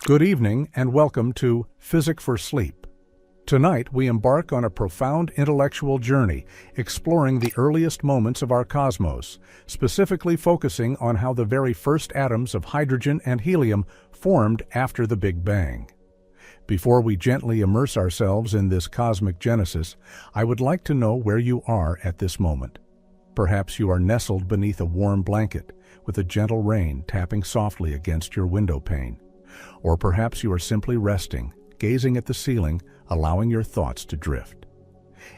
Good evening and welcome to Physic for Sleep. Tonight we embark on a profound intellectual journey exploring the earliest moments of our cosmos, specifically focusing on how the very first atoms of hydrogen and helium formed after the Big Bang. Before we gently immerse ourselves in this cosmic genesis, I would like to know where you are at this moment. Perhaps you are nestled beneath a warm blanket, with a gentle rain tapping softly against your window pane. Or perhaps you are simply resting, gazing at the ceiling, allowing your thoughts to drift.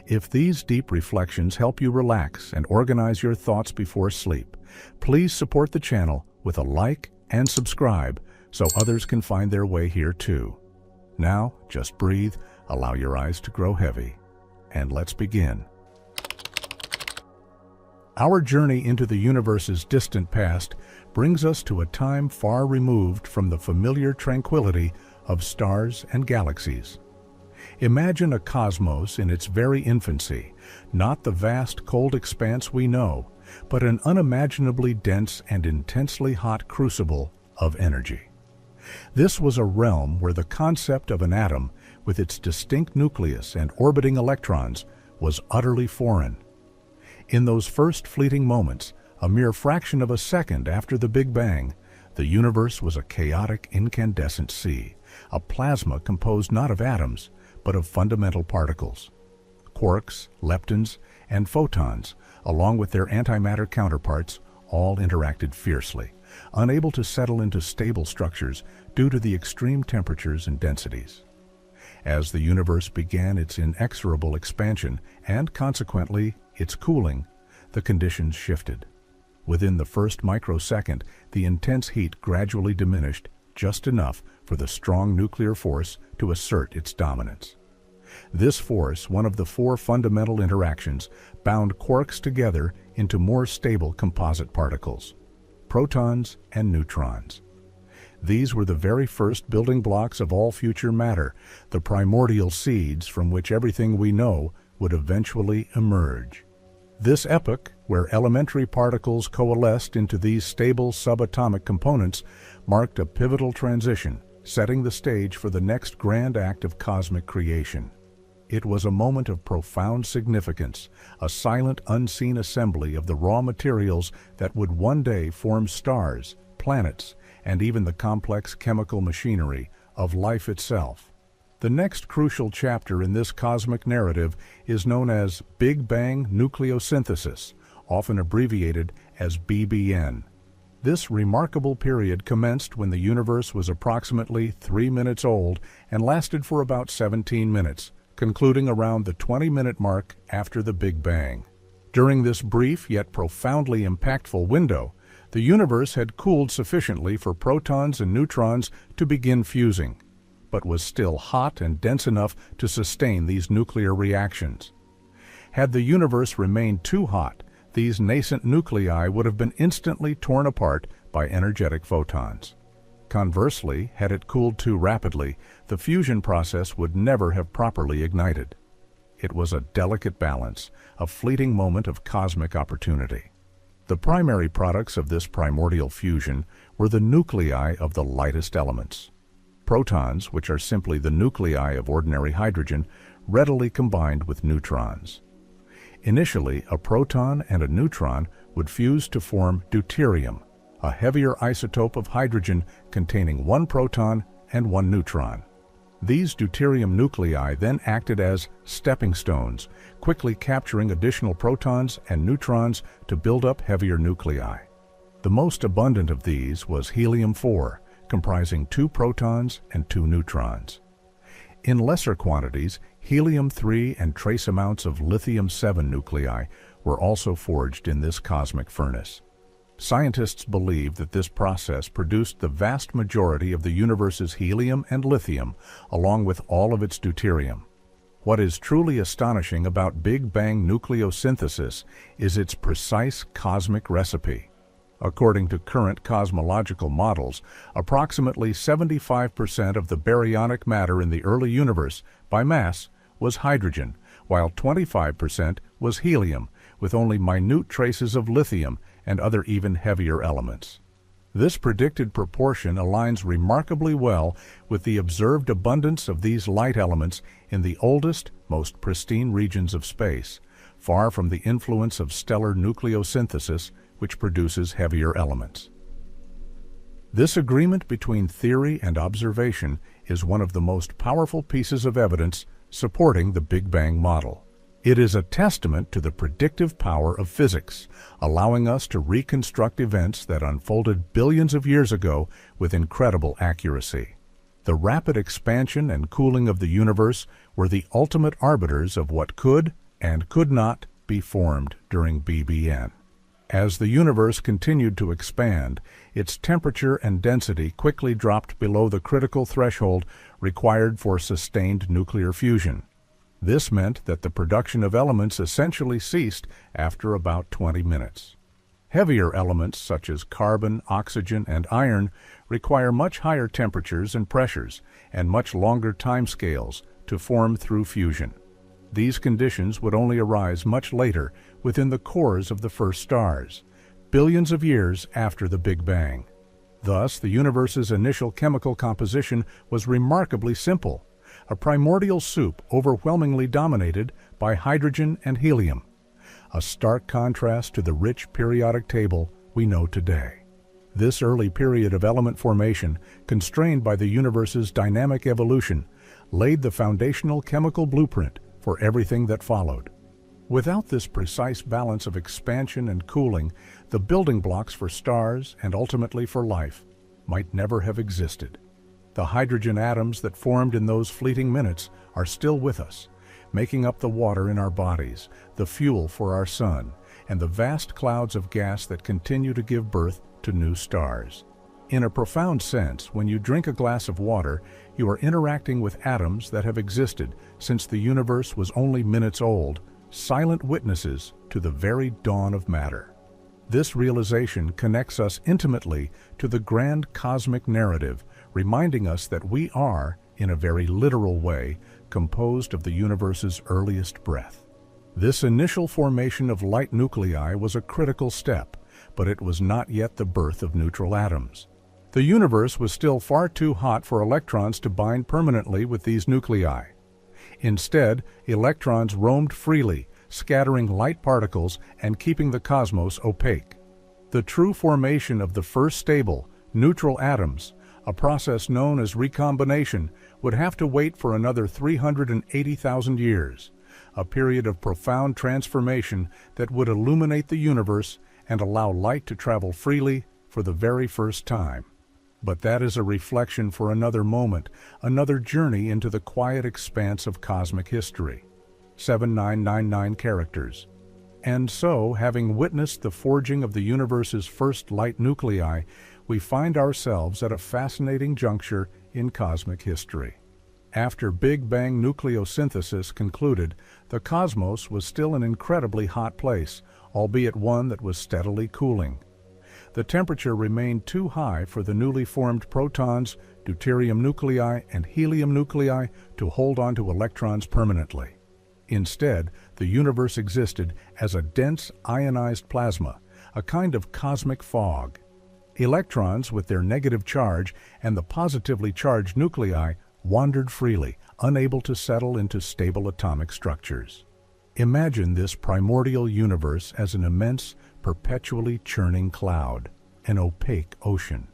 If these deep reflections help you relax and organize your thoughts before sleep, please support the channel with a like and subscribe so others can find their way here too. Now, just breathe, allow your eyes to grow heavy, and let's begin. Our journey into the universe's distant past brings us to a time far removed from the familiar tranquility of stars and galaxies. Imagine a cosmos in its very infancy, not the vast cold expanse we know, but an unimaginably dense and intensely hot crucible of energy. This was a realm where the concept of an atom, with its distinct nucleus and orbiting electrons, was utterly foreign. In those first fleeting moments, a mere fraction of a second after the Big Bang, the universe was a chaotic incandescent sea, a plasma composed not of atoms, but of fundamental particles. Quarks, leptons, and photons, along with their antimatter counterparts, all interacted fiercely, unable to settle into stable structures due to the extreme temperatures and densities. As the universe began its inexorable expansion and, consequently, its cooling, the conditions shifted. Within the first microsecond, the intense heat gradually diminished just enough for the strong nuclear force to assert its dominance. This force, one of the four fundamental interactions, bound quarks together into more stable composite particles, protons and neutrons. These were the very first building blocks of all future matter, the primordial seeds from which everything we know would eventually emerge. This epoch, where elementary particles coalesced into these stable subatomic components, marked a pivotal transition, setting the stage for the next grand act of cosmic creation. It was a moment of profound significance, a silent, unseen assembly of the raw materials that would one day form stars, planets, and even the complex chemical machinery of life itself. The next crucial chapter in this cosmic narrative is known as Big Bang nucleosynthesis, often abbreviated as BBN. This remarkable period commenced when the universe was approximately 3 minutes old and lasted for about 17 minutes, concluding around the 20-minute mark after the Big Bang. During this brief yet profoundly impactful window, the universe had cooled sufficiently for protons and neutrons to begin fusing, but was still hot and dense enough to sustain these nuclear reactions. Had the universe remained too hot, these nascent nuclei would have been instantly torn apart by energetic photons. Conversely, had it cooled too rapidly, the fusion process would never have properly ignited. It was a delicate balance, a fleeting moment of cosmic opportunity. The primary products of this primordial fusion were the nuclei of the lightest elements. Protons, which are simply the nuclei of ordinary hydrogen, readily combined with neutrons. Initially, a proton and a neutron would fuse to form deuterium, a heavier isotope of hydrogen containing one proton and one neutron. These deuterium nuclei then acted as stepping stones, quickly capturing additional protons and neutrons to build up heavier nuclei. The most abundant of these was helium-4, comprising 2 protons and 2 neutrons. In lesser quantities, helium-3 and trace amounts of lithium-7 nuclei were also forged in this cosmic furnace. Scientists believe that this process produced the vast majority of the universe's helium and lithium, along with all of its deuterium. What is truly astonishing about Big Bang nucleosynthesis is its precise cosmic recipe. According to current cosmological models, approximately 75% of the baryonic matter in the early universe, by mass, was hydrogen, while 25% was helium, with only minute traces of lithium and other even heavier elements. This predicted proportion aligns remarkably well with the observed abundance of these light elements in the oldest, most pristine regions of space, far from the influence of stellar nucleosynthesis, which produces heavier elements. This agreement between theory and observation is one of the most powerful pieces of evidence supporting the Big Bang model. It is a testament to the predictive power of physics, allowing us to reconstruct events that unfolded billions of years ago with incredible accuracy. The rapid expansion and cooling of the universe were the ultimate arbiters of what could and could not be formed during BBN. As the universe continued to expand, its temperature and density quickly dropped below the critical threshold required for sustained nuclear fusion. This meant that the production of elements essentially ceased after about 20 minutes. Heavier elements such as carbon, oxygen, and iron require much higher temperatures and pressures and much longer timescales to form through fusion. These conditions would only arise much later within the cores of the first stars, billions of years after the Big Bang. Thus, the universe's initial chemical composition was remarkably simple, a primordial soup overwhelmingly dominated by hydrogen and helium, a stark contrast to the rich periodic table we know today. This early period of element formation, constrained by the universe's dynamic evolution, laid the foundational chemical blueprint for everything that followed. Without this precise balance of expansion and cooling, the building blocks for stars and ultimately for life might never have existed. The hydrogen atoms that formed in those fleeting minutes are still with us, making up the water in our bodies, the fuel for our sun, and the vast clouds of gas that continue to give birth to new stars. In a profound sense, when you drink a glass of water, you are interacting with atoms that have existed since the universe was only minutes old, silent witnesses to the very dawn of matter. This realization connects us intimately to the grand cosmic narrative, reminding us that we are, in a very literal way, composed of the universe's earliest breath. This initial formation of light nuclei was a critical step, but it was not yet the birth of neutral atoms. The universe was still far too hot for electrons to bind permanently with these nuclei. Instead, electrons roamed freely, scattering light particles and keeping the cosmos opaque. The true formation of the first stable, neutral atoms, a process known as recombination, would have to wait for another 380,000 years, a period of profound transformation that would illuminate the universe and allow light to travel freely for the very first time. But that is a reflection for another moment, another journey into the quiet expanse of cosmic history. 7999 characters. And so, having witnessed the forging of the universe's first light nuclei, we find ourselves at a fascinating juncture in cosmic history. After Big Bang nucleosynthesis concluded, the cosmos was still an incredibly hot place, albeit one that was steadily cooling. The temperature remained too high for the newly formed protons, deuterium nuclei, and helium nuclei to hold onto electrons permanently. Instead, the universe existed as a dense ionized plasma, a kind of cosmic fog. Electrons, with their negative charge, and the positively charged nuclei wandered freely, unable to settle into stable atomic structures. Imagine this primordial universe as an immense, perpetually churning cloud, an opaque ocean.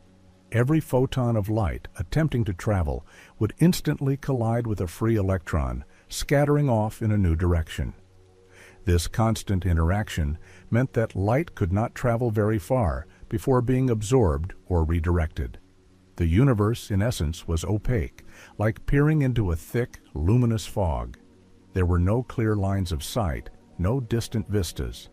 Every photon of light attempting to travel would instantly collide with a free electron, scattering off in a new direction. This constant interaction meant that light could not travel very far before being absorbed or redirected. The universe, in essence, was opaque, like peering into a thick, luminous fog. There were no clear lines of sight, no distant vistas.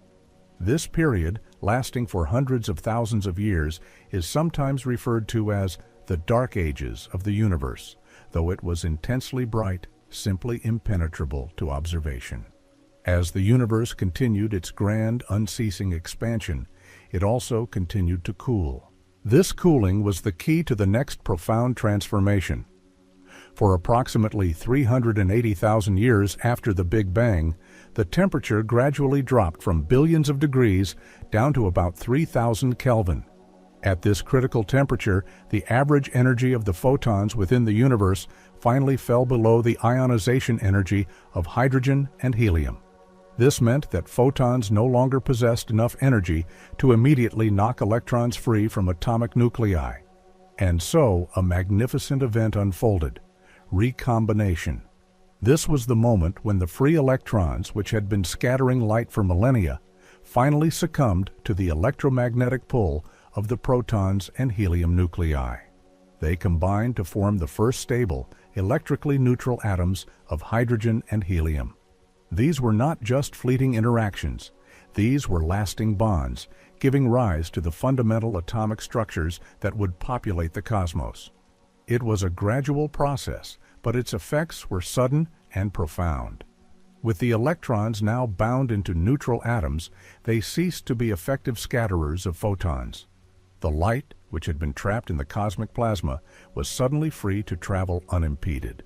This period, lasting for hundreds of thousands of years, is sometimes referred to as the Dark Ages of the universe, though it was intensely bright, simply impenetrable to observation. As the universe continued its grand, unceasing expansion, it also continued to cool. This cooling was the key to the next profound transformation. For approximately 380,000 years after the Big Bang, the temperature gradually dropped from billions of degrees down to about 3,000 Kelvin. At this critical temperature, the average energy of the photons within the universe finally fell below the ionization energy of hydrogen and helium. This meant that photons no longer possessed enough energy to immediately knock electrons free from atomic nuclei. And so, a magnificent event unfolded: recombination. This was the moment when the free electrons, which had been scattering light for millennia, finally succumbed to the electromagnetic pull of the protons and helium nuclei. They combined to form the first stable, electrically neutral atoms of hydrogen and helium. These were not just fleeting interactions. These were lasting bonds, giving rise to the fundamental atomic structures that would populate the cosmos. It was a gradual process, but its effects were sudden and profound. With the electrons now bound into neutral atoms, they ceased to be effective scatterers of photons. The light, which had been trapped in the cosmic plasma, was suddenly free to travel unimpeded.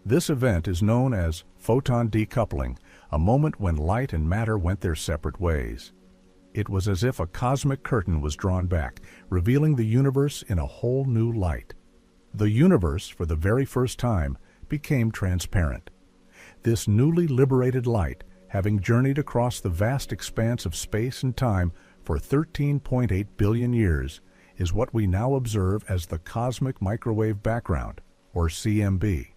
This event is known as photon decoupling, a moment when light and matter went their separate ways. It was as if a cosmic curtain was drawn back, revealing the universe in a whole new light. The universe, for the very first time, became transparent. This newly liberated light, having journeyed across the vast expanse of space and time for 13.8 billion years, is what we now observe as the cosmic microwave background, or CMB.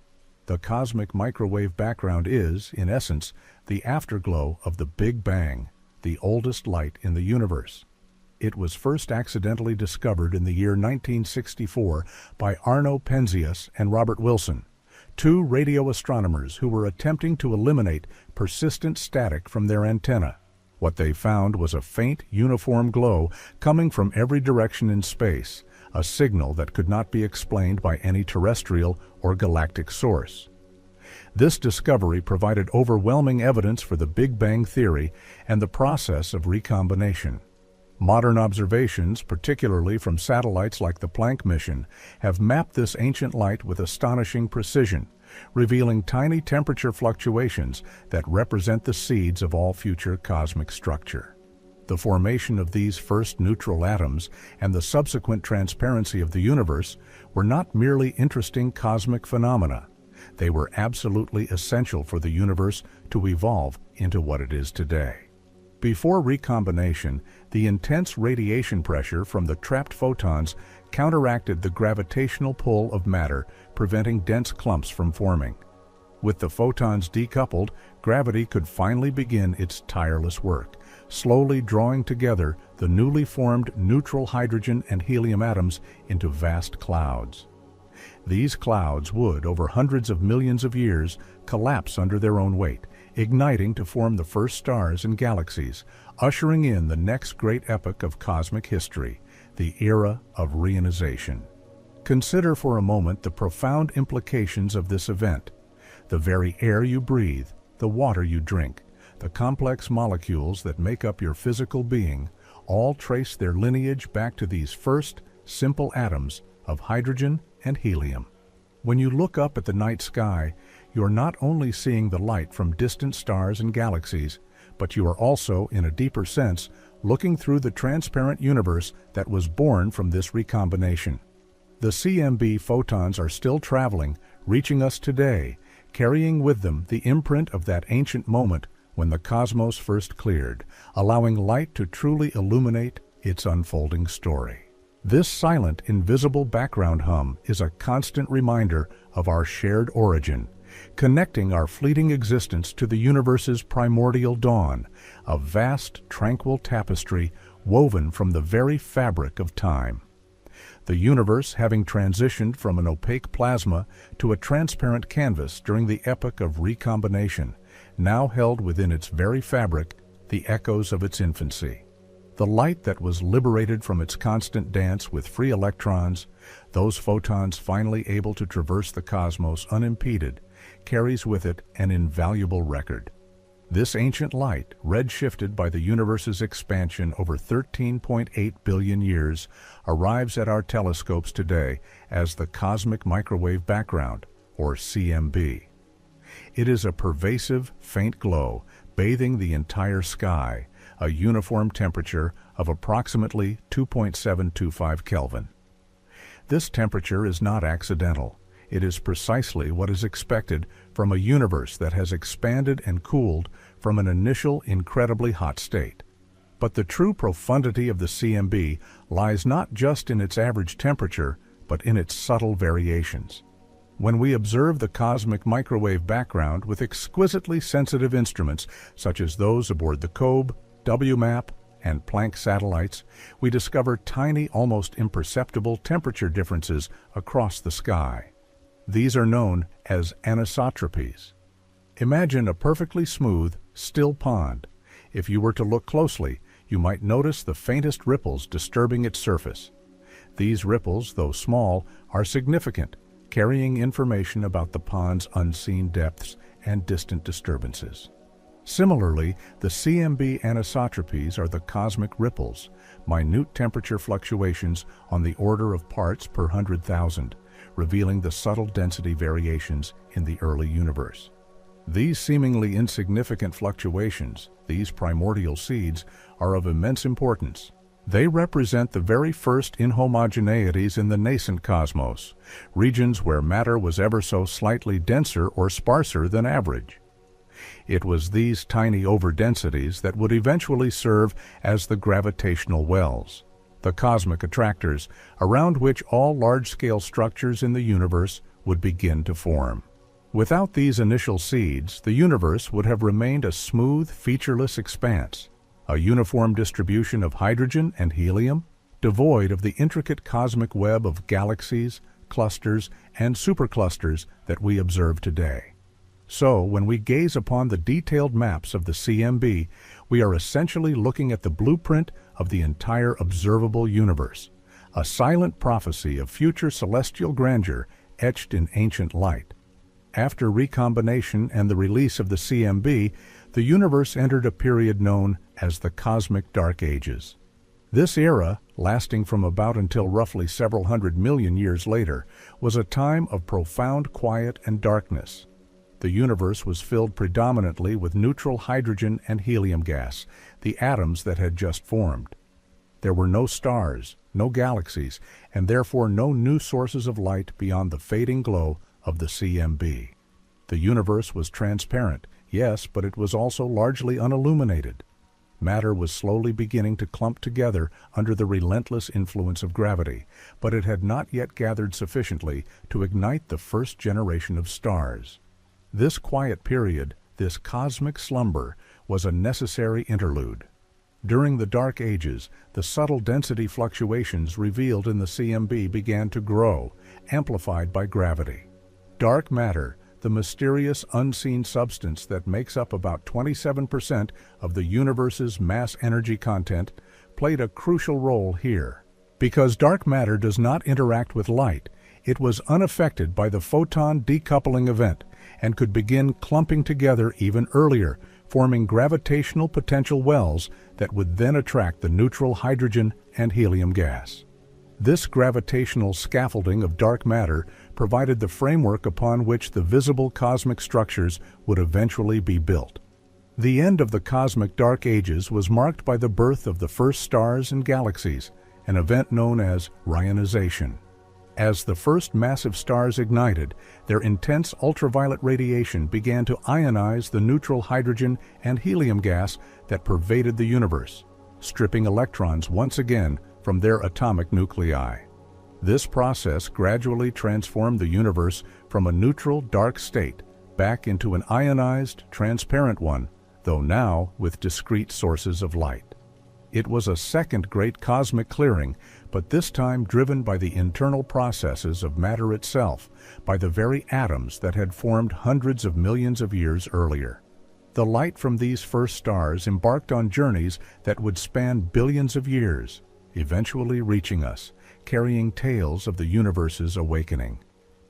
The cosmic microwave background is, in essence, the afterglow of the Big Bang, the oldest light in the universe. It was first accidentally discovered in the year 1964 by Arno Penzias and Robert Wilson, two radio astronomers who were attempting to eliminate persistent static from their antenna. What they found was a faint, uniform glow coming from every direction in space, a signal that could not be explained by any terrestrial or galactic source. This discovery provided overwhelming evidence for the Big Bang theory and the process of recombination. Modern observations, particularly from satellites like the Planck mission, have mapped this ancient light with astonishing precision, revealing tiny temperature fluctuations that represent the seeds of all future cosmic structure. The formation of these first neutral atoms and the subsequent transparency of the universe were not merely interesting cosmic phenomena. They were absolutely essential for the universe to evolve into what it is today. Before recombination, the intense radiation pressure from the trapped photons counteracted the gravitational pull of matter, preventing dense clumps from forming. With the photons decoupled, gravity could finally begin its tireless work, slowly drawing together the newly formed neutral hydrogen and helium atoms into vast clouds. These clouds would, over hundreds of millions of years, collapse under their own weight, igniting to form the first stars and galaxies, ushering in the next great epoch of cosmic history, the era of reionization. Consider for a moment the profound implications of this event. The very air you breathe, the water you drink, the complex molecules that make up your physical being, all trace their lineage back to these first, simple atoms of hydrogen and helium. When you look up at the night sky, you're not only seeing the light from distant stars and galaxies, but you are also, in a deeper sense, looking through the transparent universe that was born from this recombination. The CMB photons are still traveling, reaching us today, carrying with them the imprint of that ancient moment when the cosmos first cleared, allowing light to truly illuminate its unfolding story. This silent, invisible background hum is a constant reminder of our shared origin, connecting our fleeting existence to the universe's primordial dawn, a vast, tranquil tapestry woven from the very fabric of time. The universe, having transitioned from an opaque plasma to a transparent canvas during the epoch of recombination, now held within its very fabric the echoes of its infancy. The light that was liberated from its constant dance with free electrons, those photons finally able to traverse the cosmos unimpeded, carries with it an invaluable record. This ancient light, redshifted by the universe's expansion over 13.8 billion years, arrives at our telescopes today as the cosmic microwave background, or CMB. It is a pervasive, faint glow bathing the entire sky, a uniform temperature of approximately 2.725 Kelvin. This temperature is not accidental. It is precisely what is expected from a universe that has expanded and cooled from an initial incredibly hot state. But the true profundity of the CMB lies not just in its average temperature, but in its subtle variations. When we observe the cosmic microwave background with exquisitely sensitive instruments such as those aboard the COBE, WMAP, and Planck satellites, we discover tiny, almost imperceptible temperature differences across the sky. These are known as anisotropies. Imagine a perfectly smooth, still pond. If you were to look closely, you might notice the faintest ripples disturbing its surface. These ripples, though small, are significant, carrying information about the pond's unseen depths and distant disturbances. Similarly, the CMB anisotropies are the cosmic ripples, minute temperature fluctuations on the order of parts per 100,000, revealing the subtle density variations in the early universe. These seemingly insignificant fluctuations, these primordial seeds, are of immense importance. They represent the very first inhomogeneities in the nascent cosmos, regions where matter was ever so slightly denser or sparser than average. It was these tiny overdensities that would eventually serve as the gravitational wells, the cosmic attractors around which all large-scale structures in the universe would begin to form. Without these initial seeds, the universe would have remained a smooth, featureless expanse, a uniform distribution of hydrogen and helium, devoid of the intricate cosmic web of galaxies, clusters, and superclusters that we observe today. So, when we gaze upon the detailed maps of the CMB, we are essentially looking at the blueprint of the entire observable universe, a silent prophecy of future celestial grandeur etched in ancient light. After recombination and the release of the CMB, the universe entered a period known as the Cosmic Dark Ages. This era, lasting from about until roughly several hundred million years later, was a time of profound quiet and darkness. The universe was filled predominantly with neutral hydrogen and helium gas, the atoms that had just formed. There were no stars, no galaxies, and therefore no new sources of light beyond the fading glow of the CMB. The universe was transparent, yes, but it was also largely unilluminated. Matter was slowly beginning to clump together under the relentless influence of gravity, but it had not yet gathered sufficiently to ignite the first generation of stars. This quiet period, this cosmic slumber, was a necessary interlude. During the Dark Ages, the subtle density fluctuations revealed in the CMB began to grow, amplified by gravity. Dark matter, the mysterious unseen substance that makes up about 27% of the universe's mass energy content, played a crucial role here. Because dark matter does not interact with light, it was unaffected by the photon decoupling event and could begin clumping together even earlier, forming gravitational potential wells that would then attract the neutral hydrogen and helium gas. This gravitational scaffolding of dark matter provided the framework upon which the visible cosmic structures would eventually be built. The end of the cosmic dark ages was marked by the birth of the first stars and galaxies, an event known as ionization. As the first massive stars ignited, their intense ultraviolet radiation began to ionize the neutral hydrogen and helium gas that pervaded the universe, stripping electrons once again from their atomic nuclei. This process gradually transformed the universe from a neutral, dark state back into an ionized, transparent one, though now with discrete sources of light. It was a second great cosmic clearing, but this time driven by the internal processes of matter itself, by the very atoms that had formed hundreds of millions of years earlier. The light from these first stars embarked on journeys that would span billions of years, eventually reaching us, carrying tales of the universe's awakening.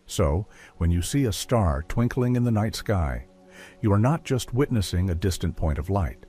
So, when you see a star twinkling in the night sky, you are not just witnessing a distant point of light.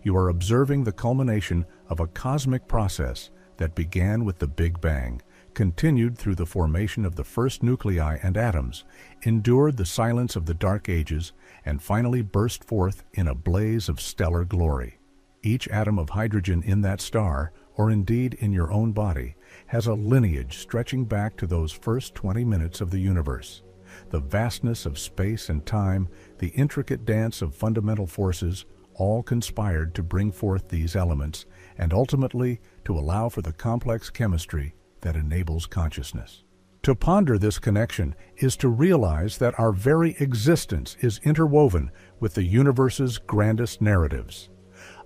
You are observing the culmination of a cosmic process that began with the Big Bang, continued through the formation of the first nuclei and atoms, endured the silence of the Dark Ages, and finally burst forth in a blaze of stellar glory. Each atom of hydrogen in that star, or indeed in your own body, has a lineage stretching back to those first 20 minutes of the universe. The vastness of space and time, the intricate dance of fundamental forces, all conspired to bring forth these elements and ultimately to allow for the complex chemistry that enables consciousness. To ponder this connection is to realize that our very existence is interwoven with the universe's grandest narratives.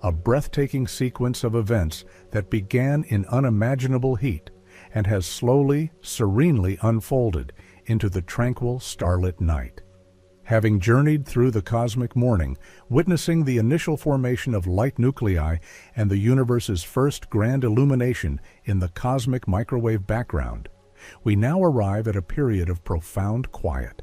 A breathtaking sequence of events that began in unimaginable heat and has slowly, serenely unfolded into the tranquil, starlit night. Having journeyed through the cosmic morning, witnessing the initial formation of light nuclei and the universe's first grand illumination in the cosmic microwave background, we now arrive at a period of profound quiet.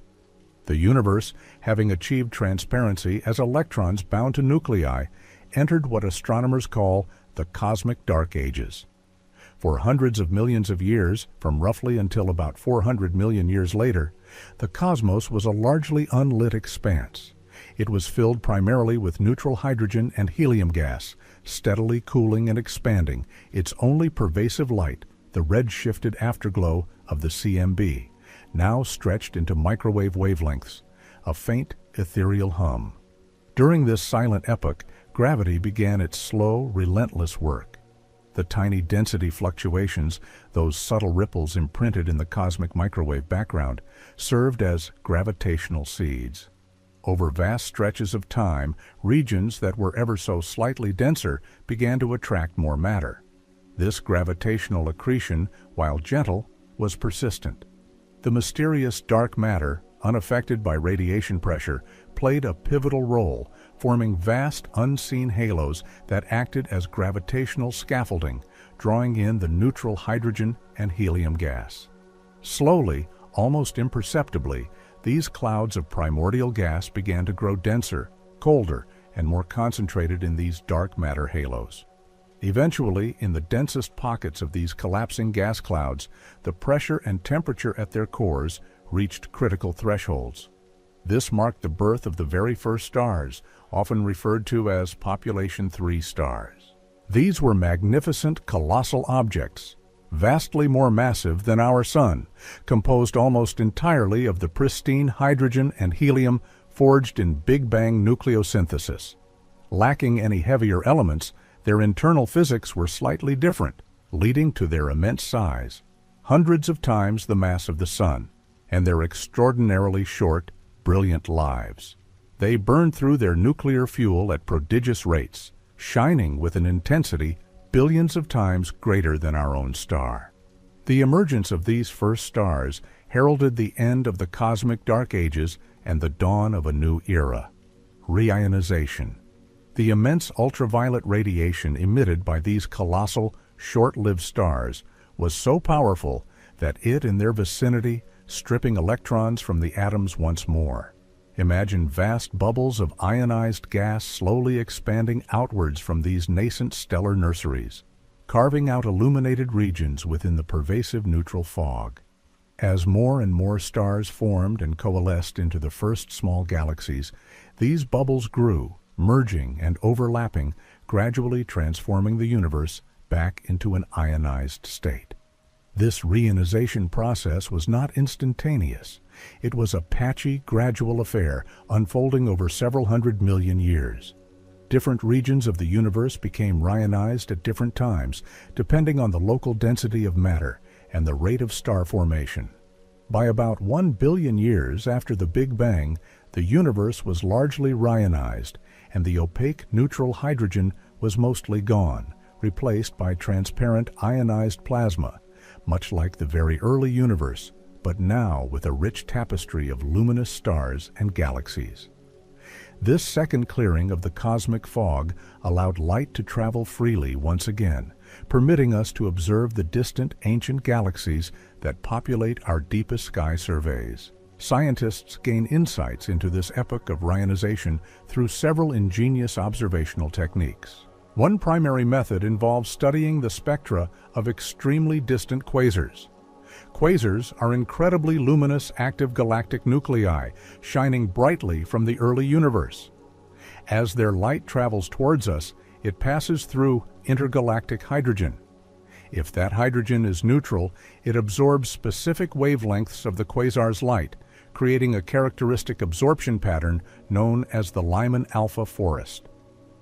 The universe, having achieved transparency as electrons bound to nuclei, entered what astronomers call the cosmic dark ages. For hundreds of millions of years, from roughly until about 400 million years later, the cosmos was a largely unlit expanse. It was filled primarily with neutral hydrogen and helium gas, steadily cooling and expanding, its only pervasive light, the red-shifted afterglow of the CMB, now stretched into microwave wavelengths, a faint, ethereal hum. During this silent epoch, gravity began its slow, relentless work. The tiny density fluctuations, those subtle ripples imprinted in the cosmic microwave background, served as gravitational seeds. Over vast stretches of time, regions that were ever so slightly denser began to attract more matter. This gravitational accretion, while gentle, was persistent. The mysterious dark matter, unaffected by radiation pressure, played a pivotal role, forming vast, unseen halos that acted as gravitational scaffolding, drawing in the neutral hydrogen and helium gas. Slowly, almost imperceptibly, these clouds of primordial gas began to grow denser, colder, and more concentrated in these dark matter halos. Eventually, in the densest pockets of these collapsing gas clouds, the pressure and temperature at their cores reached critical thresholds. This marked the birth of the very first stars, often referred to as population 3 stars. These were magnificent, colossal objects, vastly more massive than our Sun, composed almost entirely of the pristine hydrogen and helium forged in Big Bang nucleosynthesis. Lacking any heavier elements, their internal physics were slightly different, leading to their immense size, hundreds of times the mass of the Sun, and their extraordinarily short, brilliant lives. They burned through their nuclear fuel at prodigious rates, shining with an intensity billions of times greater than our own star. The emergence of these first stars heralded the end of the cosmic dark ages and the dawn of a new era, reionization. The immense ultraviolet radiation emitted by these colossal, short-lived stars was so powerful that it in their vicinity stripping electrons from the atoms once more. Imagine vast bubbles of ionized gas slowly expanding outwards from these nascent stellar nurseries, carving out illuminated regions within the pervasive neutral fog. As more and more stars formed and coalesced into the first small galaxies, these bubbles grew, merging and overlapping, gradually transforming the universe back into an ionized state. This reionization process was not instantaneous. It was a patchy, gradual affair unfolding over several 100 million years. Different regions of the universe became reionized at different times, depending on the local density of matter and the rate of star formation. By about 1 billion years after the Big Bang, the universe was largely reionized, and the opaque neutral hydrogen was mostly gone, replaced by transparent ionized plasma, much like the very early universe, but now with a rich tapestry of luminous stars and galaxies. This second clearing of the cosmic fog allowed light to travel freely once again, permitting us to observe the distant ancient galaxies that populate our deepest sky surveys. Scientists gain insights into this epoch of reionization through several ingenious observational techniques. One primary method involves studying the spectra of extremely distant quasars. Quasars are incredibly luminous active galactic nuclei, shining brightly from the early universe. As their light travels towards us, it passes through intergalactic hydrogen. If that hydrogen is neutral, it absorbs specific wavelengths of the quasar's light, creating a characteristic absorption pattern known as the Lyman alpha forest.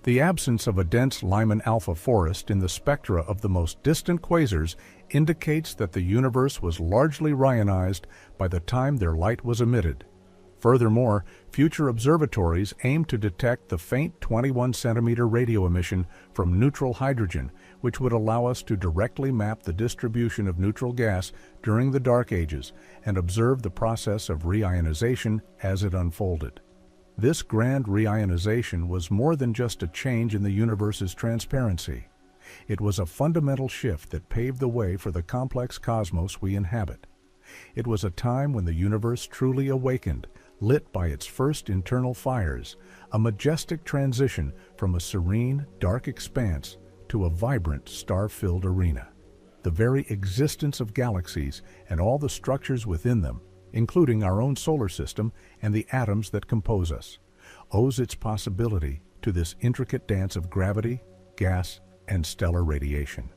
The absence of a dense Lyman alpha forest in the spectra of the most distant quasars indicates that the universe was largely rionized by the time their light was emitted. Furthermore, future observatories aim to detect the faint 21-centimeter radio emission from neutral hydrogen, which would allow us to directly map the distribution of neutral gas during the Dark Ages and observe the process of reionization as it unfolded. This grand reionization was more than just a change in the universe's transparency. It was a fundamental shift that paved the way for the complex cosmos we inhabit. It was a time when the universe truly awakened, lit by its first internal fires, a majestic transition from a serene, dark expanse to a vibrant, star-filled arena. The very existence of galaxies and all the structures within them, including our own solar system and the atoms that compose us, owes its possibility to this intricate dance of gravity, gas, and stellar radiation.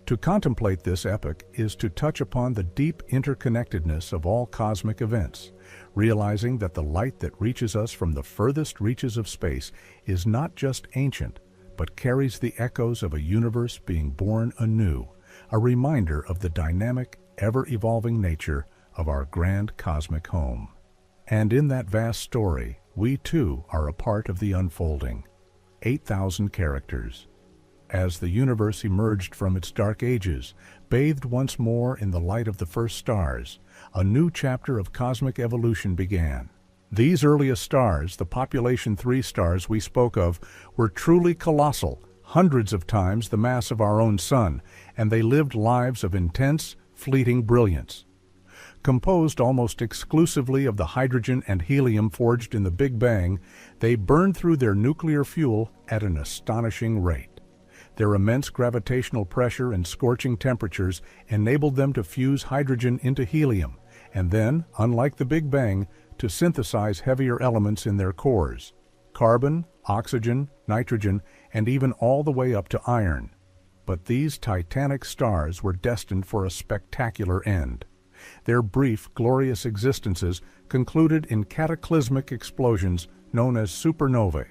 To contemplate this epoch is to touch upon the deep interconnectedness of all cosmic events, realizing that the light that reaches us from the furthest reaches of space is not just ancient, but carries the echoes of a universe being born anew, a reminder of the dynamic, ever-evolving nature of our grand cosmic home. And in that vast story, we too are a part of the unfolding. 8,000 characters. As the universe emerged from its dark ages, bathed once more in the light of the first stars, a new chapter of cosmic evolution began. These earliest stars, the population 3 stars we spoke of, were truly colossal, hundreds of times the mass of our own sun, and they lived lives of intense, fleeting brilliance. Composed almost exclusively of the hydrogen and helium forged in the Big Bang, they burned through their nuclear fuel at an astonishing rate. Their immense gravitational pressure and scorching temperatures enabled them to fuse hydrogen into helium, and then, unlike the Big Bang, to synthesize heavier elements in their cores: carbon, oxygen, nitrogen, and even all the way up to iron. But these titanic stars were destined for a spectacular end. Their brief, glorious existences concluded in cataclysmic explosions known as supernovae.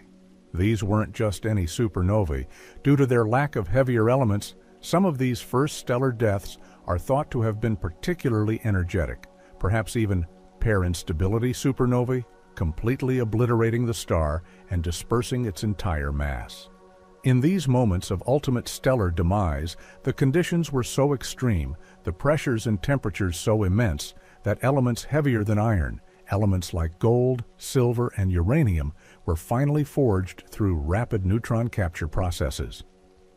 These weren't just any supernovae. Due to their lack of heavier elements, some of these first stellar deaths are thought to have been particularly energetic, perhaps even pair instability supernovae, completely obliterating the star and dispersing its entire mass. In these moments of ultimate stellar demise, the conditions were so extreme, the pressures and temperatures so immense, that elements heavier than iron, elements like gold, silver, and uranium, were finally forged through rapid neutron capture processes.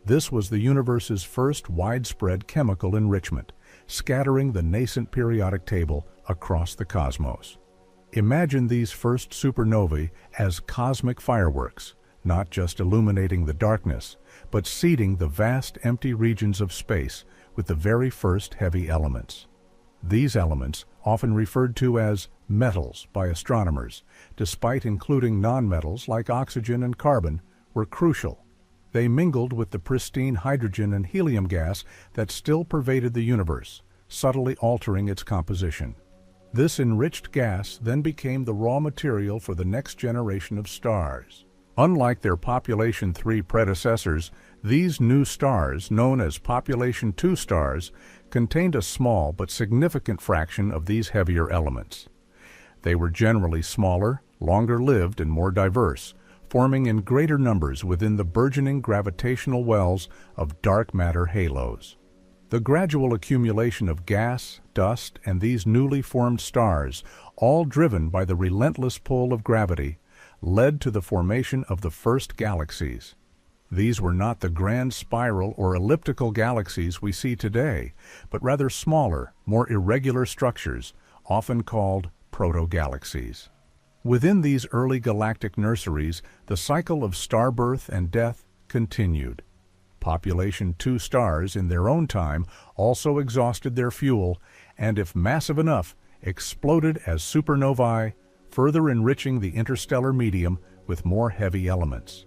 This was the universe's first widespread chemical enrichment, scattering the nascent periodic table across the cosmos. Imagine these first supernovae as cosmic fireworks, not just illuminating the darkness, but seeding the vast empty regions of space with the very first heavy elements. These elements, often referred to as metals by astronomers, despite including nonmetals like oxygen and carbon, were crucial. They mingled with the pristine hydrogen and helium gas that still pervaded the universe, subtly altering its composition. This enriched gas then became the raw material for the next generation of stars. Unlike their population 3 predecessors, these new stars, known as population 2 stars, contained a small but significant fraction of these heavier elements. They were generally smaller, longer-lived, and more diverse, forming in greater numbers within the burgeoning gravitational wells of dark matter halos. The gradual accumulation of gas, dust, and these newly formed stars, all driven by the relentless pull of gravity, led to the formation of the first galaxies. These were not the grand spiral or elliptical galaxies we see today, but rather smaller, more irregular structures, often called proto-galaxies. Within these early galactic nurseries, the cycle of star birth and death continued. Population 2 stars, in their own time, also exhausted their fuel, and if massive enough, exploded as supernovae, further enriching the interstellar medium with more heavy elements.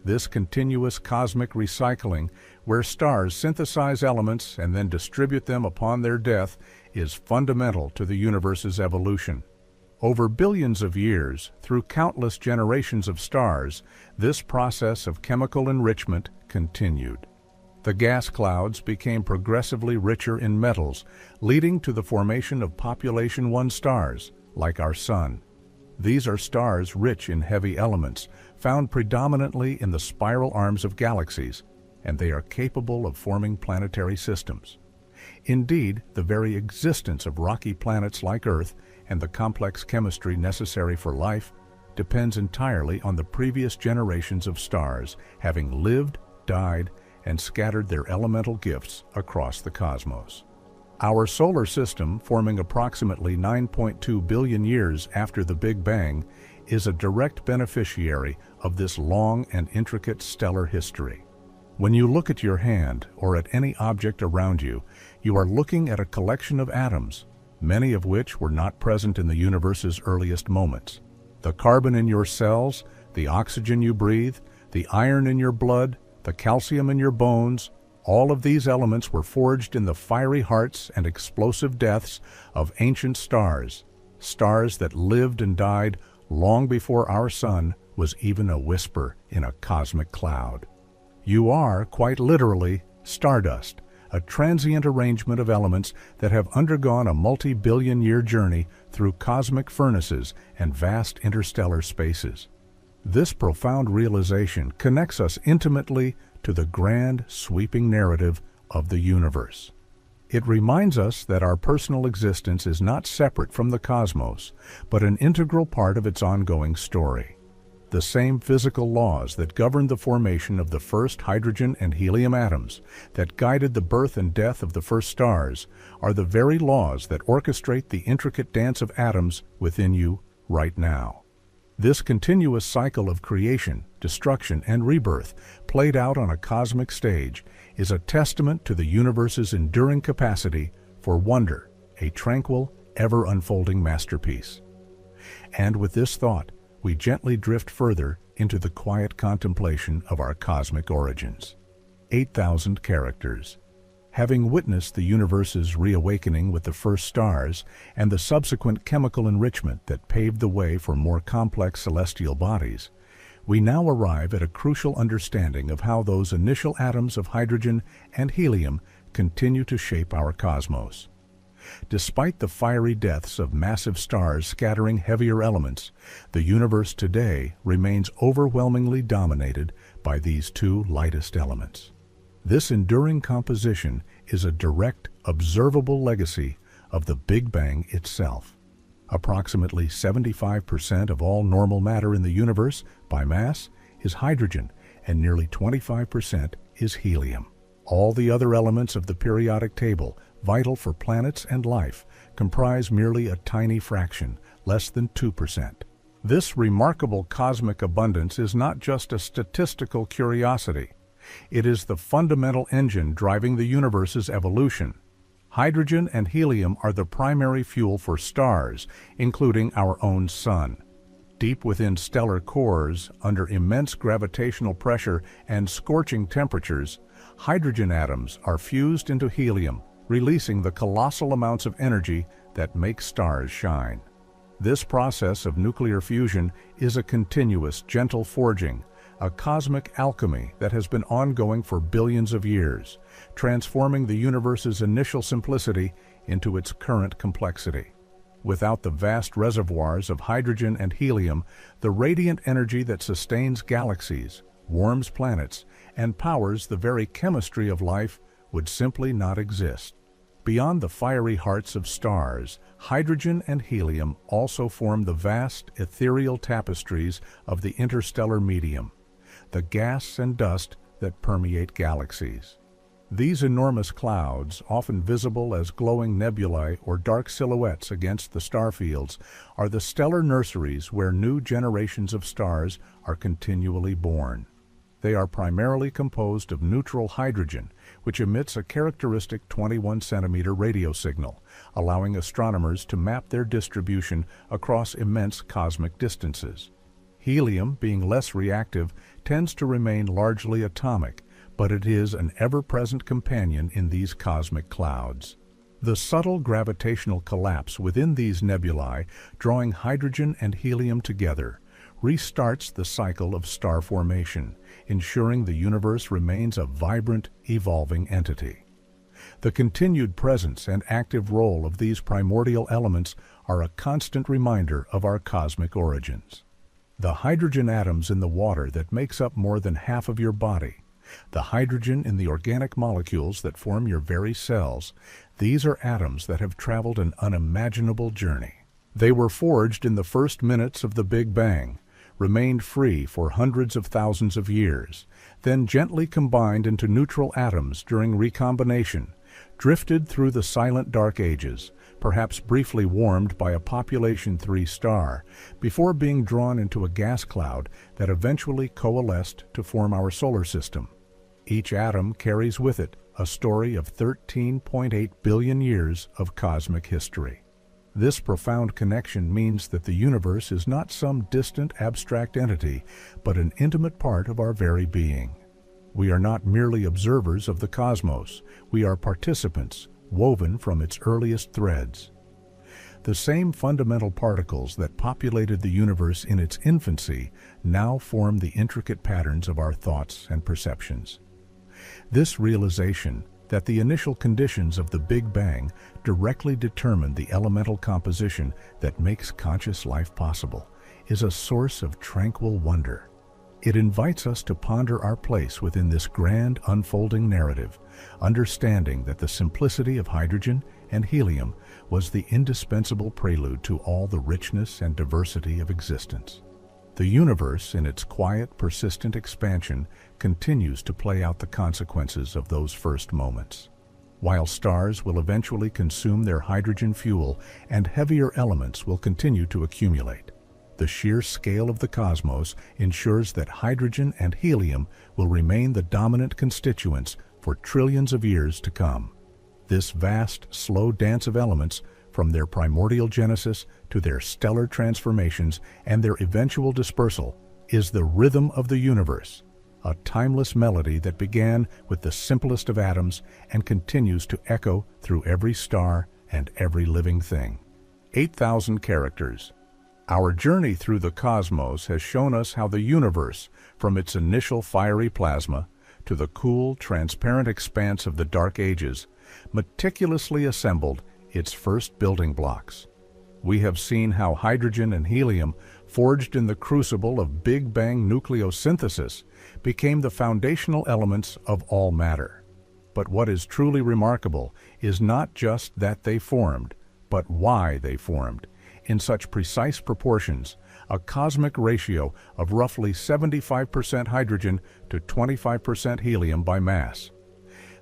This continuous cosmic recycling, where stars synthesize elements and then distribute them upon their death, is fundamental to the universe's evolution. Over billions of years, through countless generations of stars, this process of chemical enrichment continued. The gas clouds became progressively richer in metals, leading to the formation of population 1 stars, like our Sun. These are stars rich in heavy elements, found predominantly in the spiral arms of galaxies, and they are capable of forming planetary systems. Indeed, the very existence of rocky planets like Earth and the complex chemistry necessary for life depends entirely on the previous generations of stars having lived, died, and scattered their elemental gifts across the cosmos. Our solar system, forming approximately 9.2 billion years after the Big Bang, is a direct beneficiary of this long and intricate stellar history. When you look at your hand or at any object around you, you are looking at a collection of atoms, many of which were not present in the universe's earliest moments. The carbon in your cells, the oxygen you breathe, the iron in your blood, the calcium in your bones, all of these elements were forged in the fiery hearts and explosive deaths of ancient stars, stars that lived and died long before our Sun was even a whisper in a cosmic cloud. You are, quite literally, stardust, a transient arrangement of elements that have undergone a multi-billion-year journey through cosmic furnaces and vast interstellar spaces. This profound realization connects us intimately to the grand, sweeping narrative of the universe. It reminds us that our personal existence is not separate from the cosmos, but an integral part of its ongoing story. The same physical laws that governed the formation of the first hydrogen and helium atoms, that guided the birth and death of the first stars, are the very laws that orchestrate the intricate dance of atoms within you right now. This continuous cycle of creation, destruction, and rebirth, played out on a cosmic stage, is a testament to the universe's enduring capacity for wonder, a tranquil, ever-unfolding masterpiece. And with this thought, we gently drift further into the quiet contemplation of our cosmic origins. 8,000 characters. Having witnessed the universe's reawakening with the first stars and the subsequent chemical enrichment that paved the way for more complex celestial bodies, we now arrive at a crucial understanding of how those initial atoms of hydrogen and helium continue to shape our cosmos. Despite the fiery deaths of massive stars scattering heavier elements, the universe today remains overwhelmingly dominated by these two lightest elements. This enduring composition is a direct, observable legacy of the Big Bang itself. Approximately 75% of all normal matter in the universe, by mass, is hydrogen, and nearly 25% is helium. All the other elements of the periodic table, vital for planets and life, comprise merely a tiny fraction, less than 2%. This remarkable cosmic abundance is not just a statistical curiosity. It is the fundamental engine driving the universe's evolution. Hydrogen and helium are the primary fuel for stars, including our own Sun. Deep within stellar cores, under immense gravitational pressure and scorching temperatures, hydrogen atoms are fused into helium, releasing the colossal amounts of energy that make stars shine. This process of nuclear fusion is a continuous, gentle forging, a cosmic alchemy that has been ongoing for billions of years, transforming the universe's initial simplicity into its current complexity. Without the vast reservoirs of hydrogen and helium, the radiant energy that sustains galaxies, warms planets, and powers the very chemistry of life would simply not exist. Beyond the fiery hearts of stars, hydrogen and helium also form the vast, ethereal tapestries of the interstellar medium, the gas and dust that permeate galaxies. These enormous clouds, often visible as glowing nebulae or dark silhouettes against the star fields, are the stellar nurseries where new generations of stars are continually born. They are primarily composed of neutral hydrogen, which emits a characteristic 21-centimeter radio signal, allowing astronomers to map their distribution across immense cosmic distances. Helium, being less reactive, tends to remain largely atomic, but it is an ever-present companion in these cosmic clouds. The subtle gravitational collapse within these nebulae, drawing hydrogen and helium together, restarts the cycle of star formation, ensuring the universe remains a vibrant, evolving entity. The continued presence and active role of these primordial elements are a constant reminder of our cosmic origins. The hydrogen atoms in the water that makes up more than half of your body, the hydrogen in the organic molecules that form your very cells, these are atoms that have traveled an unimaginable journey. They were forged in the first minutes of the Big Bang, remained free for hundreds of thousands of years, then gently combined into neutral atoms during recombination, drifted through the silent dark ages, perhaps briefly warmed by a population 3 star, before being drawn into a gas cloud that eventually coalesced to form our solar system. Each atom carries with it a story of 13.8 billion years of cosmic history. This profound connection means that the universe is not some distant abstract entity, but an intimate part of our very being. We are not merely observers of the cosmos, we are participants, woven from its earliest threads. The same fundamental particles that populated the universe in its infancy now form the intricate patterns of our thoughts and perceptions. This realization that the initial conditions of the Big Bang directly determine the elemental composition that makes conscious life possible is a source of tranquil wonder. It invites us to ponder our place within this grand unfolding narrative, understanding that the simplicity of hydrogen and helium was the indispensable prelude to all the richness and diversity of existence. The universe, in its quiet, persistent expansion, continues to play out the consequences of those first moments. While stars will eventually consume their hydrogen fuel and heavier elements will continue to accumulate, the sheer scale of the cosmos ensures that hydrogen and helium will remain the dominant constituents for trillions of years to come. This vast, slow dance of elements, from their primordial genesis to their stellar transformations and their eventual dispersal, is the rhythm of the universe, a timeless melody that began with the simplest of atoms and continues to echo through every star and every living thing. 8,000 characters. Our journey through the cosmos has shown us how the universe, from its initial fiery plasma to the cool, transparent expanse of the dark ages, meticulously assembled its first building blocks. We have seen how hydrogen and helium, forged in the crucible of Big Bang nucleosynthesis, became the foundational elements of all matter. But what is truly remarkable is not just that they formed, but why they formed, in such precise proportions, a cosmic ratio of roughly 75% hydrogen to 25% helium by mass.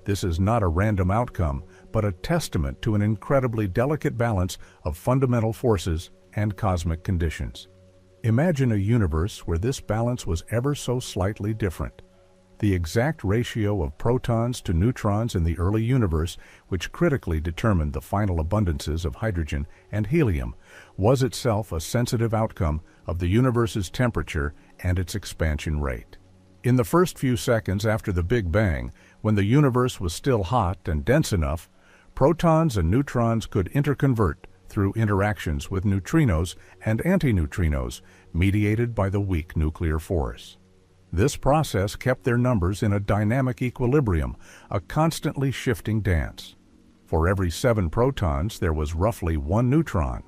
This is not a random outcome, but a testament to an incredibly delicate balance of fundamental forces and cosmic conditions. Imagine a universe where this balance was ever so slightly different. The exact ratio of protons to neutrons in the early universe, which critically determined the final abundances of hydrogen and helium, was itself a sensitive outcome of the universe's temperature and its expansion rate. In the first few seconds after the Big Bang, when the universe was still hot and dense enough, protons and neutrons could interconvert through interactions with neutrinos and antineutrinos mediated by the weak nuclear force. This process kept their numbers in a dynamic equilibrium, a constantly shifting dance. For every 7 protons, there was roughly 1 neutron.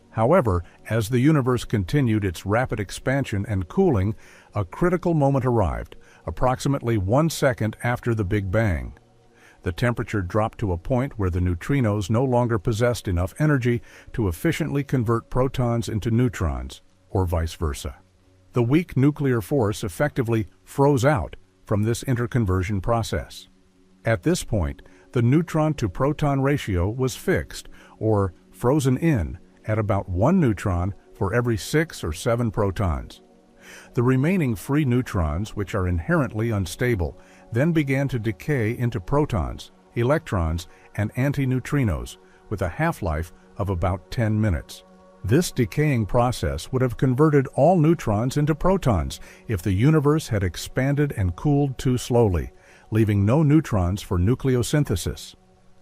However, as the universe continued its rapid expansion and cooling, a critical moment arrived, approximately 1 second after the Big Bang. The temperature dropped to a point where the neutrinos no longer possessed enough energy to efficiently convert protons into neutrons, or vice versa. The weak nuclear force effectively froze out from this interconversion process. At this point, the neutron-to-proton ratio was fixed, or frozen in, at about 1 neutron for every 6 or 7 protons. The remaining free neutrons, which are inherently unstable, then began to decay into protons, electrons, and antineutrinos, with a half-life of about 10 minutes. This decaying process would have converted all neutrons into protons if the universe had expanded and cooled too slowly, leaving no neutrons for nucleosynthesis.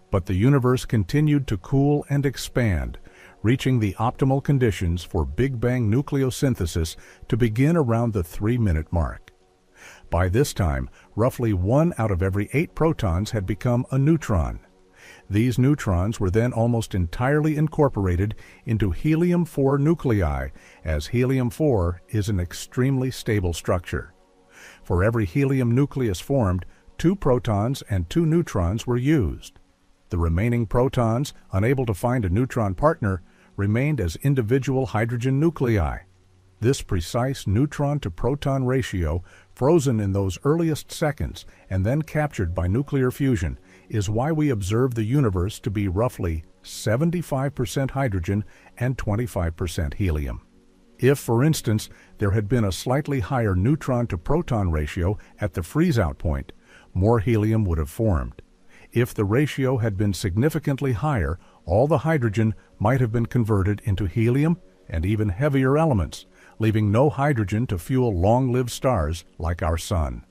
But the universe continued to cool and expand, reaching the optimal conditions for Big Bang nucleosynthesis to begin around the 3-minute mark. By this time, roughly 1 out of every 8 protons had become a neutron. These neutrons were then almost entirely incorporated into helium-4 nuclei, as helium-4 is an extremely stable structure. For every helium nucleus formed, 2 protons and 2 neutrons were used. The remaining protons, unable to find a neutron partner, remained as individual hydrogen nuclei. This precise neutron-to-proton ratio, frozen in those earliest seconds and then captured by nuclear fusion, is why we observe the universe to be roughly 75% hydrogen and 25% helium. If, for instance, there had been a slightly higher neutron-to-proton ratio at the freeze-out point, more helium would have formed. If the ratio had been significantly higher, all the hydrogen might have been converted into helium and even heavier elements, leaving no hydrogen to fuel long-lived stars like our Sun.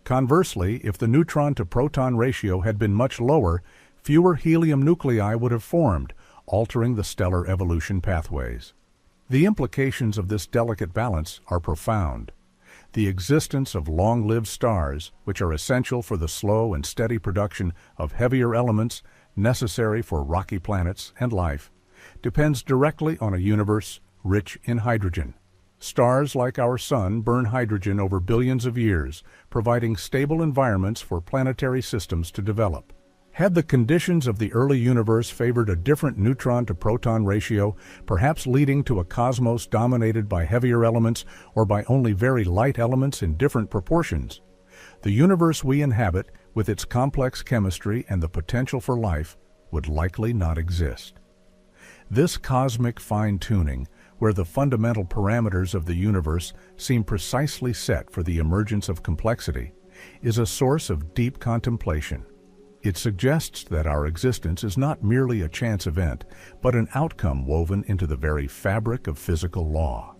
Conversely, if the neutron-to-proton ratio had been much lower, fewer helium nuclei would have formed, altering the stellar evolution pathways. The implications of this delicate balance are profound. The existence of long-lived stars, which are essential for the slow and steady production of heavier elements necessary for rocky planets and life, depends directly on a universe rich in hydrogen. Stars like our Sun burn hydrogen over billions of years, providing stable environments for planetary systems to develop. Had the conditions of the early universe favored a different neutron-to-proton ratio, perhaps leading to a cosmos dominated by heavier elements or by only very light elements in different proportions, the universe we inhabit, with its complex chemistry and the potential for life, would likely not exist. This cosmic fine-tuning, where the fundamental parameters of the universe seem precisely set for the emergence of complexity, is a source of deep contemplation. It suggests that our existence is not merely a chance event, but an outcome woven into the very fabric of physical law.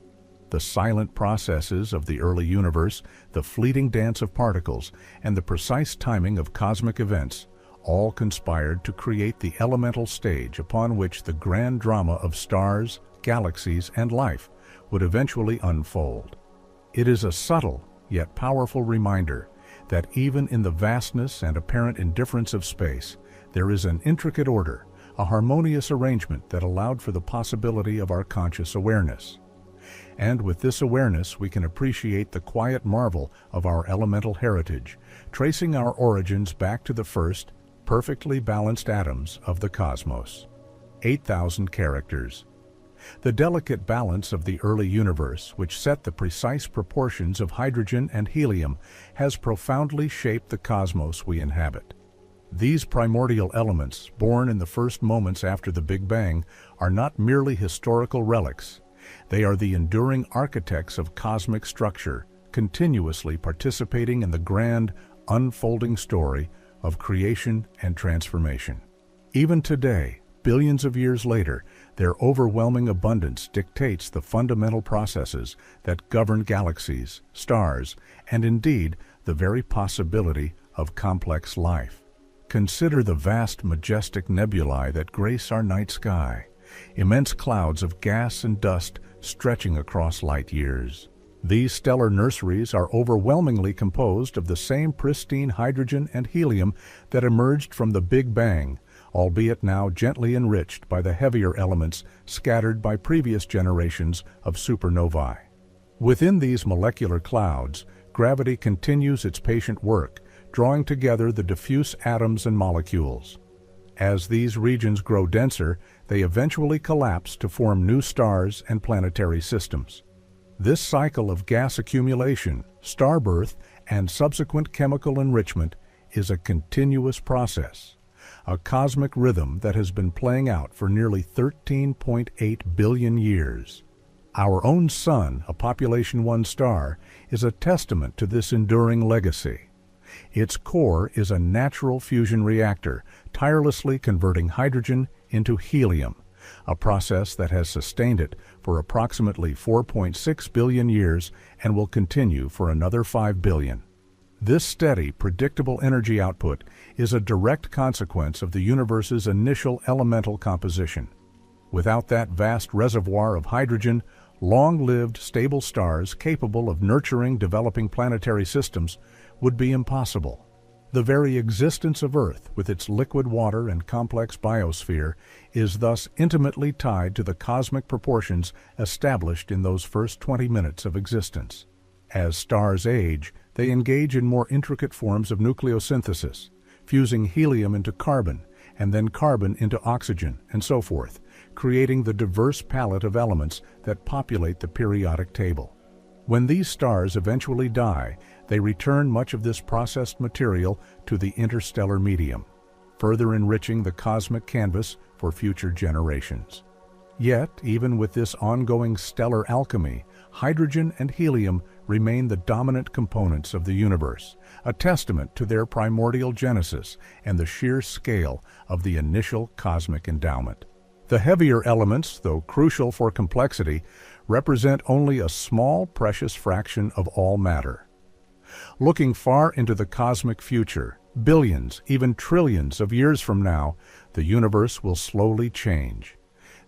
The silent processes of the early universe, the fleeting dance of particles, and the precise timing of cosmic events all conspired to create the elemental stage upon which the grand drama of stars, galaxies, and life would eventually unfold. It is a subtle yet powerful reminder that even in the vastness and apparent indifference of space, there is an intricate order, a harmonious arrangement that allowed for the possibility of our conscious awareness. And with this awareness, we can appreciate the quiet marvel of our elemental heritage, tracing our origins back to the first, perfectly balanced atoms of the cosmos. 8,000 characters. The delicate balance of the early universe, which set the precise proportions of hydrogen and helium, has profoundly shaped the cosmos we inhabit. These primordial elements, born in the first moments after the Big Bang, are not merely historical relics. They are the enduring architects of cosmic structure, continuously participating in the grand, unfolding story of creation and transformation. Even today, billions of years later, their overwhelming abundance dictates the fundamental processes that govern galaxies, stars, and indeed the very possibility of complex life. Consider the vast, majestic nebulae that grace our night sky, immense clouds of gas and dust stretching across light years. These stellar nurseries are overwhelmingly composed of the same pristine hydrogen and helium that emerged from the Big Bang, albeit now gently enriched by the heavier elements scattered by previous generations of supernovae. Within these molecular clouds, gravity continues its patient work, drawing together the diffuse atoms and molecules. As these regions grow denser, they eventually collapse to form new stars and planetary systems. This cycle of gas accumulation, star birth, and subsequent chemical enrichment is a continuous process, a cosmic rhythm that has been playing out for nearly 13.8 billion years. Our own Sun, a population 1 star, is a testament to this enduring legacy. Its core is a natural fusion reactor, tirelessly converting hydrogen into helium, a process that has sustained it for approximately 4.6 billion years and will continue for another 5 billion. This steady, predictable energy output is a direct consequence of the universe's initial elemental composition. Without that vast reservoir of hydrogen, long-lived, stable stars capable of nurturing developing planetary systems would be impossible. The very existence of Earth, with its liquid water and complex biosphere, is thus intimately tied to the cosmic proportions established in those first 20 minutes of existence. As stars age, they engage in more intricate forms of nucleosynthesis, fusing helium into carbon, and then carbon into oxygen, and so forth, creating the diverse palette of elements that populate the periodic table. When these stars eventually die, they return much of this processed material to the interstellar medium, further enriching the cosmic canvas for future generations. Yet, even with this ongoing stellar alchemy, hydrogen and helium remain the dominant components of the universe, a testament to their primordial genesis and the sheer scale of the initial cosmic endowment. The heavier elements, though crucial for complexity, represent only a small, precious fraction of all matter. Looking far into the cosmic future, billions, even trillions of years from now, the universe will slowly change.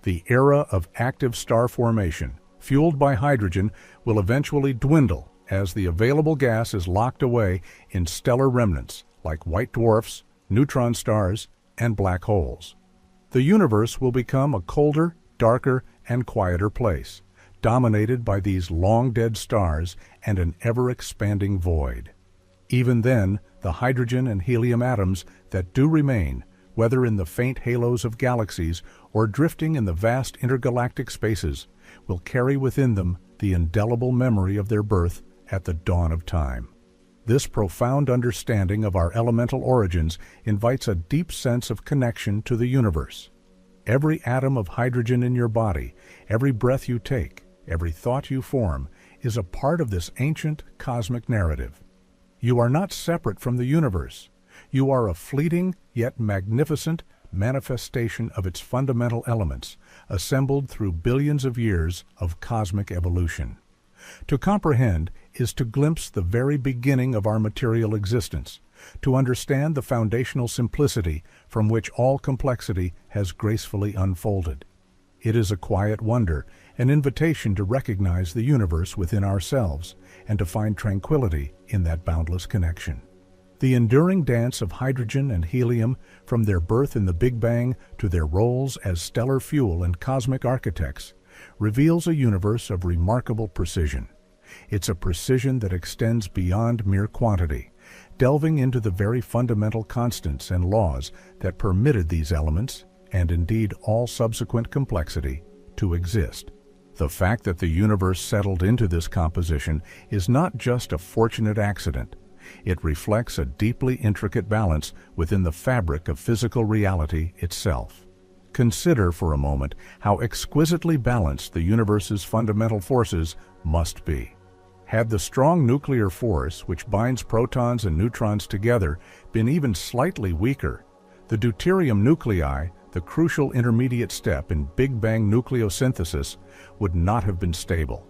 The era of active star formation, fueled by hydrogen, will eventually dwindle as the available gas is locked away in stellar remnants like white dwarfs, neutron stars, and black holes. The universe will become a colder, darker, and quieter place, dominated by these long-dead stars and an ever-expanding void. Even then, the hydrogen and helium atoms that do remain, whether in the faint halos of galaxies or drifting in the vast intergalactic spaces, will carry within them the indelible memory of their birth at the dawn of time. This profound understanding of our elemental origins invites a deep sense of connection to the universe. Every atom of hydrogen in your body, every breath you take, every thought you form, is a part of this ancient cosmic narrative. You are not separate from the universe. You are a fleeting yet magnificent manifestation of its fundamental elements, assembled through billions of years of cosmic evolution. To comprehend is to glimpse the very beginning of our material existence, to understand the foundational simplicity from which all complexity has gracefully unfolded. It is a quiet wonder, an invitation to recognize the universe within ourselves and to find tranquility in that boundless connection. The enduring dance of hydrogen and helium, from their birth in the Big Bang to their roles as stellar fuel and cosmic architects, reveals a universe of remarkable precision. It's a precision that extends beyond mere quantity, delving into the very fundamental constants and laws that permitted these elements, and indeed all subsequent complexity, to exist. The fact that the universe settled into this composition is not just a fortunate accident. It reflects a deeply intricate balance within the fabric of physical reality itself. Consider for a moment how exquisitely balanced the universe's fundamental forces must be. Had the strong nuclear force, which binds protons and neutrons together, been even slightly weaker, the deuterium nuclei, the crucial intermediate step in Big Bang nucleosynthesis, would not have been stable.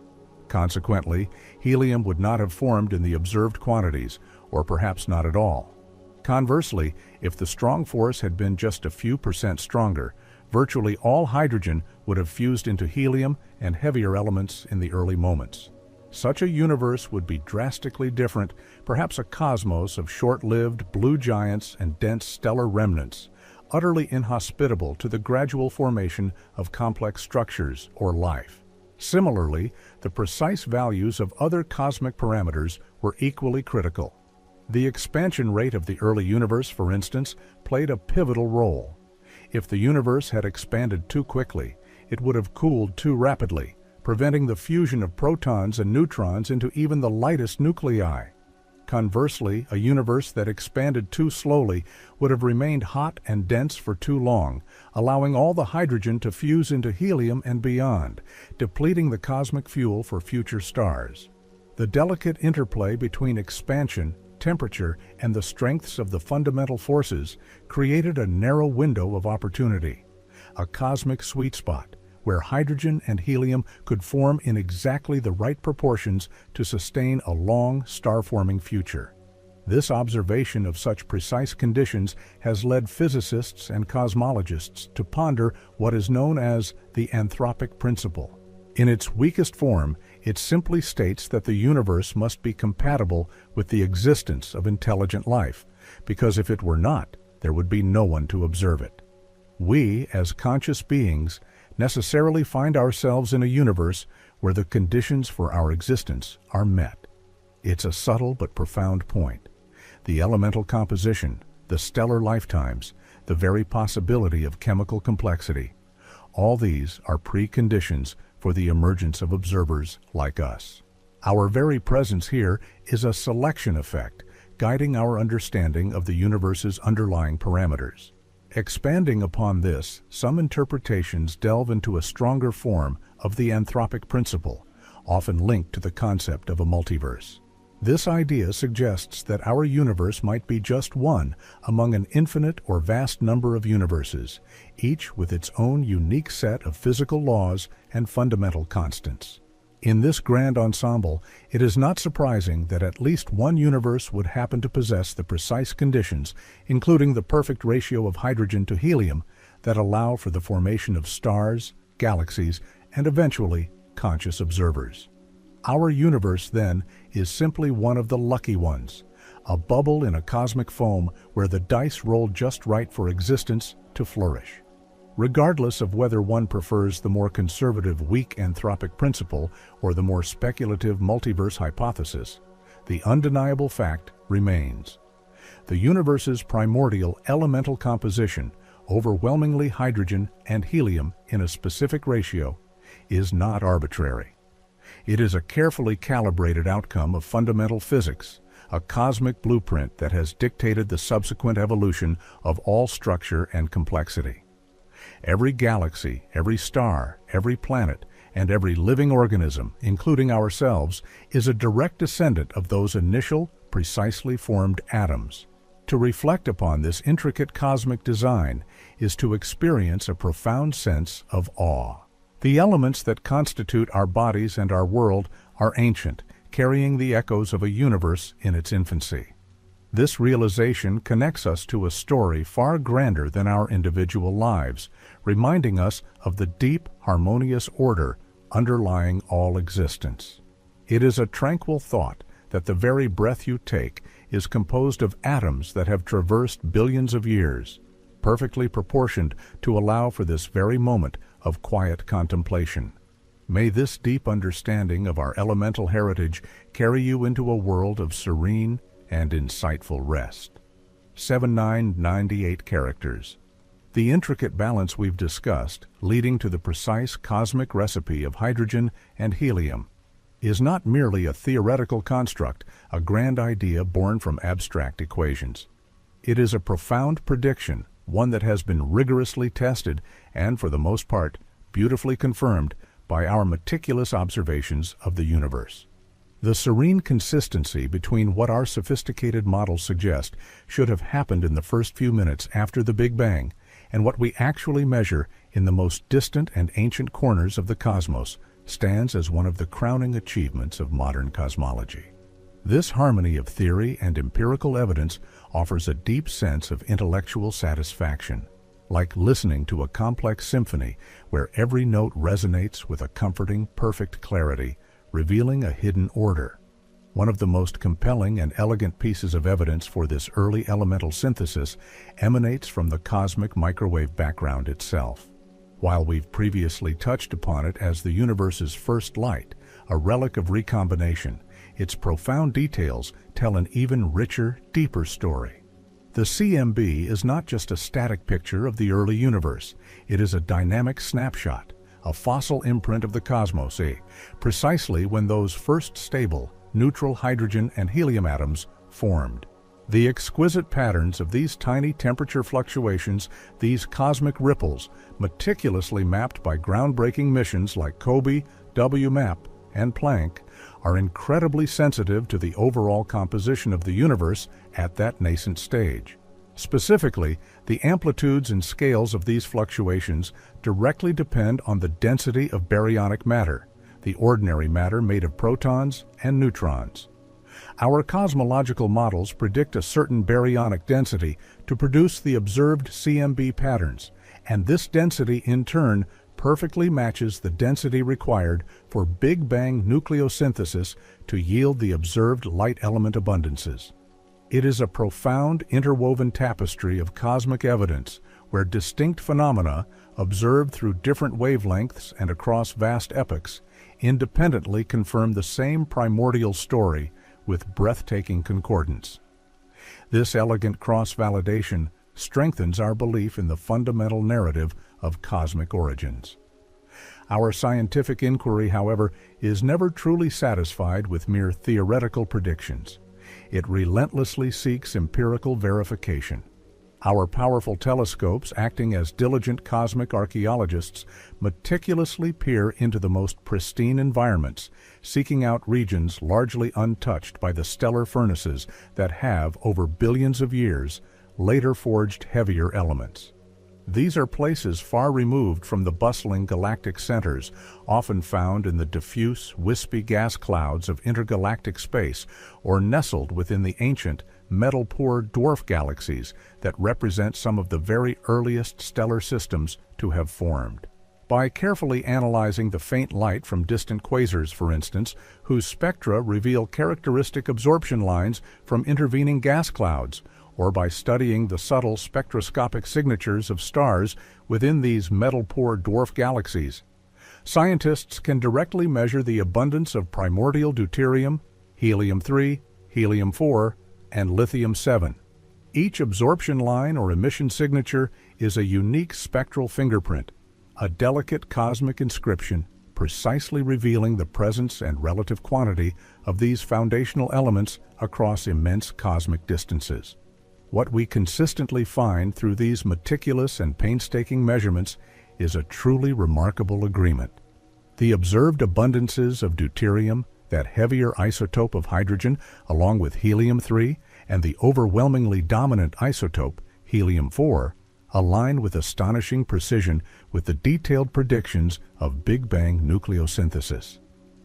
Consequently, helium would not have formed in the observed quantities, or perhaps not at all. Conversely, if the strong force had been just a few percent stronger, virtually all hydrogen would have fused into helium and heavier elements in the early moments. Such a universe would be drastically different, perhaps a cosmos of short-lived blue giants and dense stellar remnants, utterly inhospitable to the gradual formation of complex structures or life. Similarly, the precise values of other cosmic parameters were equally critical. The expansion rate of the early universe, for instance, played a pivotal role. If the universe had expanded too quickly, it would have cooled too rapidly, preventing the fusion of protons and neutrons into even the lightest nuclei. Conversely, a universe that expanded too slowly would have remained hot and dense for too long, allowing all the hydrogen to fuse into helium and beyond, depleting the cosmic fuel for future stars. The delicate interplay between expansion, temperature, and the strengths of the fundamental forces created a narrow window of opportunity, a cosmic sweet spot, where hydrogen and helium could form in exactly the right proportions to sustain a long, star-forming future. This observation of such precise conditions has led physicists and cosmologists to ponder what is known as the anthropic principle. In its weakest form, it simply states that the universe must be compatible with the existence of intelligent life, because if it were not, there would be no one to observe it. We, as conscious beings, necessarily find ourselves in a universe where the conditions for our existence are met. It's a subtle but profound point. The elemental composition, the stellar lifetimes, the very possibility of chemical complexity, all these are preconditions for the emergence of observers like us. Our very presence here is a selection effect, guiding our understanding of the universe's underlying parameters. Expanding upon this, some interpretations delve into a stronger form of the anthropic principle, often linked to the concept of a multiverse. This idea suggests that our universe might be just one among an infinite or vast number of universes, each with its own unique set of physical laws and fundamental constants. In this grand ensemble, it is not surprising that at least one universe would happen to possess the precise conditions, including the perfect ratio of hydrogen to helium, that allow for the formation of stars, galaxies, and eventually conscious observers. Our universe, then, is simply one of the lucky ones, a bubble in a cosmic foam where the dice rolled just right for existence to flourish. Regardless of whether one prefers the more conservative weak anthropic principle or the more speculative multiverse hypothesis, the undeniable fact remains. The universe's primordial elemental composition, overwhelmingly hydrogen and helium in a specific ratio, is not arbitrary. It is a carefully calibrated outcome of fundamental physics, a cosmic blueprint that has dictated the subsequent evolution of all structure and complexity. Every galaxy, every star, every planet, and every living organism, including ourselves, is a direct descendant of those initial, precisely formed atoms. To reflect upon this intricate cosmic design is to experience a profound sense of awe. The elements that constitute our bodies and our world are ancient, carrying the echoes of a universe in its infancy. This realization connects us to a story far grander than our individual lives, reminding us of the deep, harmonious order underlying all existence. It is a tranquil thought that the very breath you take is composed of atoms that have traversed billions of years, perfectly proportioned to allow for this very moment of quiet contemplation. May this deep understanding of our elemental heritage carry you into a world of serene and insightful rest. 7998 characters. The intricate balance we've discussed, leading to the precise cosmic recipe of hydrogen and helium, is not merely a theoretical construct, a grand idea born from abstract equations. It is a profound prediction, one that has been rigorously tested and, for the most part, beautifully confirmed by our meticulous observations of the universe. The serene consistency between what our sophisticated models suggest should have happened in the first few minutes after the Big Bang and what we actually measure in the most distant and ancient corners of the cosmos stands as one of the crowning achievements of modern cosmology. This harmony of theory and empirical evidence offers a deep sense of intellectual satisfaction, like listening to a complex symphony where every note resonates with a comforting, perfect clarity, revealing a hidden order. One of the most compelling and elegant pieces of evidence for this early elemental synthesis emanates from the cosmic microwave background itself. While we've previously touched upon it as the universe's first light, a relic of recombination, its profound details tell an even richer, deeper story. The CMB is not just a static picture of the early universe. It is a dynamic snapshot, a fossil imprint of the cosmos, precisely when those first stable, neutral hydrogen and helium atoms formed. The exquisite patterns of these tiny temperature fluctuations, these cosmic ripples, meticulously mapped by groundbreaking missions like COBE, WMAP, and Planck, are incredibly sensitive to the overall composition of the universe at that nascent stage. Specifically, the amplitudes and scales of these fluctuations directly depend on the density of baryonic matter, the ordinary matter made of protons and neutrons. Our cosmological models predict a certain baryonic density to produce the observed CMB patterns, and this density in turn perfectly matches the density required for Big Bang nucleosynthesis to yield the observed light element abundances. It is a profound interwoven tapestry of cosmic evidence where distinct phenomena, observed through different wavelengths and across vast epochs, independently confirm the same primordial story with breathtaking concordance. This elegant cross-validation strengthens our belief in the fundamental narrative of cosmic origins. Our scientific inquiry, however, is never truly satisfied with mere theoretical predictions. It relentlessly seeks empirical verification. Our powerful telescopes, acting as diligent cosmic archaeologists, meticulously peer into the most pristine environments, seeking out regions largely untouched by the stellar furnaces that have, over billions of years, later forged heavier elements. These are places far removed from the bustling galactic centers, often found in the diffuse, wispy gas clouds of intergalactic space, or nestled within the ancient, metal-poor dwarf galaxies that represent some of the very earliest stellar systems to have formed. By carefully analyzing the faint light from distant quasars, for instance, whose spectra reveal characteristic absorption lines from intervening gas clouds, or by studying the subtle spectroscopic signatures of stars within these metal-poor dwarf galaxies, scientists can directly measure the abundance of primordial deuterium, helium-3, helium-4, and lithium-7. Each absorption line or emission signature is a unique spectral fingerprint, a delicate cosmic inscription precisely revealing the presence and relative quantity of these foundational elements across immense cosmic distances. What we consistently find through these meticulous and painstaking measurements is a truly remarkable agreement. The observed abundances of deuterium, that heavier isotope of hydrogen, along with helium-3, and the overwhelmingly dominant isotope, helium-4, align with astonishing precision with the detailed predictions of Big Bang nucleosynthesis.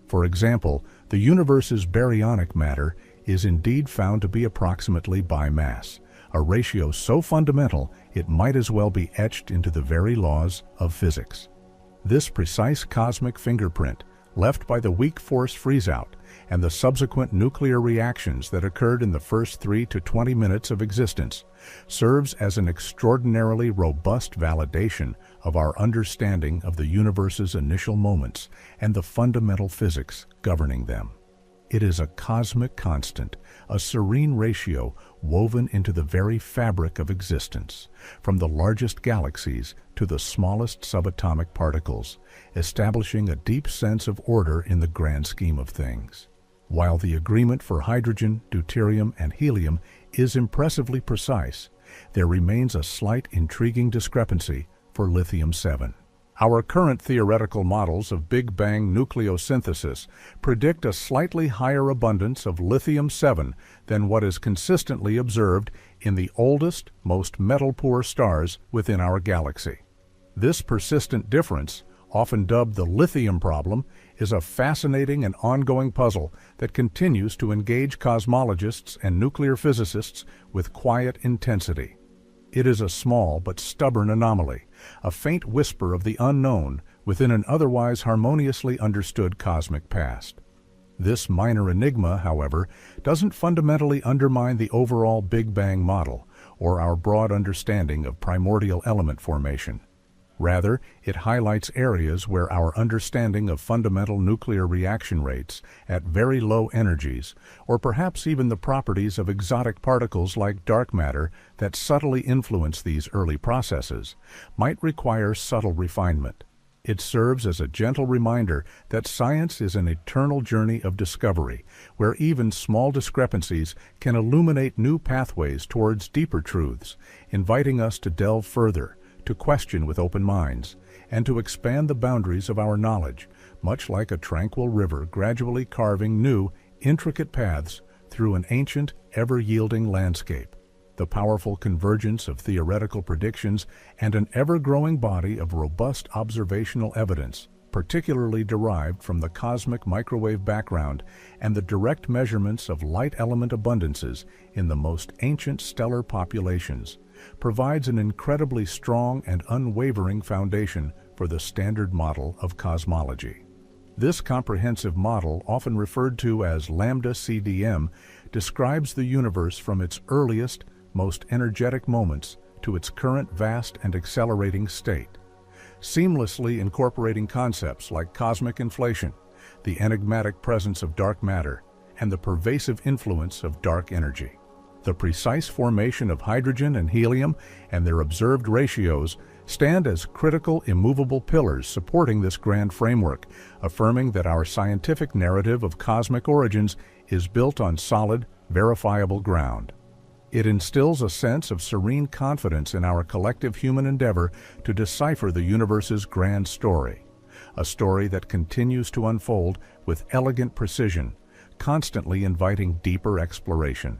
For example, the universe's baryonic matter is indeed found to be approximately by mass, a ratio so fundamental it might as well be etched into the very laws of physics. This precise cosmic fingerprint, left by the weak force freeze-out and the subsequent nuclear reactions that occurred in the first 3 to 20 minutes of existence, serves as an extraordinarily robust validation of our understanding of the universe's initial moments and the fundamental physics governing them. It is a cosmic constant, a serene ratio woven into the very fabric of existence, from the largest galaxies to the smallest subatomic particles, establishing a deep sense of order in the grand scheme of things. While the agreement for hydrogen, deuterium, and helium is impressively precise, there remains a slight intriguing discrepancy for lithium-7. Our current theoretical models of Big Bang nucleosynthesis predict a slightly higher abundance of lithium-7 than what is consistently observed in the oldest, most metal-poor stars within our galaxy. This persistent difference, often dubbed the lithium problem, is a fascinating and ongoing puzzle that continues to engage cosmologists and nuclear physicists with quiet intensity. It is a small but stubborn anomaly, a faint whisper of the unknown within an otherwise harmoniously understood cosmic past. This minor enigma, however, doesn't fundamentally undermine the overall Big Bang model or our broad understanding of primordial element formation. Rather, it highlights areas where our understanding of fundamental nuclear reaction rates at very low energies, or perhaps even the properties of exotic particles like dark matter that subtly influence these early processes, might require subtle refinement. It serves as a gentle reminder that science is an eternal journey of discovery, where even small discrepancies can illuminate new pathways towards deeper truths, inviting us to delve further, to question with open minds, and to expand the boundaries of our knowledge, much like a tranquil river gradually carving new, intricate paths through an ancient, ever-yielding landscape. the powerful convergence of theoretical predictions, and an ever-growing body of robust observational evidence, particularly derived from the cosmic microwave background and the direct measurements of light element abundances in the most ancient stellar populations, provides an incredibly strong and unwavering foundation for the standard model of cosmology. This comprehensive model, often referred to as lambda CDM, describes the universe from its earliest, most energetic moments to its current vast and accelerating state, seamlessly incorporating concepts like cosmic inflation, the enigmatic presence of dark matter, and the pervasive influence of dark energy. The precise formation of hydrogen and helium and their observed ratios stand as critical, immovable pillars supporting this grand framework, affirming that our scientific narrative of cosmic origins is built on solid, verifiable ground. It instills a sense of serene confidence in our collective human endeavor to decipher the universe's grand story, a story that continues to unfold with elegant precision, constantly inviting deeper exploration.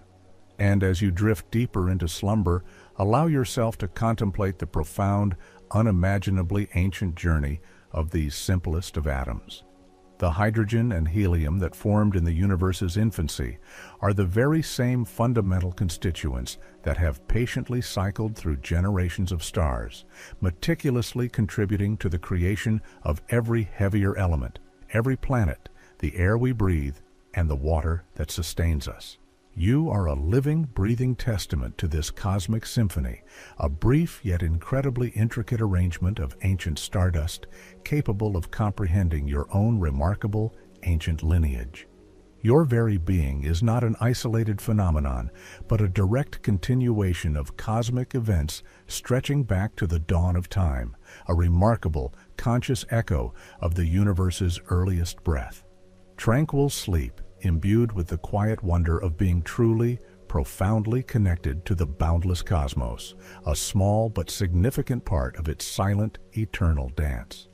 And as you drift deeper into slumber, allow yourself to contemplate the profound, unimaginably ancient journey of these simplest of atoms. The hydrogen and helium that formed in the universe's infancy are the very same fundamental constituents that have patiently cycled through generations of stars, meticulously contributing to the creation of every heavier element, every planet, the air we breathe, and the water that sustains us. You are a living, breathing testament to this cosmic symphony, a brief yet incredibly intricate arrangement of ancient stardust, capable of comprehending your own remarkable ancient lineage. Your very being is not an isolated phenomenon, but a direct continuation of cosmic events stretching back to the dawn of time, a remarkable, conscious echo of the universe's earliest breath. Tranquil sleep, imbued with the quiet wonder of being truly, profoundly connected to the boundless cosmos, a small but significant part of its silent, eternal dance.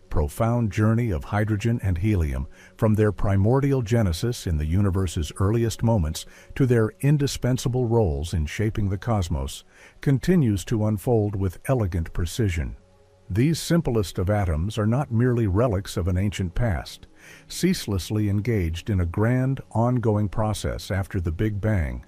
Profound journey of hydrogen and helium, from their primordial genesis in the universe's earliest moments to their indispensable roles in shaping the cosmos, continues to unfold with elegant precision. These simplest of atoms are not merely relics of an ancient past, ceaselessly engaged in a grand, ongoing process after the Big Bang.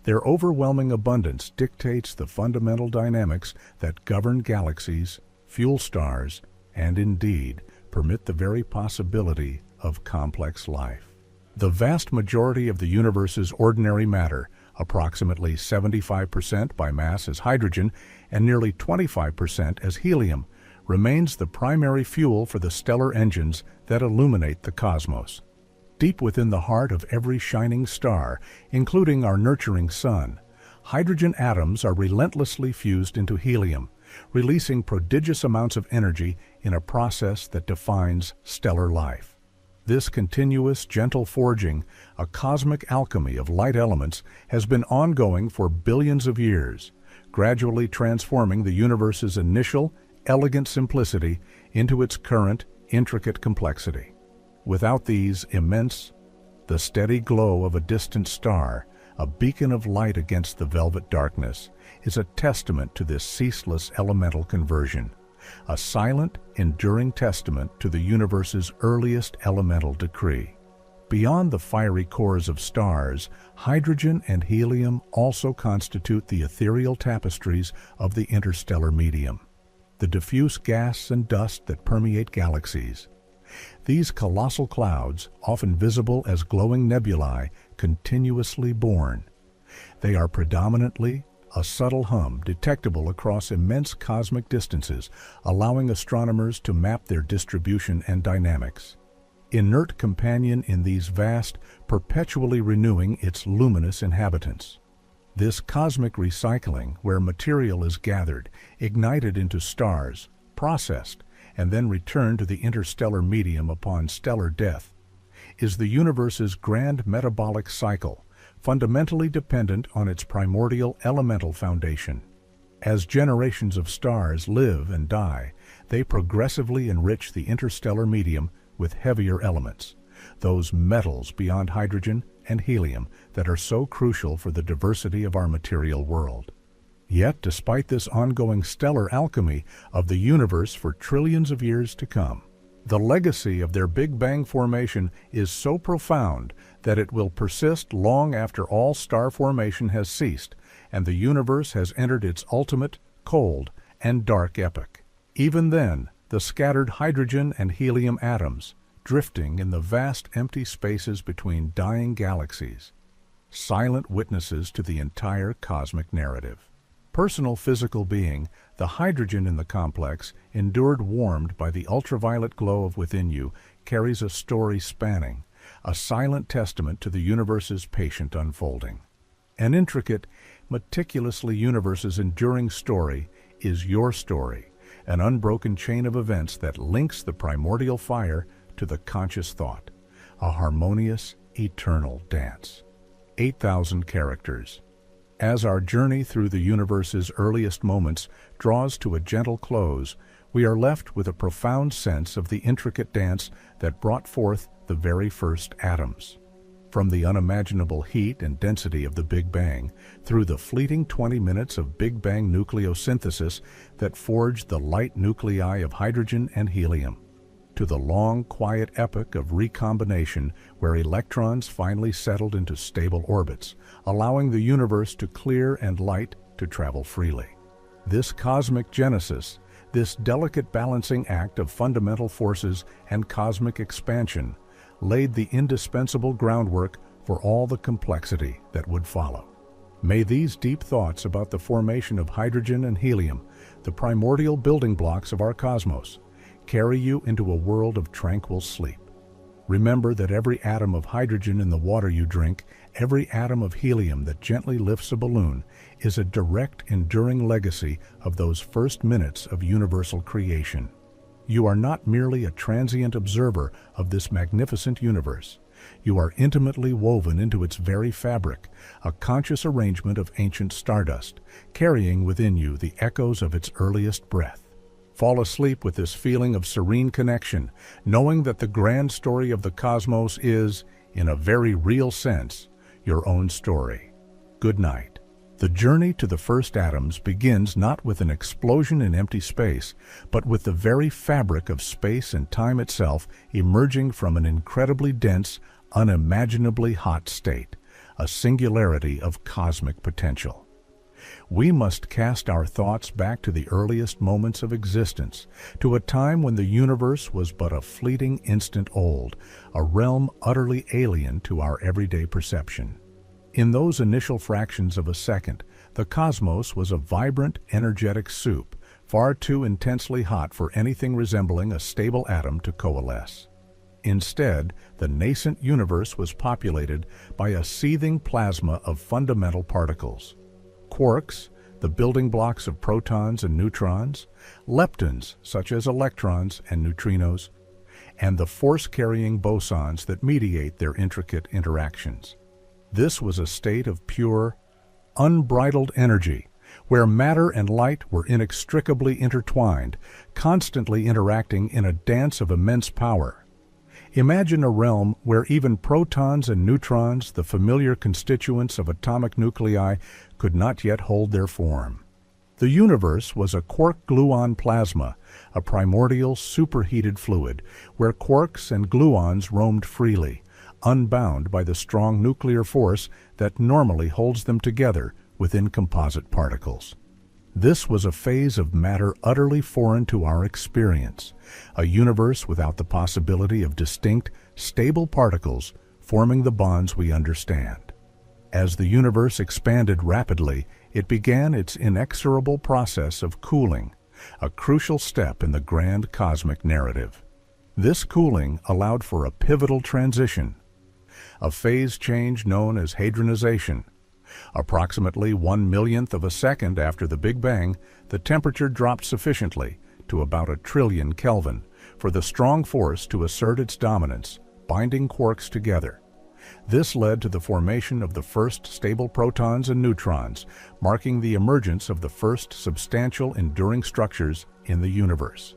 Their overwhelming abundance dictates the fundamental dynamics that govern galaxies, fuel stars, and indeed permit the very possibility of complex life. The vast majority of the universe's ordinary matter, approximately 75% by mass as hydrogen and nearly 25% as helium, remains the primary fuel for the stellar engines that illuminate the cosmos. Deep within the heart of every shining star, including our nurturing sun, hydrogen atoms are relentlessly fused into helium, releasing prodigious amounts of energy in a process that defines stellar life. This continuous, gentle forging, a cosmic alchemy of light elements, has been ongoing for billions of years, gradually transforming the universe's initial, elegant simplicity into its current, intricate complexity. Without these immense, the steady glow of a distant star, a beacon of light against the velvet darkness, is a testament to this ceaseless elemental conversion, a silent, enduring testament to the universe's earliest elemental decree. Beyond the fiery cores of stars, hydrogen and helium also constitute the ethereal tapestries of the interstellar medium, the diffuse gas and dust that permeate galaxies. These colossal clouds, often visible as glowing nebulae, continuously born. They are predominantly a subtle hum detectable across immense cosmic distances, allowing astronomers to map their distribution and dynamics. Inert companion in these vast, perpetually renewing its luminous inhabitants. This cosmic recycling, where material is gathered, ignited into stars, processed, and then returned to the interstellar medium upon stellar death, is the universe's grand metabolic cycle, fundamentally dependent on its primordial elemental foundation. As generations of stars live and die, they progressively enrich the interstellar medium with heavier elements, those metals beyond hydrogen and helium that are so crucial for the diversity of our material world. Yet, despite this ongoing stellar alchemy of the universe for trillions of years to come, the legacy of their Big Bang formation is so profound that it will persist long after all star formation has ceased and the universe has entered its ultimate, cold, and dark epoch. Even then, the scattered hydrogen and helium atoms, drifting in the vast empty spaces between dying galaxies, silent witnesses to the entire cosmic narrative. Personal physical being, the hydrogen in the complex, endured warmed by the ultraviolet glow of within you, carries a story spanning, a silent testament to the universe's patient unfolding. An intricate, meticulously universe's enduring story is your story, an unbroken chain of events that links the primordial fire to the conscious thought, a harmonious, eternal dance. 8,000 characters. As our journey through the universe's earliest moments draws to a gentle close, we are left with a profound sense of the intricate dance that brought forth the very first atoms. From the unimaginable heat and density of the Big Bang, through the fleeting 20 minutes of Big Bang nucleosynthesis that forged the light nuclei of hydrogen and helium, to the long, quiet epoch of recombination where electrons finally settled into stable orbits, allowing the universe to clear and light to travel freely. This cosmic genesis, this delicate balancing act of fundamental forces and cosmic expansion, laid the indispensable groundwork for all the complexity that would follow. May these deep thoughts about the formation of hydrogen and helium, the primordial building blocks of our cosmos, carry you into a world of tranquil sleep. Remember that every atom of hydrogen in the water you drink, every atom of helium that gently lifts a balloon, is a direct, enduring legacy of those first minutes of universal creation. You are not merely a transient observer of this magnificent universe. You are intimately woven into its very fabric, a conscious arrangement of ancient stardust, carrying within you the echoes of its earliest breath. Fall asleep with this feeling of serene connection, knowing that the grand story of the cosmos is, in a very real sense, your own story. Good night. The journey to the first atoms begins not with an explosion in empty space, but with the very fabric of space and time itself emerging from an incredibly dense, unimaginably hot state, a singularity of cosmic potential. We must cast our thoughts back to the earliest moments of existence, to a time when the universe was but a fleeting instant old, a realm utterly alien to our everyday perception. In those initial fractions of a second, the cosmos was a vibrant, energetic soup, far too intensely hot for anything resembling a stable atom to coalesce. Instead, the nascent universe was populated by a seething plasma of fundamental particles. Quarks, the building blocks of protons and neutrons, leptons, such as electrons and neutrinos, and the force-carrying bosons that mediate their intricate interactions. This was a state of pure, unbridled energy, where matter and light were inextricably intertwined, constantly interacting in a dance of immense power. Imagine a realm where even protons and neutrons, the familiar constituents of atomic nuclei, could not yet hold their form. The universe was a quark-gluon plasma, a primordial superheated fluid, where quarks and gluons roamed freely, unbound by the strong nuclear force that normally holds them together within composite particles. This was a phase of matter utterly foreign to our experience, a universe without the possibility of distinct, stable particles forming the bonds we understand. As the universe expanded rapidly, it began its inexorable process of cooling, a crucial step in the grand cosmic narrative. This cooling allowed for a pivotal transition, a phase change known as hadronization. Approximately 1/1,000,000th of a second after the Big Bang, the temperature dropped sufficiently, to about 1,000,000,000,000 Kelvin, for the strong force to assert its dominance, binding quarks together. This led to the formation of the first stable protons and neutrons, marking the emergence of the first substantial enduring structures in the universe.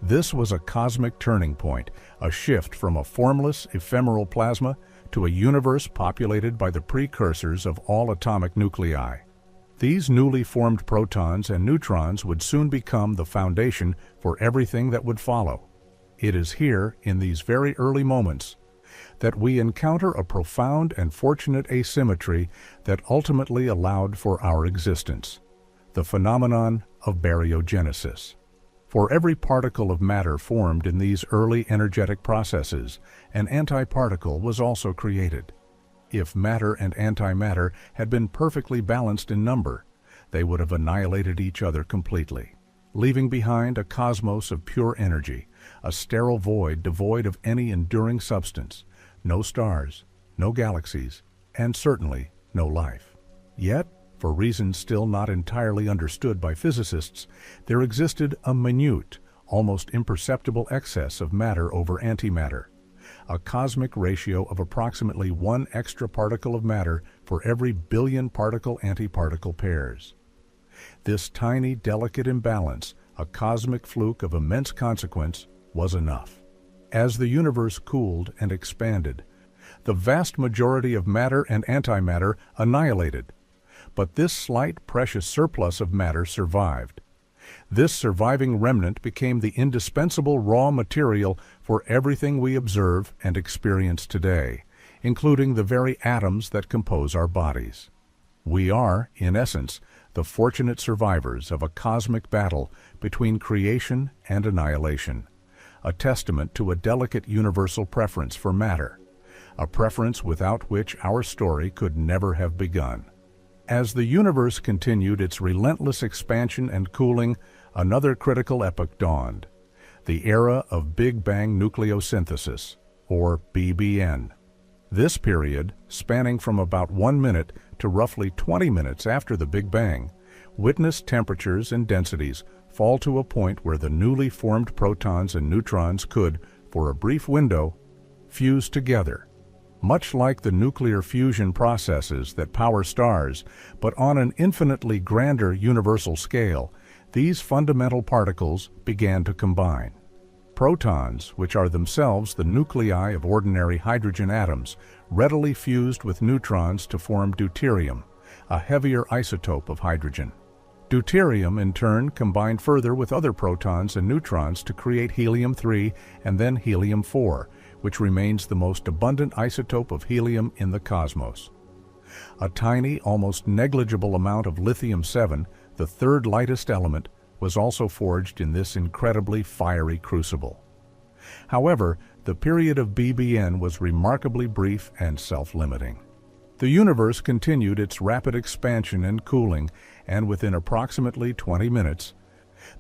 This was a cosmic turning point, a shift from a formless, ephemeral plasma to a universe populated by the precursors of all atomic nuclei. These newly formed protons and neutrons would soon become the foundation for everything that would follow. It is here, in these very early moments, that we encounter a profound and fortunate asymmetry that ultimately allowed for our existence, the phenomenon of baryogenesis. For every particle of matter formed in these early energetic processes, an antiparticle was also created. If matter and antimatter had been perfectly balanced in number, they would have annihilated each other completely, leaving behind a cosmos of pure energy, a sterile void devoid of any enduring substance, no stars, no galaxies, and certainly no life. Yet, for reasons still not entirely understood by physicists, there existed a minute, almost imperceptible excess of matter over antimatter, a cosmic ratio of approximately 1 extra particle of matter for every billion particle-antiparticle pairs. This tiny, delicate imbalance, a cosmic fluke of immense consequence, was enough. As the universe cooled and expanded, the vast majority of matter and antimatter annihilated. But this slight, precious surplus of matter survived. This surviving remnant became the indispensable raw material for everything we observe and experience today, including the very atoms that compose our bodies. We are, in essence, the fortunate survivors of a cosmic battle between creation and annihilation, a testament to a delicate universal preference for matter, a preference without which our story could never have begun. As the universe continued its relentless expansion and cooling, another critical epoch dawned, the era of Big Bang nucleosynthesis, or BBN. This period, spanning from about 1 minute to roughly 20 minutes after the Big Bang, witnessed temperatures and densities fall to a point where the newly formed protons and neutrons could, for a brief window, fuse together. Much like the nuclear fusion processes that power stars, but on an infinitely grander universal scale, these fundamental particles began to combine. Protons, which are themselves the nuclei of ordinary hydrogen atoms, readily fused with neutrons to form deuterium, a heavier isotope of hydrogen. Deuterium, in turn, combined further with other protons and neutrons to create helium-3 and then helium-4, which remains the most abundant isotope of helium in the cosmos. A tiny, almost negligible amount of lithium-7, the third lightest element, was also forged in this incredibly fiery crucible. However, the period of BBN was remarkably brief and self-limiting. The universe continued its rapid expansion and cooling, and within approximately 20 minutes,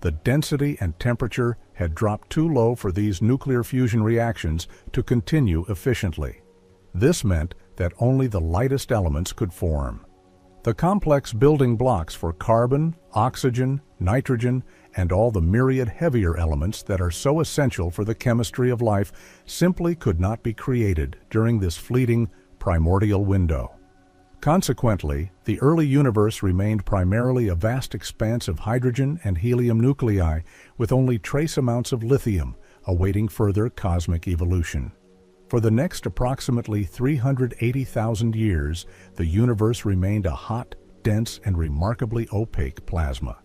the density and temperature had dropped too low for these nuclear fusion reactions to continue efficiently. This meant that only the lightest elements could form. The complex building blocks for carbon, oxygen, nitrogen, and all the myriad heavier elements that are so essential for the chemistry of life simply could not be created during this fleeting, primordial window. Consequently, the early universe remained primarily a vast expanse of hydrogen and helium nuclei with only trace amounts of lithium, awaiting further cosmic evolution. For the next approximately 380,000 years, the universe remained a hot, dense, and remarkably opaque plasma.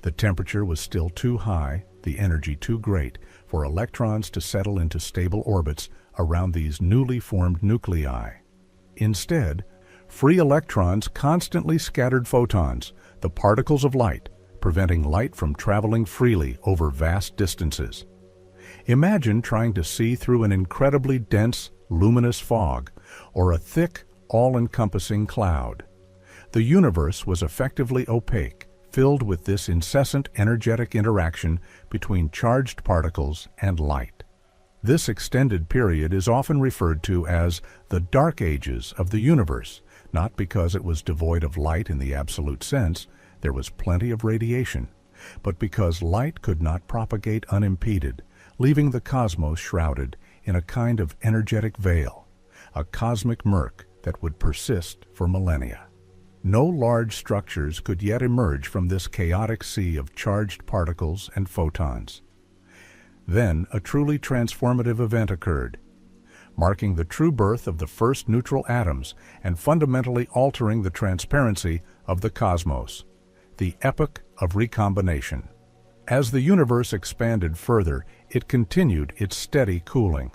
The temperature was still too high, the energy too great, for electrons to settle into stable orbits around these newly formed nuclei. Instead, free electrons constantly scattered photons, the particles of light, preventing light from traveling freely over vast distances. Imagine trying to see through an incredibly dense, luminous fog, or a thick, all-encompassing cloud. The universe was effectively opaque, filled with this incessant energetic interaction between charged particles and light. This extended period is often referred to as the Dark Ages of the universe, not because it was devoid of light in the absolute sense, there was plenty of radiation, but because light could not propagate unimpeded, leaving the cosmos shrouded in a kind of energetic veil, a cosmic murk that would persist for millennia. No large structures could yet emerge from this chaotic sea of charged particles and photons. Then a truly transformative event occurred. marking the true birth of the first neutral atoms and fundamentally altering the transparency of the cosmos, the epoch of recombination. As the universe expanded further, it continued its steady cooling.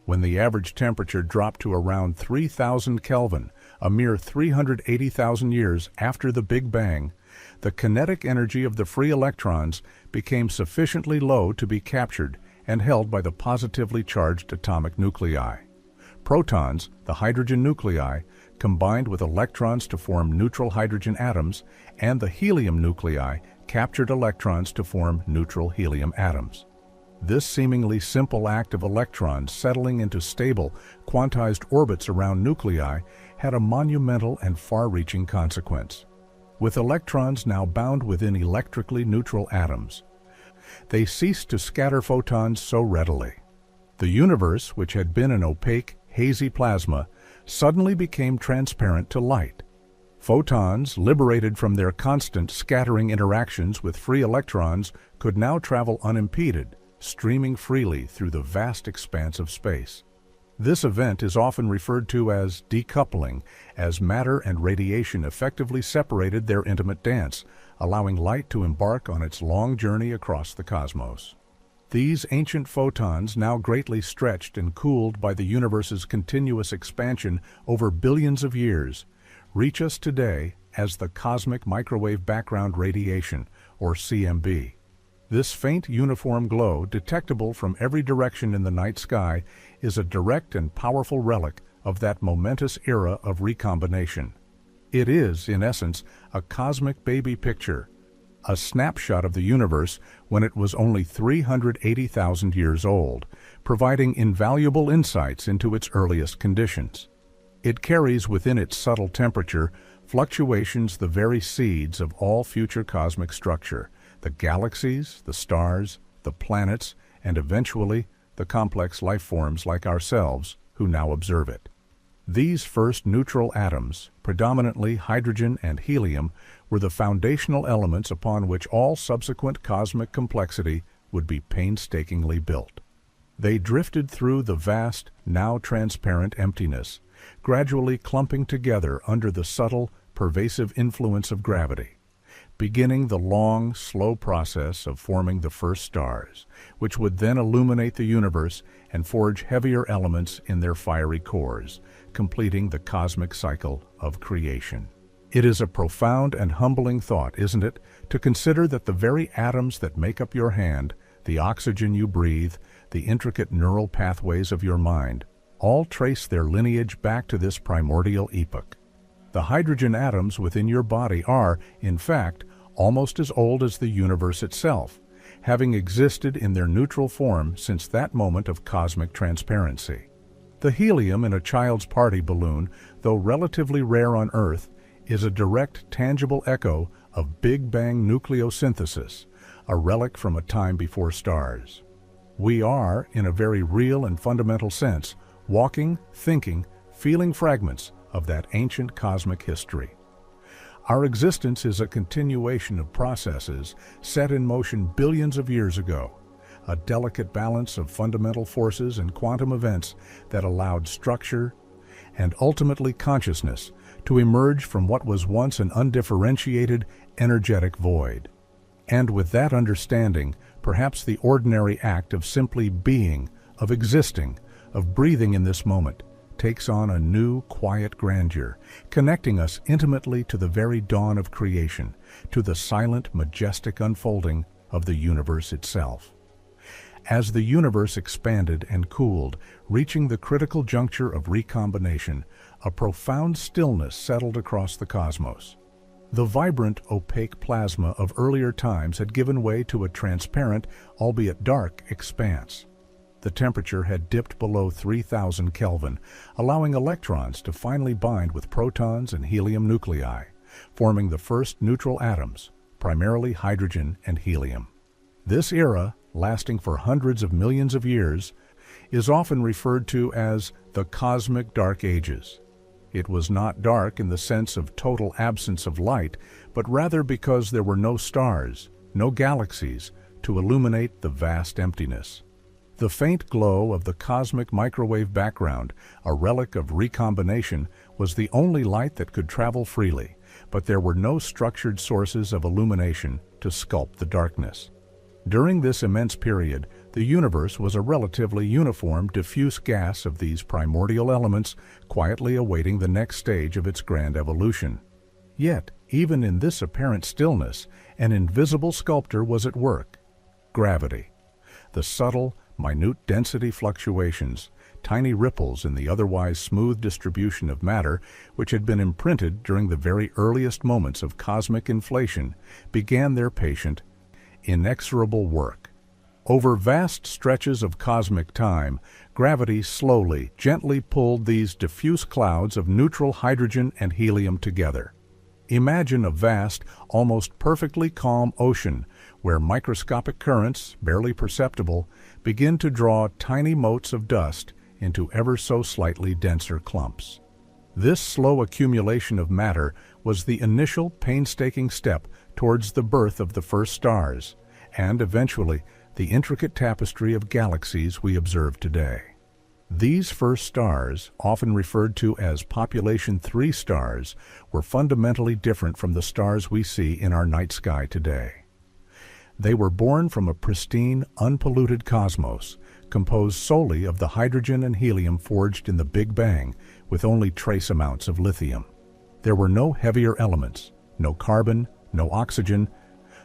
When the average temperature dropped to around 3,000 Kelvin, a mere 380,000 years after the Big Bang, the kinetic energy of the free electrons became sufficiently low to be captured and held by the positively charged atomic nuclei. Protons, the hydrogen nuclei, combined with electrons to form neutral hydrogen atoms, and the helium nuclei captured electrons to form neutral helium atoms. This seemingly simple act of electrons settling into stable, quantized orbits around nuclei had a monumental and far-reaching consequence. With electrons now bound within electrically neutral atoms, they ceased to scatter photons so readily. The universe, which had been an opaque, hazy plasma, suddenly became transparent to light. Photons, liberated from their constant scattering interactions with free electrons, could now travel unimpeded, streaming freely through the vast expanse of space. This event is often referred to as decoupling, as matter and radiation effectively separated their intimate dance, allowing light to embark on its long journey across the cosmos. These ancient photons, now greatly stretched and cooled by the universe's continuous expansion over billions of years, reach us today as the cosmic microwave background radiation, or CMB. This faint uniform glow, detectable from every direction in the night sky, is a direct and powerful relic of that momentous era of recombination. It is, in essence, a cosmic baby picture, a snapshot of the universe when it was only 380,000 years old, providing invaluable insights into its earliest conditions. It carries within its subtle temperature fluctuations the very seeds of all future cosmic structure, the galaxies, the stars, the planets, and eventually the complex life forms like ourselves who now observe it. These first neutral atoms, predominantly hydrogen and helium, were the foundational elements upon which all subsequent cosmic complexity would be painstakingly built. They drifted through the vast, now transparent emptiness, gradually clumping together under the subtle, pervasive influence of gravity, beginning the long, slow process of forming the first stars, which would then illuminate the universe and forge heavier elements in their fiery cores, completing the cosmic cycle of creation. It is a profound and humbling thought, isn't it, to consider that the very atoms that make up your hand, the oxygen you breathe, the intricate neural pathways of your mind, all trace their lineage back to this primordial epoch. The hydrogen atoms within your body are, in fact, almost as old as the universe itself, having existed in their neutral form since that moment of cosmic transparency. The helium in a child's party balloon, though relatively rare on Earth, is a direct, tangible echo of Big Bang nucleosynthesis, a relic from a time before stars. We are, in a very real and fundamental sense, walking, thinking, feeling fragments of that ancient cosmic history. Our existence is a continuation of processes set in motion billions of years ago, a delicate balance of fundamental forces and quantum events that allowed structure and ultimately consciousness to emerge from what was once an undifferentiated, energetic void. And with that understanding, perhaps the ordinary act of simply being, of existing, of breathing in this moment, takes on a new, quiet grandeur, connecting us intimately to the very dawn of creation, to the silent, majestic unfolding of the universe itself. As the universe expanded and cooled, reaching the critical juncture of recombination, a profound stillness settled across the cosmos. The vibrant, opaque plasma of earlier times had given way to a transparent, albeit dark, expanse. The temperature had dipped below 3,000 Kelvin, allowing electrons to finally bind with protons and helium nuclei, forming the first neutral atoms, primarily hydrogen and helium. This era, lasting for hundreds of millions of years, is often referred to as the Cosmic Dark Ages. It was not dark in the sense of total absence of light, but rather because there were no stars, no galaxies, to illuminate the vast emptiness. The faint glow of the cosmic microwave background, a relic of recombination, was the only light that could travel freely, but there were no structured sources of illumination to sculpt the darkness. During this immense period, the universe was a relatively uniform, diffuse gas of these primordial elements, quietly awaiting the next stage of its grand evolution. Yet, even in this apparent stillness, an invisible sculptor was at work: gravity. The subtle, minute density fluctuations, tiny ripples in the otherwise smooth distribution of matter, which had been imprinted during the very earliest moments of cosmic inflation, began their patient, inexorable work. Over vast stretches of cosmic time, gravity slowly, gently pulled these diffuse clouds of neutral hydrogen and helium together. Imagine a vast, almost perfectly calm ocean, where microscopic currents, barely perceptible, begin to draw tiny motes of dust into ever so slightly denser clumps. This slow accumulation of matter was the initial painstaking step towards the birth of the first stars, and eventually the intricate tapestry of galaxies we observe today. These first stars, often referred to as population 3 stars, were fundamentally different from the stars we see in our night sky today. They were born from a pristine, unpolluted cosmos, composed solely of the hydrogen and helium forged in the Big Bang, with only trace amounts of lithium. There were no heavier elements, no carbon, no oxygen,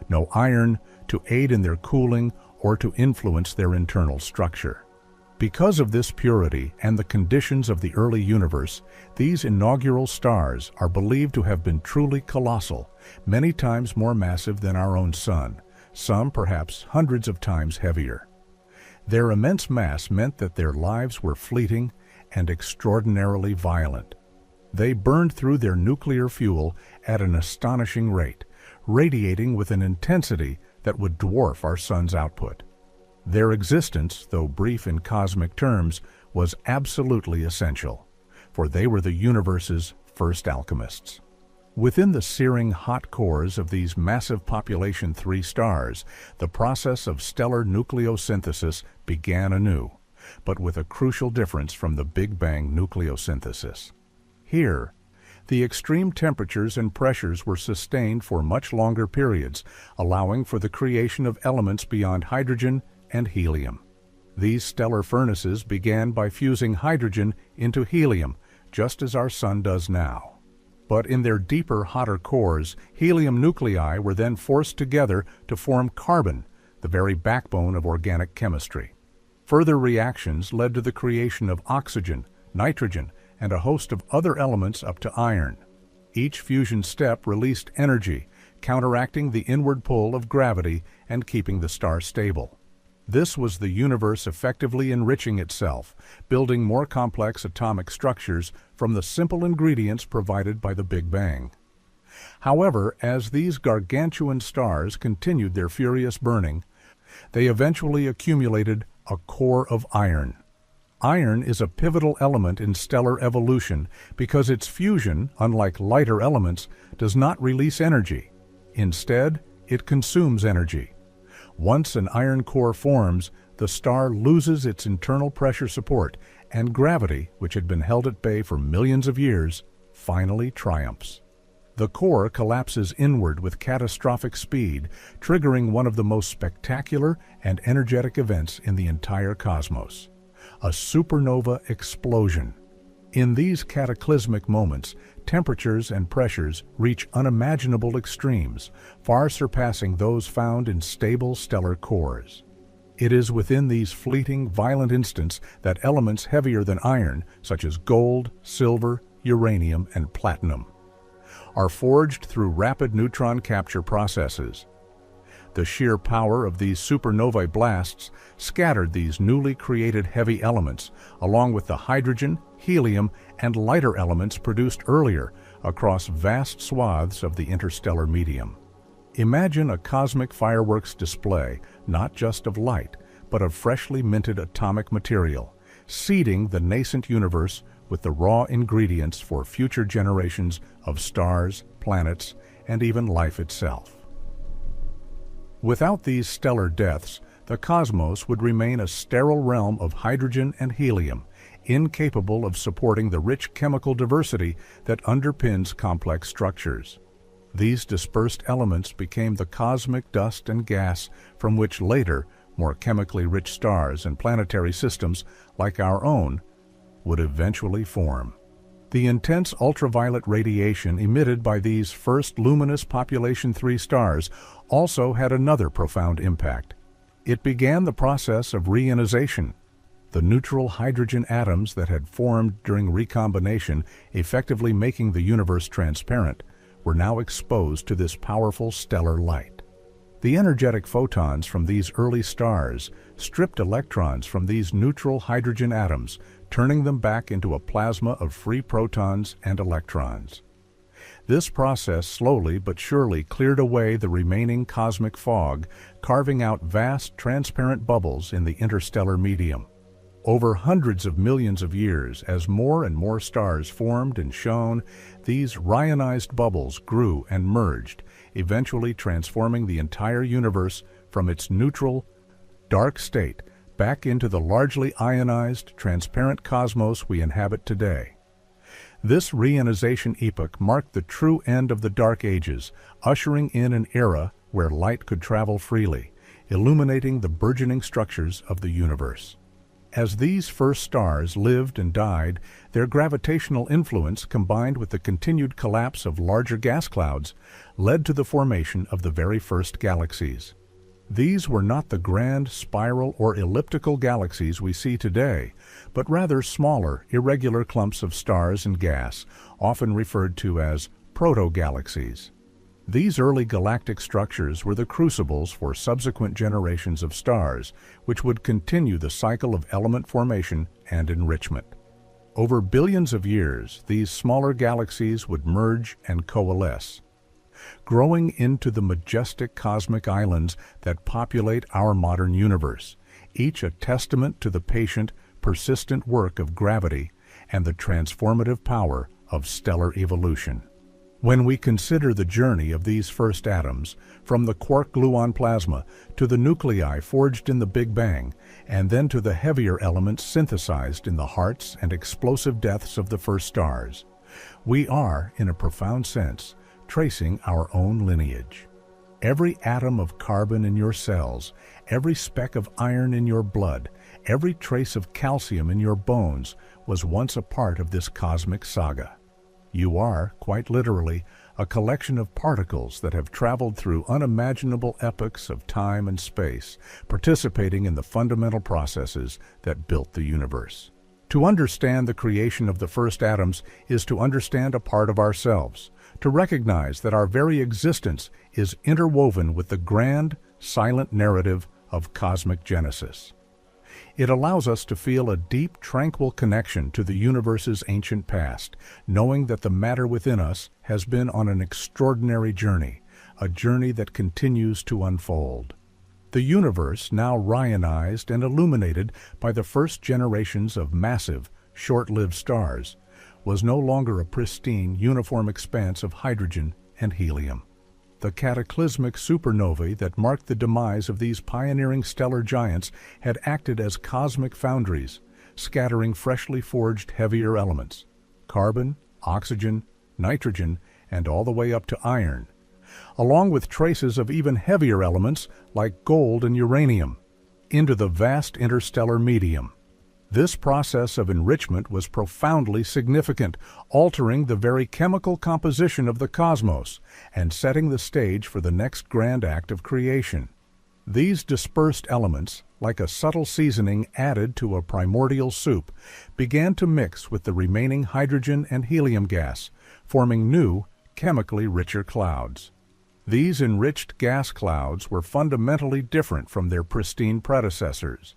no iron to aid in their cooling or to influence their internal structure. Because of this purity and the conditions of the early universe, these inaugural stars are believed to have been truly colossal, many times more massive than our own Sun, some perhaps hundreds of times heavier. Their immense mass meant that their lives were fleeting and extraordinarily violent. They burned through their nuclear fuel at an astonishing rate, radiating with an intensity that would dwarf our Sun's output. Their existence, though brief in cosmic terms, was absolutely essential, for they were the universe's first alchemists. Within the searing hot cores of these massive population 3 stars, the process of stellar nucleosynthesis began anew, but with a crucial difference from the Big Bang nucleosynthesis. Here, the extreme temperatures and pressures were sustained for much longer periods, allowing for the creation of elements beyond hydrogen and helium. These stellar furnaces began by fusing hydrogen into helium, just as our Sun does now. But in their deeper, hotter cores, helium nuclei were then forced together to form carbon, the very backbone of organic chemistry. Further reactions led to the creation of oxygen, nitrogen, and a host of other elements up to iron. Each fusion step released energy, counteracting the inward pull of gravity and keeping the star stable. This was the universe effectively enriching itself, building more complex atomic structures from the simple ingredients provided by the Big Bang. However, as these gargantuan stars continued their furious burning, they eventually accumulated a core of iron. Iron is a pivotal element in stellar evolution because its fusion, unlike lighter elements, does not release energy. Instead, it consumes energy. Once an iron core forms, the star loses its internal pressure support, and gravity, which had been held at bay for millions of years, finally triumphs. The core collapses inward with catastrophic speed, triggering one of the most spectacular and energetic events in the entire cosmos: a supernova explosion. In these cataclysmic moments, temperatures and pressures reach unimaginable extremes, far surpassing those found in stable stellar cores. It is within these fleeting, violent instants that elements heavier than iron, such as gold, silver, uranium, and platinum, are forged through rapid neutron capture processes. The sheer power of these supernovae blasts scattered these newly created heavy elements, along with the hydrogen, helium, and lighter elements produced earlier, across vast swaths of the interstellar medium. Imagine a cosmic fireworks display, not just of light, but of freshly minted atomic material, seeding the nascent universe with the raw ingredients for future generations of stars, planets, and even life itself. Without these stellar deaths, the cosmos would remain a sterile realm of hydrogen and helium, incapable of supporting the rich chemical diversity that underpins complex structures. These dispersed elements became the cosmic dust and gas from which later, more chemically rich stars and planetary systems, like our own, would eventually form. The intense ultraviolet radiation emitted by these first luminous population 3 stars also had another profound impact. It began the process of reionization. The neutral hydrogen atoms that had formed during recombination, effectively making the universe transparent, were now exposed to this powerful stellar light. The energetic photons from these early stars stripped electrons from these neutral hydrogen atoms, turning them back into a plasma of free protons and electrons. This process slowly but surely cleared away the remaining cosmic fog, carving out vast transparent bubbles in the interstellar medium. Over hundreds of millions of years, as more and more stars formed and shone, these rionized bubbles grew and merged, eventually transforming the entire universe from its neutral, dark state back into the largely ionized, transparent cosmos we inhabit today. This reionization epoch marked the true end of the Dark Ages, ushering in an era where light could travel freely, illuminating the burgeoning structures of the universe. As these first stars lived and died, their gravitational influence, combined with the continued collapse of larger gas clouds, led to the formation of the very first galaxies. These were not the grand spiral or elliptical galaxies we see today, but rather smaller, irregular clumps of stars and gas, often referred to as proto-galaxies. These early galactic structures were the crucibles for subsequent generations of stars, which would continue the cycle of element formation and enrichment. Over billions of years, these smaller galaxies would merge and coalesce, growing into the majestic cosmic islands that populate our modern universe, each a testament to the patient, persistent work of gravity and the transformative power of stellar evolution. When we consider the journey of these first atoms, from the quark-gluon plasma to the nuclei forged in the Big Bang, and then to the heavier elements synthesized in the hearts and explosive deaths of the first stars, we are, in a profound sense, tracing our own lineage. Every atom of carbon in your cells, every speck of iron in your blood, every trace of calcium in your bones was once a part of this cosmic saga. You are, quite literally, a collection of particles that have traveled through unimaginable epochs of time and space, participating in the fundamental processes that built the universe. To understand the creation of the first atoms is to understand a part of ourselves, to recognize that our very existence is interwoven with the grand, silent narrative of cosmic genesis. It allows us to feel a deep, tranquil connection to the universe's ancient past, knowing that the matter within us has been on an extraordinary journey, a journey that continues to unfold. The universe, now rionized and illuminated by the first generations of massive, short-lived stars, was no longer a pristine, uniform expanse of hydrogen and helium. The cataclysmic supernovae that marked the demise of these pioneering stellar giants had acted as cosmic foundries, scattering freshly forged heavier elements, carbon, oxygen, nitrogen, and all the way up to iron, along with traces of even heavier elements like gold and uranium, into the vast interstellar medium. This process of enrichment was profoundly significant, altering the very chemical composition of the cosmos and setting the stage for the next grand act of creation. These dispersed elements, like a subtle seasoning added to a primordial soup, began to mix with the remaining hydrogen and helium gas, forming new, chemically richer clouds. These enriched gas clouds were fundamentally different from their pristine predecessors.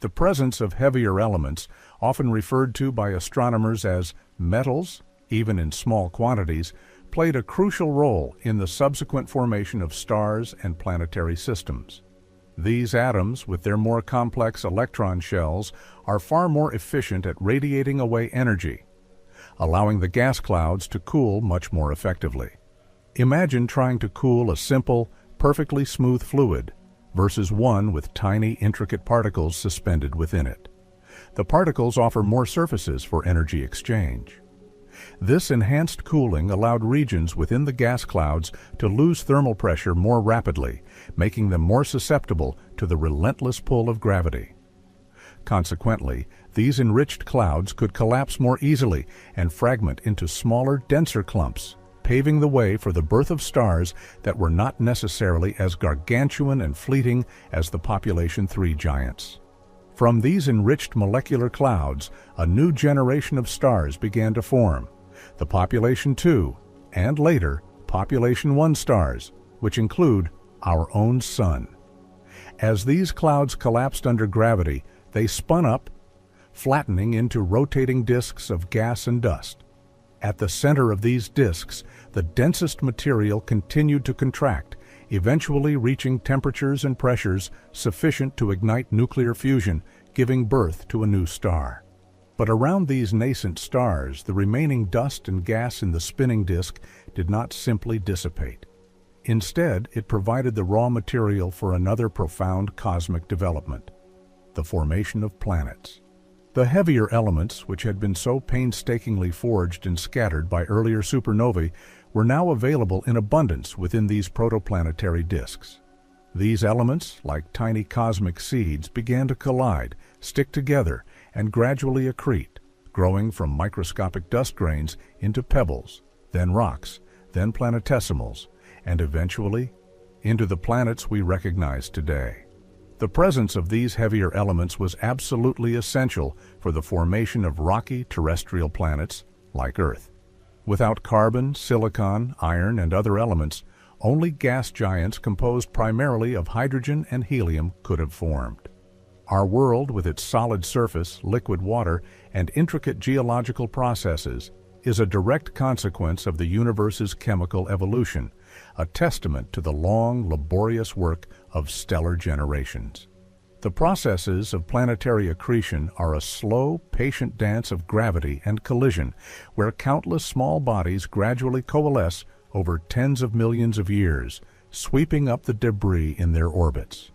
The presence of heavier elements, often referred to by astronomers as metals, even in small quantities, played a crucial role in the subsequent formation of stars and planetary systems. These atoms, with their more complex electron shells, are far more efficient at radiating away energy, allowing the gas clouds to cool much more effectively. Imagine trying to cool a simple, perfectly smooth fluid. versus one with tiny, intricate particles suspended within it. The particles offer more surfaces for energy exchange. This enhanced cooling allowed regions within the gas clouds to lose thermal pressure more rapidly, making them more susceptible to the relentless pull of gravity. Consequently, these enriched clouds could collapse more easily and fragment into smaller, denser clumps, paving the way for the birth of stars that were not necessarily as gargantuan and fleeting as the population 3 giants. From these enriched molecular clouds, a new generation of stars began to form, the population 2, and later, population 1 stars, which include our own Sun. As these clouds collapsed under gravity, they spun up, flattening into rotating disks of gas and dust. At the center of these disks, the densest material continued to contract, eventually reaching temperatures and pressures sufficient to ignite nuclear fusion, giving birth to a new star. But around these nascent stars, the remaining dust and gas in the spinning disk did not simply dissipate. Instead, it provided the raw material for another profound cosmic development: the formation of planets. The heavier elements, which had been so painstakingly forged and scattered by earlier supernovae, were now available in abundance within these protoplanetary disks. These elements, like tiny cosmic seeds, began to collide, stick together, and gradually accrete, growing from microscopic dust grains into pebbles, then rocks, then planetesimals, and eventually into the planets we recognize today. The presence of these heavier elements was absolutely essential for the formation of rocky terrestrial planets like Earth. Without carbon, silicon, iron, and other elements, only gas giants composed primarily of hydrogen and helium could have formed. Our world, with its solid surface, liquid water, and intricate geological processes, is a direct consequence of the universe's chemical evolution, a testament to the long, laborious work of stellar generations. The processes of planetary accretion are a slow, patient dance of gravity and collision, where countless small bodies gradually coalesce over tens of millions of years, sweeping up the debris in their orbits.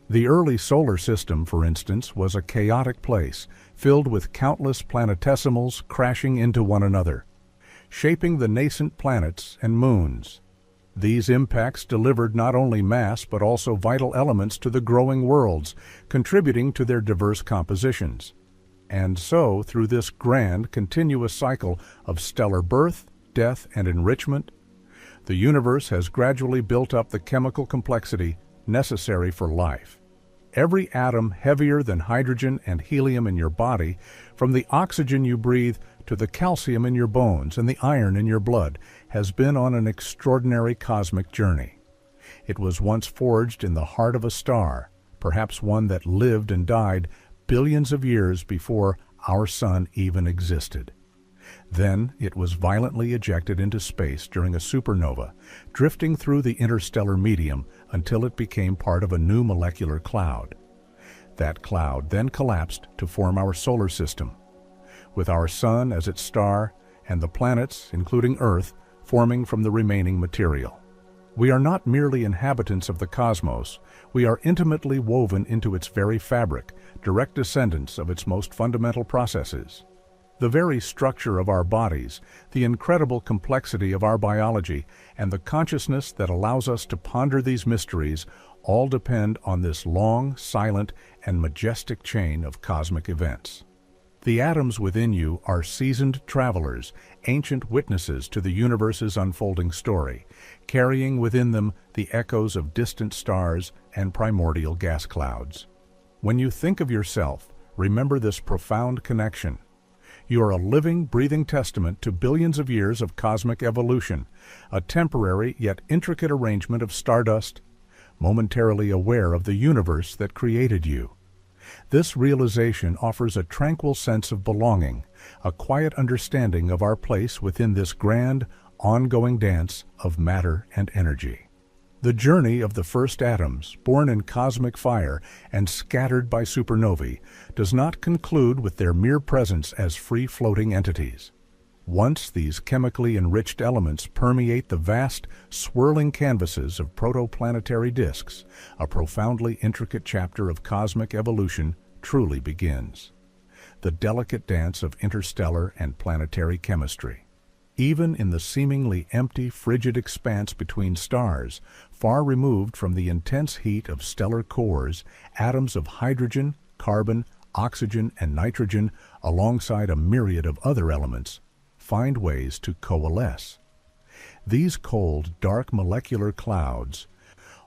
The early solar system, for instance, was a chaotic place, filled with countless planetesimals crashing into one another, shaping the nascent planets and moons. These impacts delivered not only mass but also vital elements to the growing worlds, contributing to their diverse compositions. And so, through this grand, continuous cycle of stellar birth, death, and enrichment, the universe has gradually built up the chemical complexity necessary for life. Every atom heavier than hydrogen and helium in your body, from the oxygen you breathe to the calcium in your bones and the iron in your blood, has been on an extraordinary cosmic journey. It was once forged in the heart of a star, perhaps one that lived and died billions of years before our Sun even existed. Then it was violently ejected into space during a supernova, drifting through the interstellar medium until it became part of a new molecular cloud. That cloud then collapsed to form our solar system, with our Sun as its star and the planets, including Earth, forming from the remaining material. We are not merely inhabitants of the cosmos, we are intimately woven into its very fabric, direct descendants of its most fundamental processes. The very structure of our bodies, the incredible complexity of our biology, and the consciousness that allows us to ponder these mysteries all depend on this long, silent, and majestic chain of cosmic events. The atoms within you are seasoned travelers, ancient witnesses to the universe's unfolding story, carrying within them the echoes of distant stars and primordial gas clouds. When you think of yourself, remember this profound connection. You are a living, breathing testament to billions of years of cosmic evolution, a temporary yet intricate arrangement of stardust, momentarily aware of the universe that created you. This realization offers a tranquil sense of belonging, a quiet understanding of our place within this grand, ongoing dance of matter and energy. The journey of the first atoms, born in cosmic fire and scattered by supernovae, does not conclude with their mere presence as free-floating entities. Once these chemically enriched elements permeate the vast, swirling canvases of protoplanetary disks, a profoundly intricate chapter of cosmic evolution truly begins. The delicate dance of interstellar and planetary chemistry. Even in the seemingly empty, frigid expanse between stars, far removed from the intense heat of stellar cores, atoms of hydrogen, carbon, oxygen, and nitrogen, alongside a myriad of other elements, find ways to coalesce. These cold, dark molecular clouds,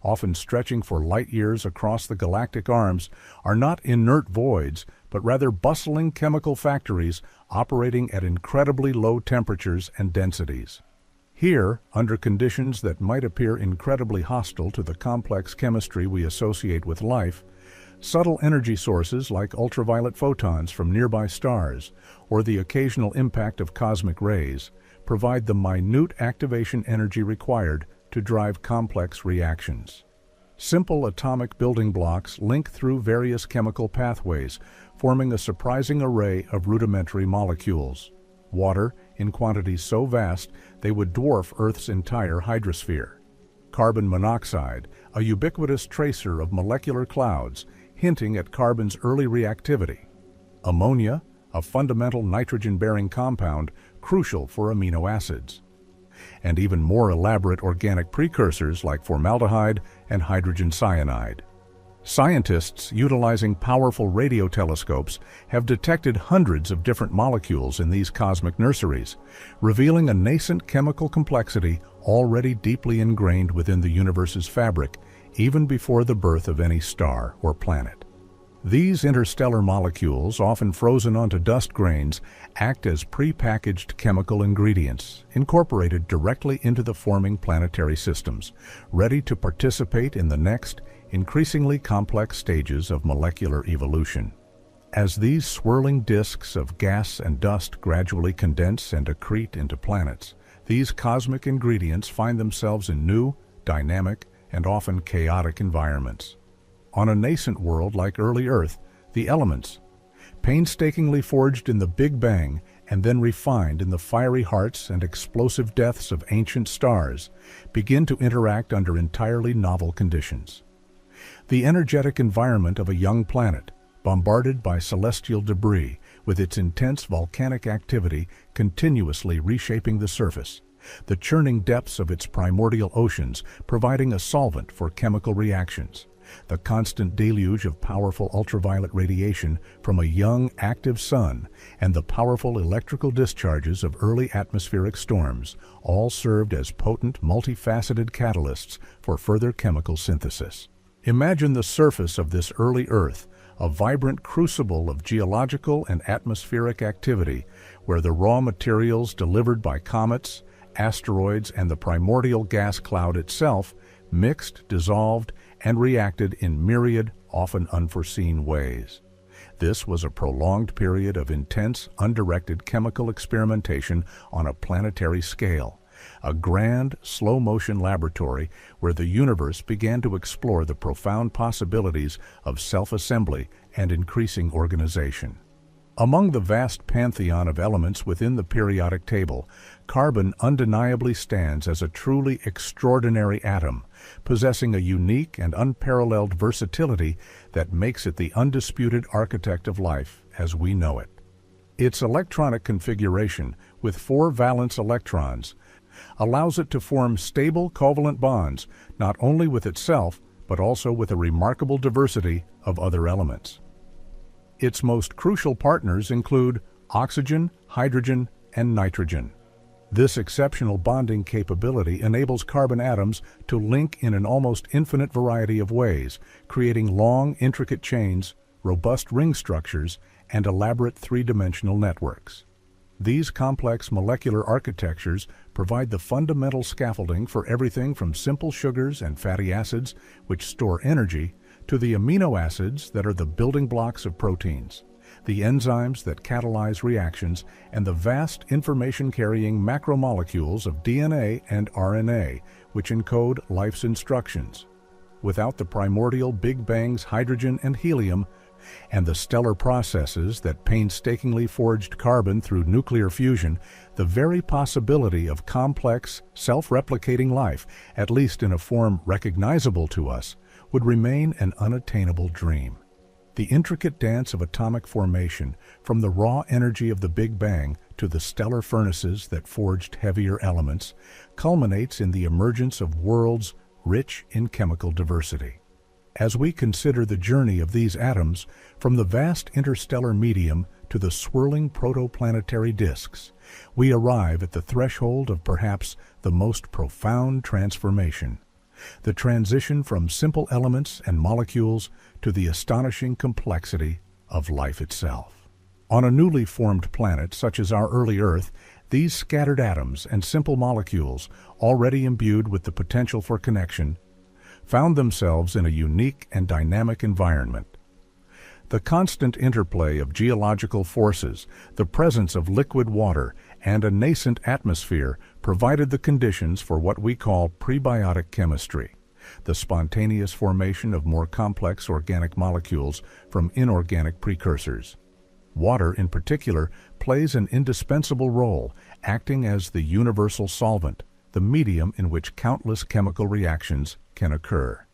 often stretching for light years across the galactic arms, are not inert voids, but rather bustling chemical factories operating at incredibly low temperatures and densities. Here, under conditions that might appear incredibly hostile to the complex chemistry we associate with life, subtle energy sources like ultraviolet photons from nearby stars or the occasional impact of cosmic rays provide the minute activation energy required to drive complex reactions. Simple atomic building blocks link through various chemical pathways, forming a surprising array of rudimentary molecules. Water, in quantities so vast they would dwarf Earth's entire hydrosphere. Carbon monoxide, a ubiquitous tracer of molecular clouds, hinting at carbon's early reactivity. Ammonia, a fundamental nitrogen-bearing compound crucial for amino acids. And even more elaborate organic precursors like formaldehyde and hydrogen cyanide. Scientists utilizing powerful radio telescopes have detected hundreds of different molecules in these cosmic nurseries, revealing a nascent chemical complexity already deeply ingrained within the universe's fabric, even before the birth of any star or planet. These interstellar molecules, often frozen onto dust grains, act as pre-packaged chemical ingredients, incorporated directly into the forming planetary systems, ready to participate in the next, increasingly complex stages of molecular evolution. As these swirling disks of gas and dust gradually condense and accrete into planets, these cosmic ingredients find themselves in new, dynamic, and often chaotic environments. On a nascent world like early Earth, the elements, painstakingly forged in the Big Bang and then refined in the fiery hearts and explosive deaths of ancient stars, begin to interact under entirely novel conditions. The energetic environment of a young planet, bombarded by celestial debris, with its intense volcanic activity continuously reshaping the surface, the churning depths of its primordial oceans providing a solvent for chemical reactions, the constant deluge of powerful ultraviolet radiation from a young, active sun, and the powerful electrical discharges of early atmospheric storms, all served as potent, multifaceted catalysts for further chemical synthesis. Imagine the surface of this early Earth, a vibrant crucible of geological and atmospheric activity, where the raw materials delivered by comets, asteroids, and the primordial gas cloud itself mixed, dissolved, and reacted in myriad, often unforeseen ways. This was a prolonged period of intense, undirected chemical experimentation on a planetary scale, a grand, slow-motion laboratory where the universe began to explore the profound possibilities of self-assembly and increasing organization. Among the vast pantheon of elements within the periodic table, carbon undeniably stands as a truly extraordinary atom, possessing a unique and unparalleled versatility that makes it the undisputed architect of life as we know it. Its electronic configuration, with 4 valence electrons, allows it to form stable covalent bonds not only with itself, but also with a remarkable diversity of other elements. Its most crucial partners include oxygen, hydrogen, and nitrogen. This exceptional bonding capability enables carbon atoms to link in an almost infinite variety of ways, creating long, intricate chains, robust ring structures, and elaborate three-dimensional networks. These complex molecular architectures provide the fundamental scaffolding for everything from simple sugars and fatty acids, which store energy, to the amino acids that are the building blocks of proteins, the enzymes that catalyze reactions, and the vast information-carrying macromolecules of DNA and RNA, which encode life's instructions. Without the primordial Big Bang's hydrogen and helium, and the stellar processes that painstakingly forged carbon through nuclear fusion, the very possibility of complex, self-replicating life, at least in a form recognizable to us, would remain an unattainable dream. The intricate dance of atomic formation, from the raw energy of the Big Bang to the stellar furnaces that forged heavier elements, culminates in the emergence of worlds rich in chemical diversity. As we consider the journey of these atoms from the vast interstellar medium to the swirling protoplanetary disks, we arrive at the threshold of perhaps the most profound transformation: the transition from simple elements and molecules to the astonishing complexity of life itself. On a newly formed planet such as our early Earth, these scattered atoms and simple molecules, already imbued with the potential for connection, found themselves in a unique and dynamic environment. The constant interplay of geological forces, the presence of liquid water, and a nascent atmosphere provided the conditions for what we call prebiotic chemistry, the spontaneous formation of more complex organic molecules from inorganic precursors. Water, in particular, plays an indispensable role, acting as the universal solvent, the medium in which countless chemical reactions can occur.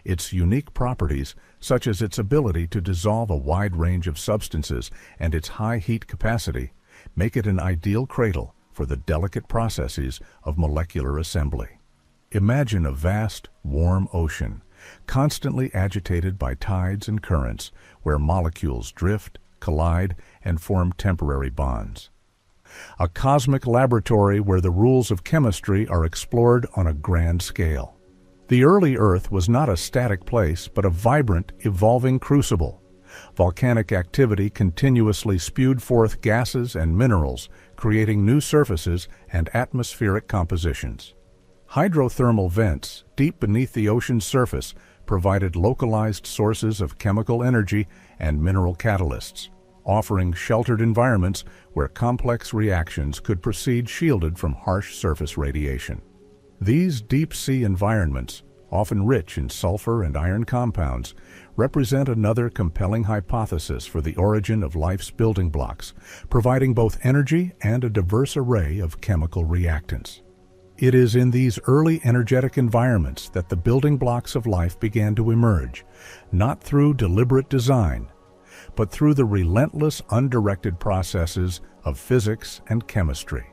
Its unique properties, such as its ability to dissolve a wide range of substances and its high heat capacity, make it an ideal cradle for the delicate processes of molecular assembly. Imagine a vast, warm ocean, constantly agitated by tides and currents, where molecules drift, collide, and form temporary bonds. A cosmic laboratory where the rules of chemistry are explored on a grand scale. The early Earth was not a static place, but a vibrant, evolving crucible. Volcanic activity continuously spewed forth gases and minerals, creating new surfaces and atmospheric compositions. Hydrothermal vents, deep beneath the ocean's surface, provided localized sources of chemical energy and mineral catalysts, offering sheltered environments where complex reactions could proceed shielded from harsh surface radiation. These deep-sea environments, often rich in sulfur and iron compounds, represent another compelling hypothesis for the origin of life's building blocks, providing both energy and a diverse array of chemical reactants. It is in these early energetic environments that the building blocks of life began to emerge, not through deliberate design, but through the relentless, undirected processes of physics and chemistry.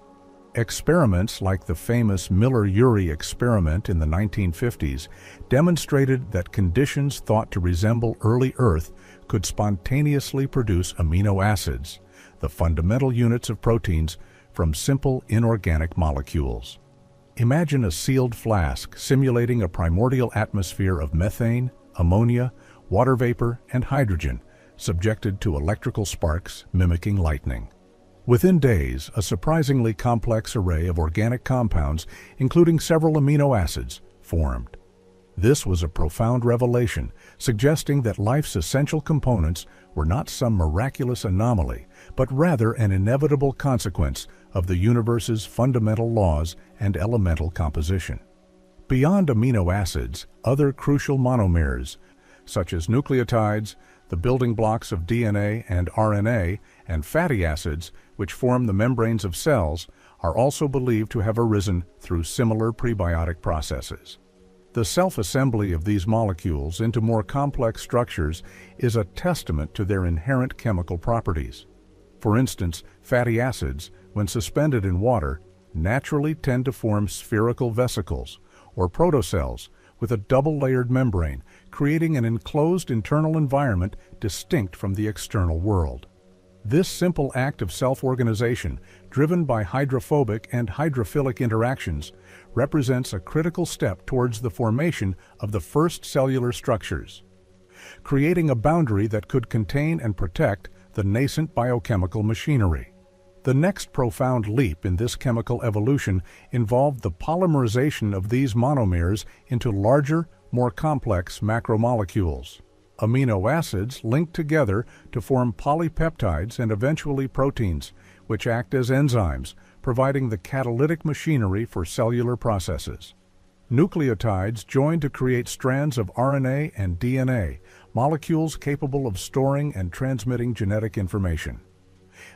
Experiments like the famous Miller-Urey experiment in the 1950s demonstrated that conditions thought to resemble early Earth could spontaneously produce amino acids, the fundamental units of proteins, from simple inorganic molecules. Imagine a sealed flask simulating a primordial atmosphere of methane, ammonia, water vapor, and hydrogen, subjected to electrical sparks mimicking lightning. Within days, a surprisingly complex array of organic compounds, including several amino acids, formed. This was a profound revelation, suggesting that life's essential components were not some miraculous anomaly, but rather an inevitable consequence of the universe's fundamental laws and elemental composition. Beyond amino acids, other crucial monomers, such as nucleotides, the building blocks of DNA and RNA, and fatty acids, which form the membranes of cells, are also believed to have arisen through similar prebiotic processes. The self-assembly of these molecules into more complex structures is a testament to their inherent chemical properties. For instance, fatty acids, when suspended in water, naturally tend to form spherical vesicles, or protocells, with a double-layered membrane, creating an enclosed internal environment distinct from the external world. This simple act of self-organization, driven by hydrophobic and hydrophilic interactions, represents a critical step towards the formation of the first cellular structures, creating a boundary that could contain and protect the nascent biochemical machinery. The next profound leap in this chemical evolution involved the polymerization of these monomers into larger, more complex macromolecules. Amino acids link together to form polypeptides and eventually proteins, which act as enzymes, providing the catalytic machinery for cellular processes. Nucleotides join to create strands of RNA and DNA, molecules capable of storing and transmitting genetic information.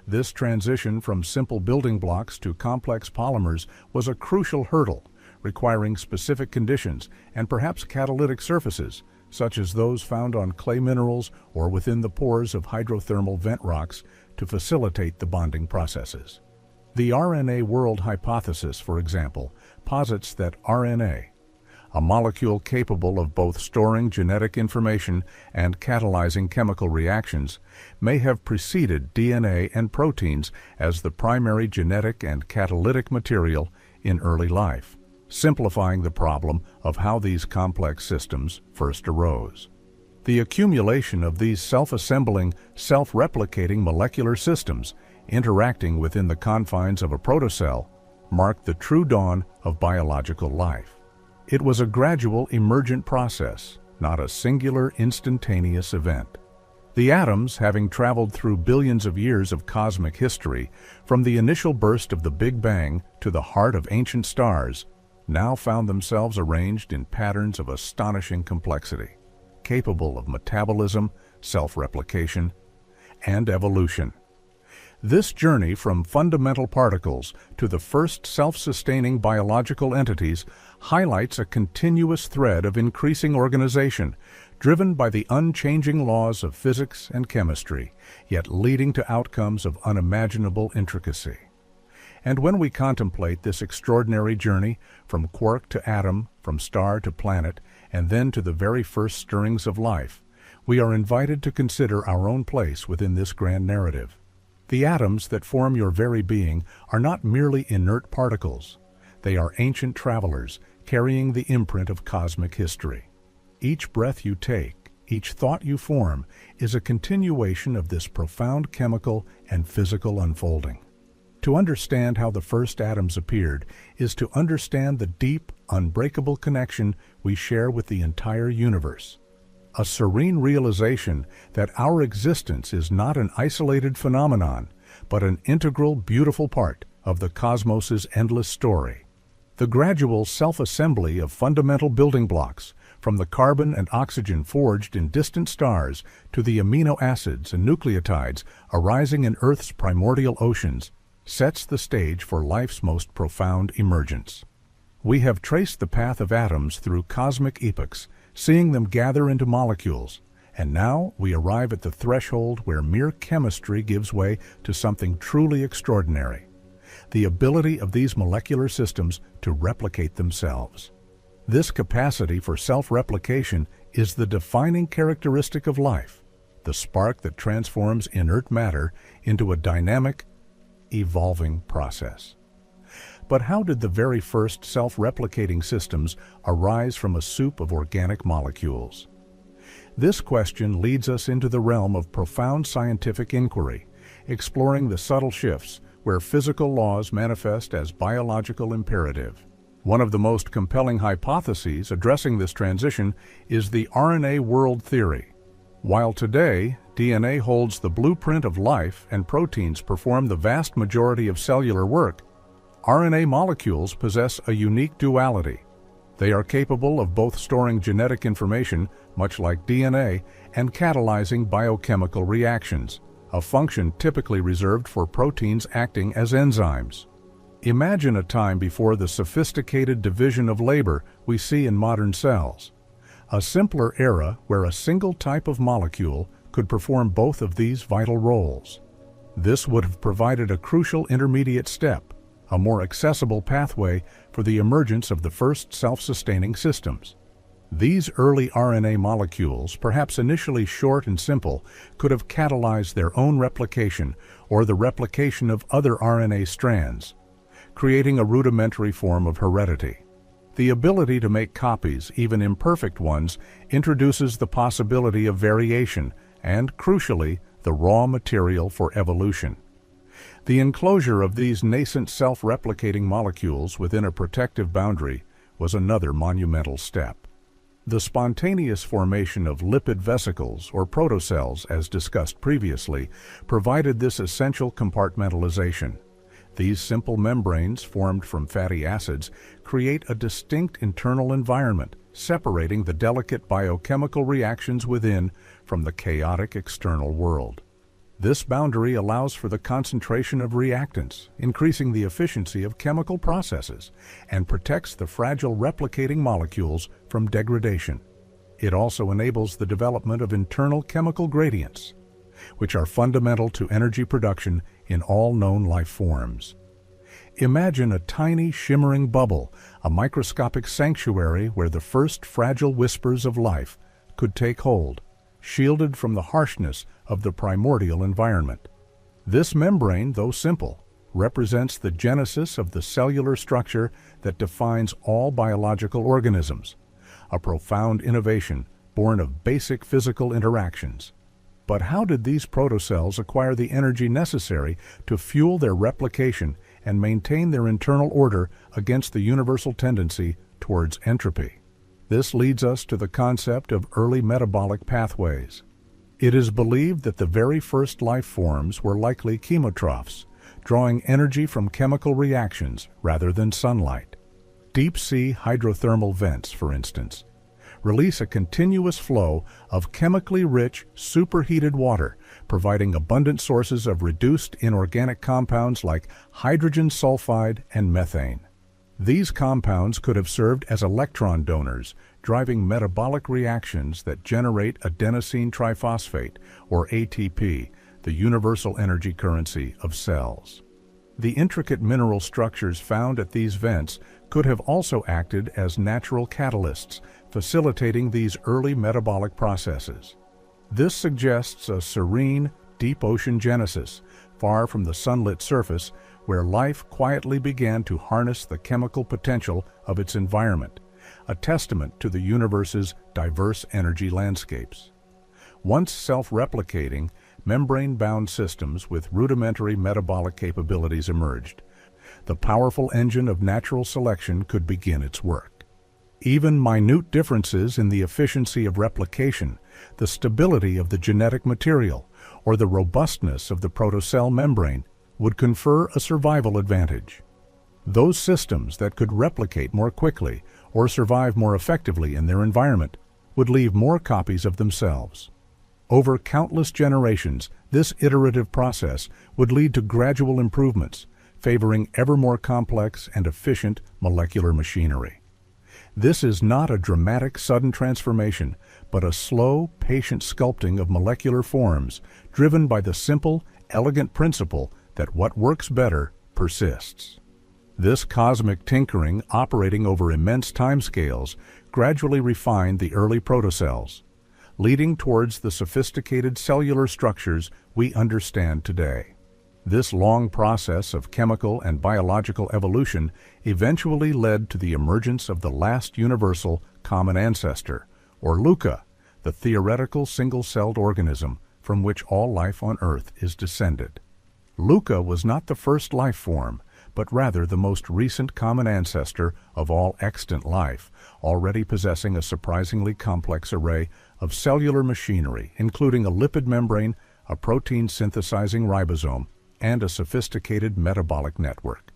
This transition from simple building blocks to complex polymers was a crucial hurdle, requiring specific conditions and perhaps catalytic surfaces, such as those found on clay minerals or within the pores of hydrothermal vent rocks, to facilitate the bonding processes. The RNA world hypothesis, for example, posits that RNA, a molecule capable of both storing genetic information and catalyzing chemical reactions, may have preceded DNA and proteins as the primary genetic and catalytic material in early life, simplifying the problem of how these complex systems first arose. The accumulation of these self-assembling, self-replicating molecular systems interacting within the confines of a protocell marked the true dawn of biological life. It was a gradual, emergent process, not a singular, instantaneous event. The atoms, having traveled through billions of years of cosmic history, from the initial burst of the Big Bang to the heart of ancient stars, now found themselves arranged in patterns of astonishing complexity, capable of metabolism, self-replication, and evolution. This journey from fundamental particles to the first self-sustaining biological entities highlights a continuous thread of increasing organization, driven by the unchanging laws of physics and chemistry, yet leading to outcomes of unimaginable intricacy. And when we contemplate this extraordinary journey, from quark to atom, from star to planet, and then to the very first stirrings of life, we are invited to consider our own place within this grand narrative. The atoms that form your very being are not merely inert particles. They are ancient travelers, carrying the imprint of cosmic history. Each breath you take, each thought you form, is a continuation of this profound chemical and physical unfolding. To understand how the first atoms appeared is to understand the deep, unbreakable connection we share with the entire universe. A serene realization that our existence is not an isolated phenomenon, but an integral, beautiful part of the cosmos's endless story. The gradual self-assembly of fundamental building blocks, from the carbon and oxygen forged in distant stars to the amino acids and nucleotides arising in Earth's primordial oceans, sets the stage for life's most profound emergence. We have traced the path of atoms through cosmic epochs, seeing them gather into molecules, and now we arrive at the threshold where mere chemistry gives way to something truly extraordinary: the ability of these molecular systems to replicate themselves. This capacity for self-replication is the defining characteristic of life, the spark that transforms inert matter into a dynamic, evolving process. But how did the very first self-replicating systems arise from a soup of organic molecules? This question leads us into the realm of profound scientific inquiry, exploring the subtle shifts where physical laws manifest as biological imperative. One of the most compelling hypotheses addressing this transition is the RNA world theory. While today, DNA holds the blueprint of life and proteins perform the vast majority of cellular work, RNA molecules possess a unique duality. They are capable of both storing genetic information, much like DNA, and catalyzing biochemical reactions, a function typically reserved for proteins acting as enzymes. Imagine a time before the sophisticated division of labor we see in modern cells. A simpler era where a single type of molecule could perform both of these vital roles. This would have provided a crucial intermediate step, a more accessible pathway for the emergence of the first self-sustaining systems. These early RNA molecules, perhaps initially short and simple, could have catalyzed their own replication or the replication of other RNA strands, creating a rudimentary form of heredity. The ability to make copies, even imperfect ones, introduces the possibility of variation and, crucially, the raw material for evolution. The enclosure of these nascent self-replicating molecules within a protective boundary was another monumental step. The spontaneous formation of lipid vesicles, or protocells, as discussed previously, provided this essential compartmentalization. These simple membranes, formed from fatty acids, create a distinct internal environment, separating the delicate biochemical reactions within from the chaotic external world. This boundary allows for the concentration of reactants, increasing the efficiency of chemical processes, and protects the fragile replicating molecules from degradation. It also enables the development of internal chemical gradients, which are fundamental to energy production in all known life forms. Imagine a tiny shimmering bubble, a microscopic sanctuary where the first fragile whispers of life could take hold, shielded from the harshness of the primordial environment. This membrane, though simple, represents the genesis of the cellular structure that defines all biological organisms, a profound innovation born of basic physical interactions. But how did these protocells acquire the energy necessary to fuel their replication and maintain their internal order against the universal tendency towards entropy? This leads us to the concept of early metabolic pathways. It is believed that the very first life forms were likely chemotrophs, drawing energy from chemical reactions rather than sunlight. Deep-sea hydrothermal vents, for instance, release a continuous flow of chemically rich, superheated water, providing abundant sources of reduced inorganic compounds like hydrogen sulfide and methane. These compounds could have served as electron donors, driving metabolic reactions that generate adenosine triphosphate, or ATP, the universal energy currency of cells. The intricate mineral structures found at these vents could have also acted as natural catalysts, facilitating these early metabolic processes. This suggests a serene, deep ocean genesis, far from the sunlit surface, where life quietly began to harness the chemical potential of its environment, a testament to the universe's diverse energy landscapes. Once self-replicating, membrane-bound systems with rudimentary metabolic capabilities emerged. The powerful engine of natural selection could begin its work. Even minute differences in the efficiency of replication, the stability of the genetic material, or the robustness of the protocell membrane would confer a survival advantage. Those systems that could replicate more quickly or survive more effectively in their environment would leave more copies of themselves. Over countless generations, this iterative process would lead to gradual improvements, favoring ever more complex and efficient molecular machinery. This is not a dramatic, sudden transformation, but a slow, patient sculpting of molecular forms, driven by the simple, elegant principle that what works better persists. This cosmic tinkering, operating over immense timescales, gradually refined the early protocells, leading towards the sophisticated cellular structures we understand today. This long process of chemical and biological evolution eventually led to the emergence of the last universal common ancestor, or LUCA, the theoretical single-celled organism from which all life on Earth is descended. LUCA was not the first life form, but rather the most recent common ancestor of all extant life, already possessing a surprisingly complex array of cellular machinery, including a lipid membrane, a protein-synthesizing ribosome, and a sophisticated metabolic network.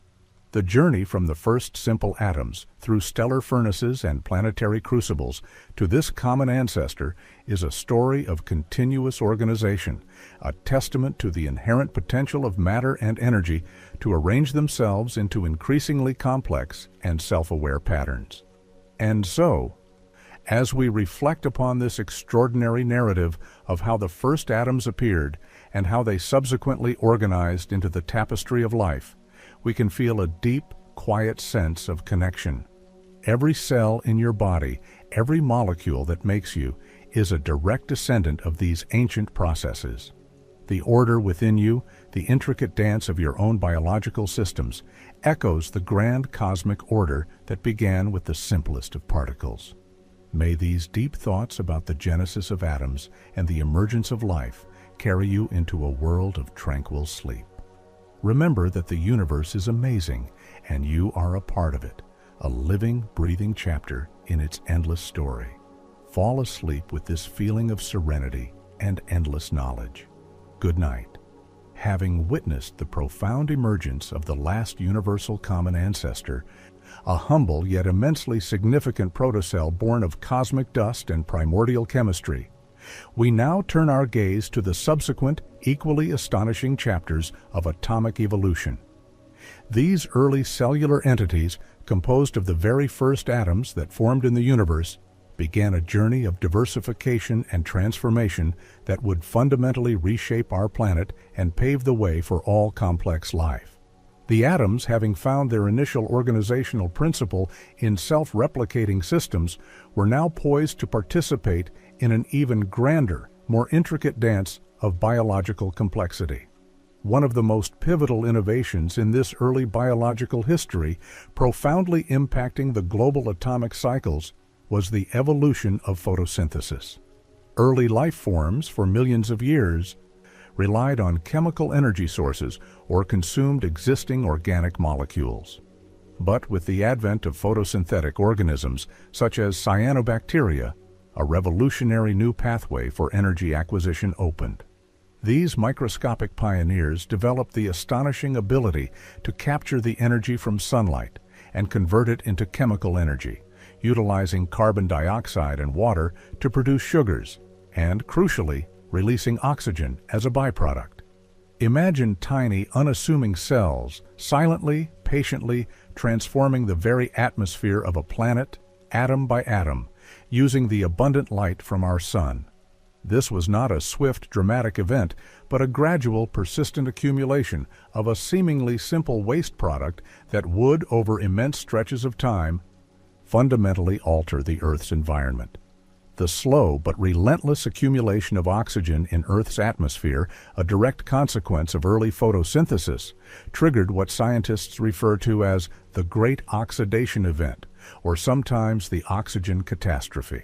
The journey from the first simple atoms through stellar furnaces and planetary crucibles to this common ancestor is a story of continuous organization, a testament to the inherent potential of matter and energy to arrange themselves into increasingly complex and self-aware patterns. And so, as we reflect upon this extraordinary narrative of how the first atoms appeared and how they subsequently organized into the tapestry of life, we can feel a deep, quiet sense of connection. Every cell in your body, every molecule that makes you, is a direct descendant of these ancient processes. The order within you, the intricate dance of your own biological systems, echoes the grand cosmic order that began with the simplest of particles. May these deep thoughts about the genesis of atoms and the emergence of life carry you into a world of tranquil sleep. Remember that the universe is amazing, and you are a part of it, a living, breathing chapter in its endless story. Fall asleep with this feeling of serenity and endless knowledge. Good night. Having witnessed the profound emergence of the last universal common ancestor, a humble yet immensely significant protocell born of cosmic dust and primordial chemistry, We now turn our gaze to the subsequent, equally astonishing chapters of atomic evolution. These early cellular entities, composed of the very first atoms that formed in the universe, began a journey of diversification and transformation that would fundamentally reshape our planet and pave the way for all complex life. The atoms, having found their initial organizational principle in self-replicating systems, were now poised to participate in an even grander, more intricate dance of biological complexity. One of the most pivotal innovations in this early biological history, profoundly impacting the global atomic cycles, was the evolution of photosynthesis. Early life forms, for millions of years, relied on chemical energy sources or consumed existing organic molecules. But with the advent of photosynthetic organisms, such as cyanobacteria, a revolutionary new pathway for energy acquisition opened. These microscopic pioneers developed the astonishing ability to capture the energy from sunlight and convert it into chemical energy, utilizing carbon dioxide and water to produce sugars, and, crucially, releasing oxygen as a byproduct. Imagine tiny, unassuming cells silently, patiently transforming the very atmosphere of a planet, atom by atom, using the abundant light from our sun. This was not a swift, dramatic event, but a gradual, persistent accumulation of a seemingly simple waste product that would, over immense stretches of time, fundamentally alter the Earth's environment. The slow but relentless accumulation of oxygen in Earth's atmosphere, a direct consequence of early photosynthesis, triggered what scientists refer to as the Great Oxidation Event, or sometimes the oxygen catastrophe.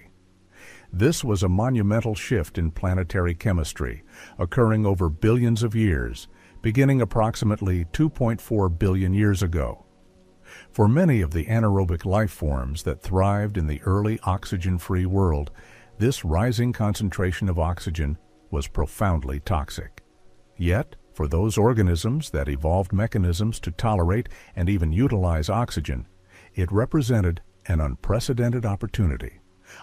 This was a monumental shift in planetary chemistry, occurring over billions of years, beginning approximately 2.4 billion years ago. For many of the anaerobic life forms that thrived in the early oxygen-free world, this rising concentration of oxygen was profoundly toxic. Yet, for those organisms that evolved mechanisms to tolerate and even utilize oxygen, it represented an unprecedented opportunity.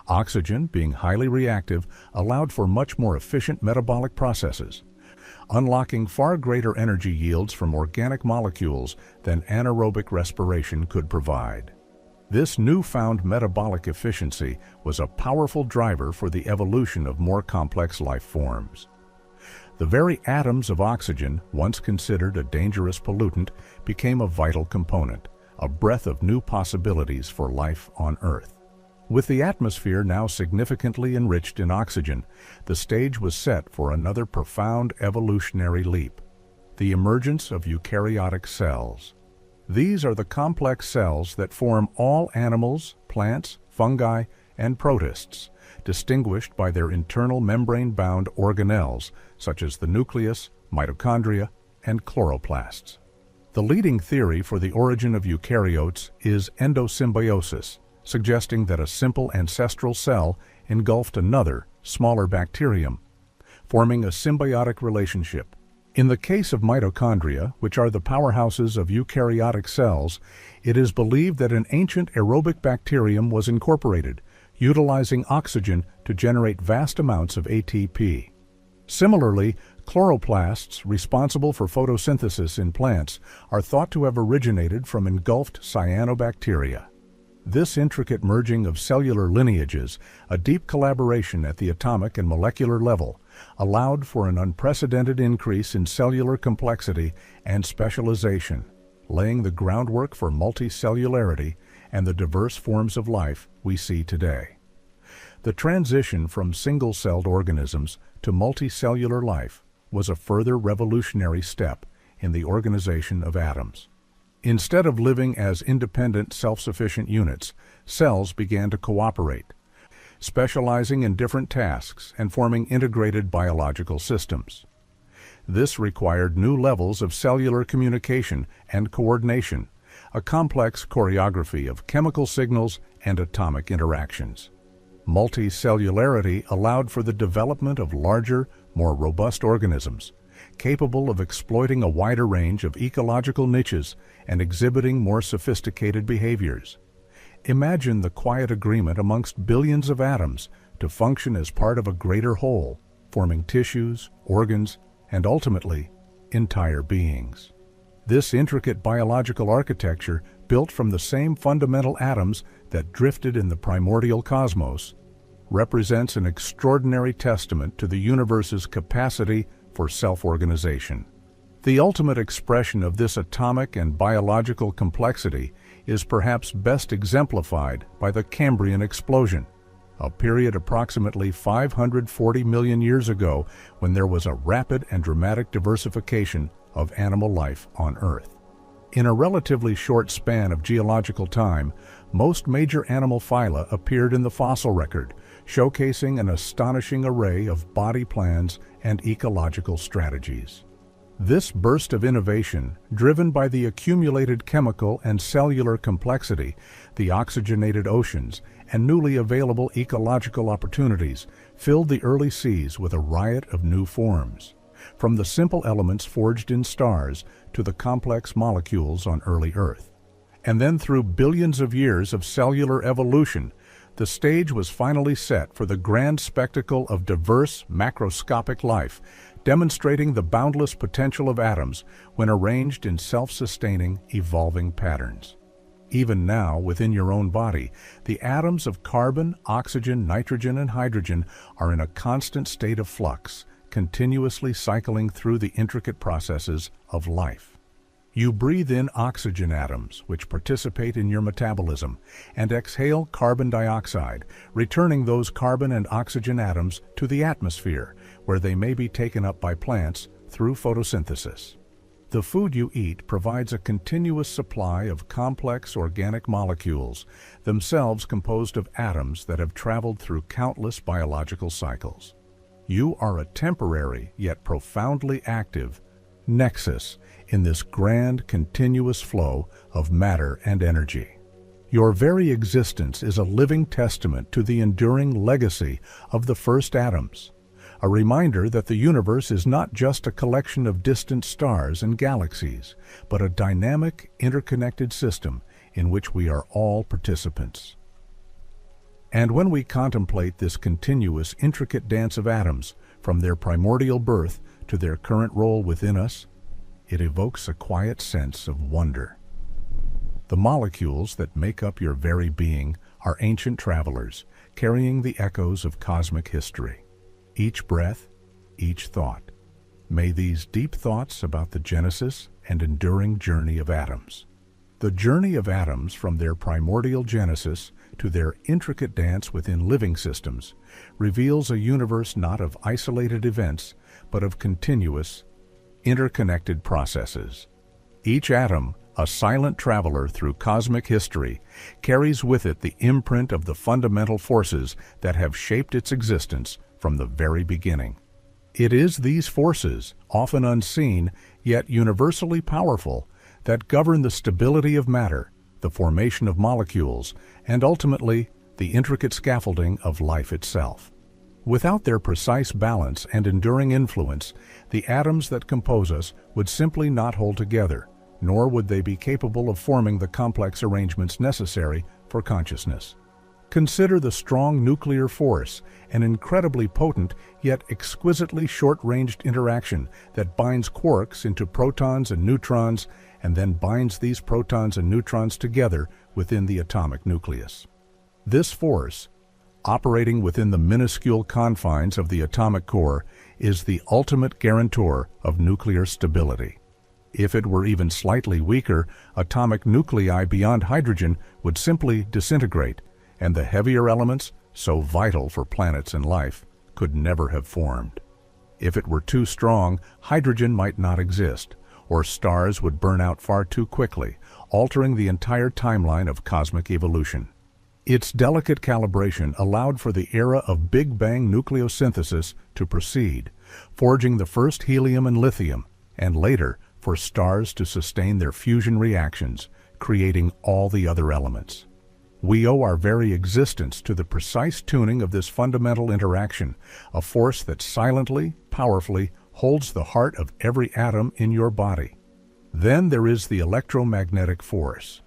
Oxygen, being highly reactive, allowed for much more efficient metabolic processes, unlocking far greater energy yields from organic molecules than anaerobic respiration could provide. This newfound metabolic efficiency was a powerful driver for the evolution of more complex life forms. The very atoms of oxygen, once considered a dangerous pollutant, became a vital component, a breath of new possibilities for life on Earth. With the atmosphere now significantly enriched in oxygen, the stage was set for another profound evolutionary leap: the emergence of eukaryotic cells. These are the complex cells that form all animals, plants, fungi, and protists, distinguished by their internal membrane-bound organelles, such as the nucleus, mitochondria, and chloroplasts. The leading theory for the origin of eukaryotes is endosymbiosis, suggesting that a simple ancestral cell engulfed another, smaller bacterium, forming a symbiotic relationship. In the case of mitochondria, which are the powerhouses of eukaryotic cells, it is believed that an ancient aerobic bacterium was incorporated, utilizing oxygen to generate vast amounts of ATP. Similarly, chloroplasts, responsible for photosynthesis in plants, are thought to have originated from engulfed cyanobacteria. This intricate merging of cellular lineages, a deep collaboration at the atomic and molecular level, allowed for an unprecedented increase in cellular complexity and specialization, laying the groundwork for multicellularity and the diverse forms of life we see today. The transition from single-celled organisms to multicellular life was a further revolutionary step in the organization of atoms. Instead of living as independent, self-sufficient units, cells began to cooperate, specializing in different tasks and forming integrated biological systems. This required new levels of cellular communication and coordination, a complex choreography of chemical signals and atomic interactions. Multicellularity allowed for the development of larger, more robust organisms, capable of exploiting a wider range of ecological niches and exhibiting more sophisticated behaviors. Imagine the quiet agreement amongst billions of atoms to function as part of a greater whole, forming tissues, organs, and ultimately, entire beings. This intricate biological architecture, built from the same fundamental atoms that drifted in the primordial cosmos, represents an extraordinary testament to the universe's capacity for self-organization. The ultimate expression of this atomic and biological complexity is perhaps best exemplified by the Cambrian explosion, a period approximately 540 million years ago when there was a rapid and dramatic diversification of animal life on Earth. In a relatively short span of geological time, most major animal phyla appeared in the fossil record, showcasing an astonishing array of body plans and ecological strategies. This burst of innovation, driven by the accumulated chemical and cellular complexity, the oxygenated oceans, and newly available ecological opportunities, filled the early seas with a riot of new forms. From the simple elements forged in stars to the complex molecules on early Earth. And then through billions of years of cellular evolution, the stage was finally set for the grand spectacle of diverse macroscopic life, demonstrating the boundless potential of atoms when arranged in self-sustaining, evolving patterns. Even now, within your own body, the atoms of carbon, oxygen, nitrogen, and hydrogen are in a constant state of flux, continuously cycling through the intricate processes of life. You breathe in oxygen atoms, which participate in your metabolism, and exhale carbon dioxide, returning those carbon and oxygen atoms to the atmosphere, where they may be taken up by plants through photosynthesis. The food you eat provides a continuous supply of complex organic molecules, themselves composed of atoms that have traveled through countless biological cycles. You are a temporary, yet profoundly active, nexus in this grand, continuous flow of matter and energy. Your very existence is a living testament to the enduring legacy of the first atoms, a reminder that the universe is not just a collection of distant stars and galaxies, but a dynamic, interconnected system in which we are all participants. And when we contemplate this continuous, intricate dance of atoms, from their primordial birth to their current role within us, it evokes a quiet sense of wonder. The molecules that make up your very being are ancient travelers, carrying the echoes of cosmic history. Each breath, each thought. May these deep thoughts about the genesis and enduring journey of atoms. The journey of atoms from their primordial genesis to their intricate dance within living systems reveals a universe not of isolated events, but of continuous, interconnected processes. Each atom, a silent traveler through cosmic history, carries with it the imprint of the fundamental forces that have shaped its existence from the very beginning. It is these forces, often unseen, yet universally powerful, that govern the stability of matter, the formation of molecules, and ultimately, the intricate scaffolding of life itself. Without their precise balance and enduring influence, the atoms that compose us would simply not hold together, nor would they be capable of forming the complex arrangements necessary for consciousness. Consider the strong nuclear force, an incredibly potent yet exquisitely short-ranged interaction that binds quarks into protons and neutrons and then binds these protons and neutrons together within the atomic nucleus. This force, operating within the minuscule confines of the atomic core, is the ultimate guarantor of nuclear stability. If it were even slightly weaker, atomic nuclei beyond hydrogen would simply disintegrate, and the heavier elements, so vital for planets and life, could never have formed. If it were too strong, hydrogen might not exist, or stars would burn out far too quickly, altering the entire timeline of cosmic evolution. Its delicate calibration allowed for the era of Big Bang nucleosynthesis to proceed, forging the first helium and lithium, and later for stars to sustain their fusion reactions, creating all the other elements. We owe our very existence to the precise tuning of this fundamental interaction, a force that silently, powerfully holds the heart of every atom in your body. Then there is the electromagnetic force,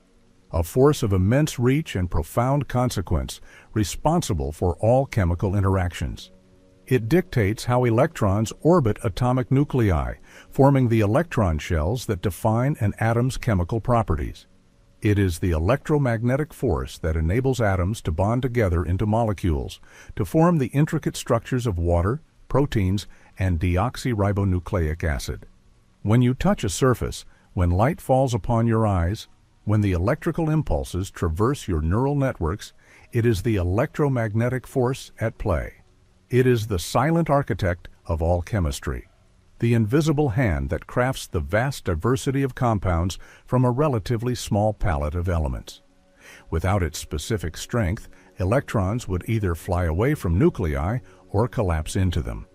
a force of immense reach and profound consequence, responsible for all chemical interactions. It dictates how electrons orbit atomic nuclei, forming the electron shells that define an atom's chemical properties. It is the electromagnetic force that enables atoms to bond together into molecules, to form the intricate structures of water, proteins, and deoxyribonucleic acid. When you touch a surface, when light falls upon your eyes, when the electrical impulses traverse your neural networks, it is the electromagnetic force at play. It is the silent architect of all chemistry, the invisible hand that crafts the vast diversity of compounds from a relatively small palette of elements. Without its specific strength, electrons would either fly away from nuclei or collapse into them,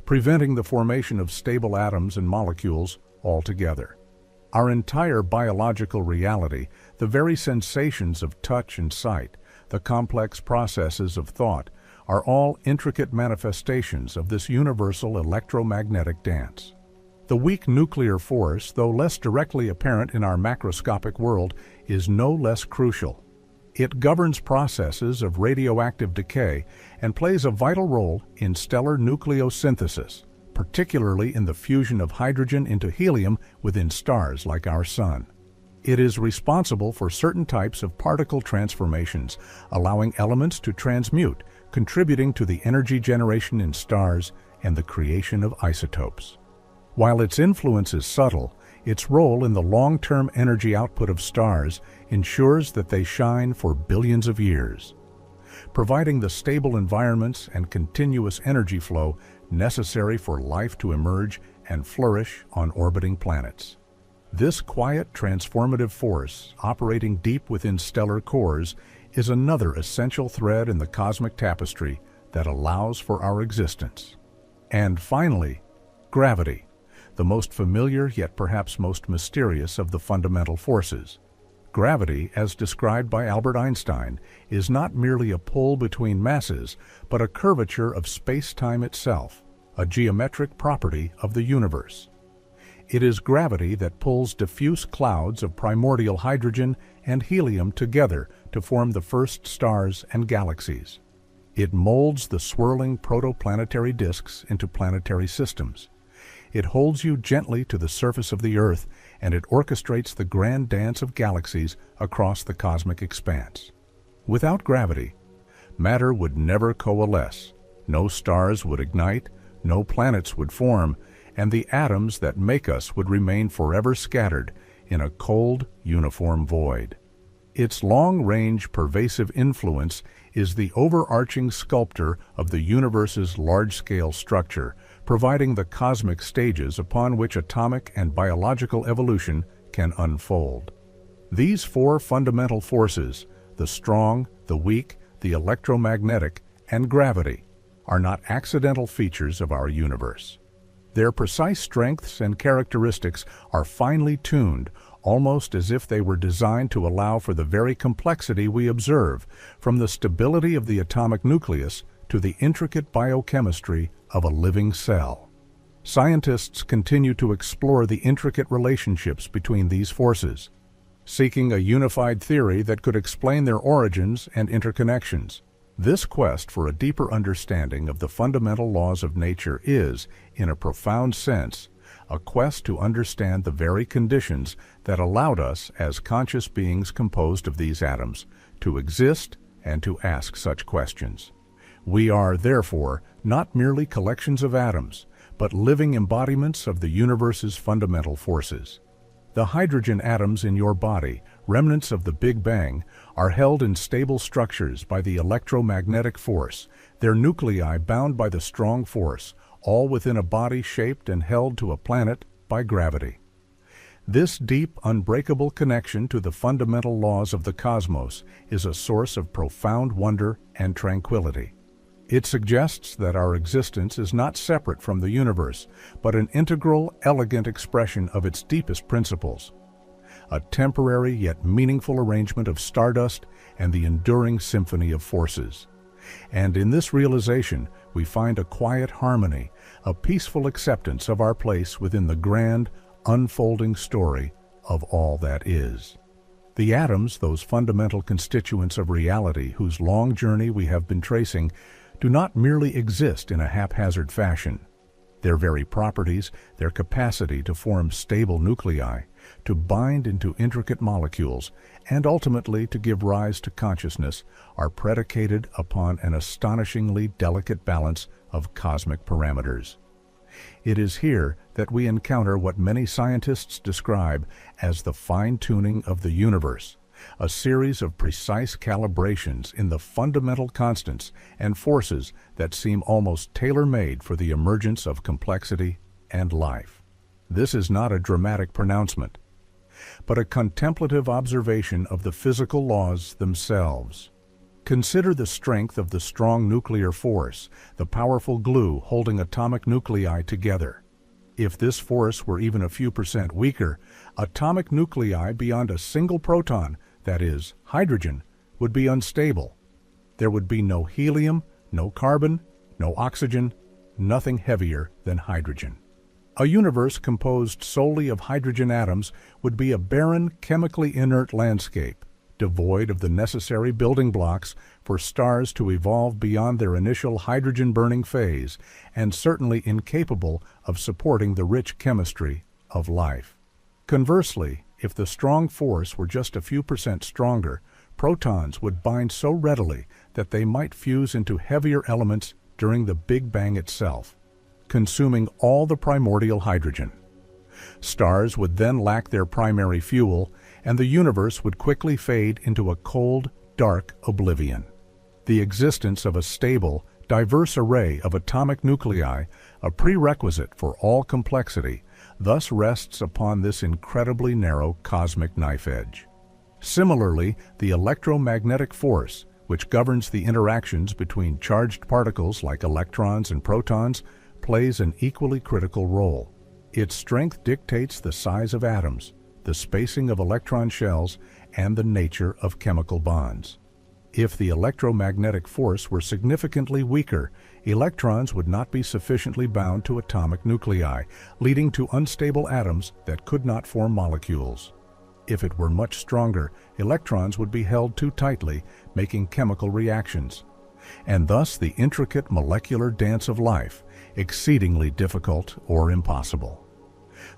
preventing the formation of stable atoms and molecules altogether. Our entire biological reality, the very sensations of touch and sight, the complex processes of thought, are all intricate manifestations of this universal electromagnetic dance. The weak nuclear force, though less directly apparent in our macroscopic world, is no less crucial. It governs processes of radioactive decay and plays a vital role in stellar nucleosynthesis, particularly in the fusion of hydrogen into helium within stars like our Sun. It is responsible for certain types of particle transformations, allowing elements to transmute, contributing to the energy generation in stars and the creation of isotopes. While its influence is subtle, its role in the long-term energy output of stars ensures that they shine for billions of years, providing the stable environments and continuous energy flow necessary for life to emerge and flourish on orbiting planets. This quiet, transformative force, operating deep within stellar cores, is another essential thread in the cosmic tapestry that allows for our existence. And finally, gravity, the most familiar yet perhaps most mysterious of the fundamental forces. Gravity, as described by Albert Einstein, is not merely a pull between masses, but a curvature of space-time itself, a geometric property of the universe. It is gravity that pulls diffuse clouds of primordial hydrogen and helium together to form the first stars and galaxies. It molds the swirling protoplanetary disks into planetary systems. It holds you gently to the surface of the Earth, and it orchestrates the grand dance of galaxies across the cosmic expanse. Without gravity, matter would never coalesce, no stars would ignite, no planets would form, and the atoms that make us would remain forever scattered in a cold, uniform void. Its long-range, pervasive influence is the overarching sculptor of the universe's large-scale structure, providing the cosmic stages upon which atomic and biological evolution can unfold. These four fundamental forces, the strong, the weak, the electromagnetic, and gravity, are not accidental features of our universe. Their precise strengths and characteristics are finely tuned, almost as if they were designed to allow for the very complexity we observe, from the stability of the atomic nucleus to the intricate biochemistry of a living cell. Scientists continue to explore the intricate relationships between these forces, seeking a unified theory that could explain their origins and interconnections. This quest for a deeper understanding of the fundamental laws of nature is, in a profound sense, a quest to understand the very conditions that allowed us, as conscious beings composed of these atoms, to exist and to ask such questions. We are, therefore, not merely collections of atoms, but living embodiments of the universe's fundamental forces. The hydrogen atoms in your body, remnants of the Big Bang, are held in stable structures by the electromagnetic force, their nuclei bound by the strong force, all within a body shaped and held to a planet by gravity. This deep, unbreakable connection to the fundamental laws of the cosmos is a source of profound wonder and tranquility. It suggests that our existence is not separate from the universe, but an integral, elegant expression of its deepest principles. A temporary yet meaningful arrangement of stardust and the enduring symphony of forces. And in this realization, we find a quiet harmony, a peaceful acceptance of our place within the grand, unfolding story of all that is. The atoms, those fundamental constituents of reality whose long journey we have been tracing, do not merely exist in a haphazard fashion. Their very properties, their capacity to form stable nuclei, to bind into intricate molecules, and ultimately to give rise to consciousness, are predicated upon an astonishingly delicate balance of cosmic parameters. It is here that we encounter what many scientists describe as the fine-tuning of the universe, a series of precise calibrations in the fundamental constants and forces that seem almost tailor-made for the emergence of complexity and life. This is not a dramatic pronouncement, but a contemplative observation of the physical laws themselves. Consider the strength of the strong nuclear force, the powerful glue holding atomic nuclei together. If this force were even a few percent weaker, atomic nuclei beyond a single proton, that is, hydrogen, would be unstable. There would be no helium, no carbon, no oxygen, nothing heavier than hydrogen. A universe composed solely of hydrogen atoms would be a barren, chemically inert landscape, devoid of the necessary building blocks for stars to evolve beyond their initial hydrogen-burning phase, and certainly incapable of supporting the rich chemistry of life. Conversely, if the strong force were just a few percent stronger, protons would bind so readily that they might fuse into heavier elements during the Big Bang itself, consuming all the primordial hydrogen. Stars would then lack their primary fuel, and the universe would quickly fade into a cold, dark oblivion. The existence of a stable, diverse array of atomic nuclei, a prerequisite for all complexity, thus rests upon this incredibly narrow cosmic knife edge. Similarly, the electromagnetic force, which governs the interactions between charged particles like electrons and protons, plays an equally critical role. Its strength dictates the size of atoms, the spacing of electron shells, and the nature of chemical bonds. If the electromagnetic force were significantly weaker, electrons would not be sufficiently bound to atomic nuclei, leading to unstable atoms that could not form molecules. If it were much stronger, electrons would be held too tightly, making chemical reactions, and thus the intricate molecular dance of life, exceedingly difficult or impossible.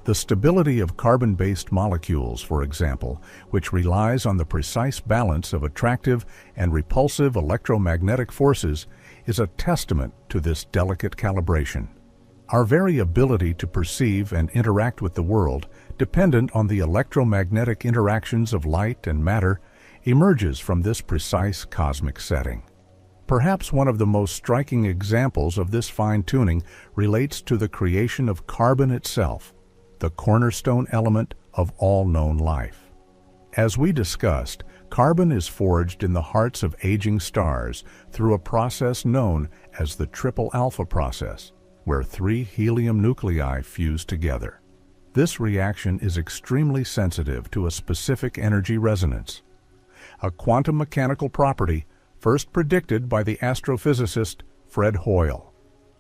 The stability of carbon-based molecules, for example, which relies on the precise balance of attractive and repulsive electromagnetic forces, is a testament to this delicate calibration. Our very ability to perceive and interact with the world, dependent on the electromagnetic interactions of light and matter, emerges from this precise cosmic setting. Perhaps one of the most striking examples of this fine-tuning relates to the creation of carbon itself, the cornerstone element of all known life. As we discussed, carbon is forged in the hearts of aging stars through a process known as the triple alpha process, where 3 helium nuclei fuse together. This reaction is extremely sensitive to a specific energy resonance, a quantum mechanical property first predicted by the astrophysicist Fred Hoyle.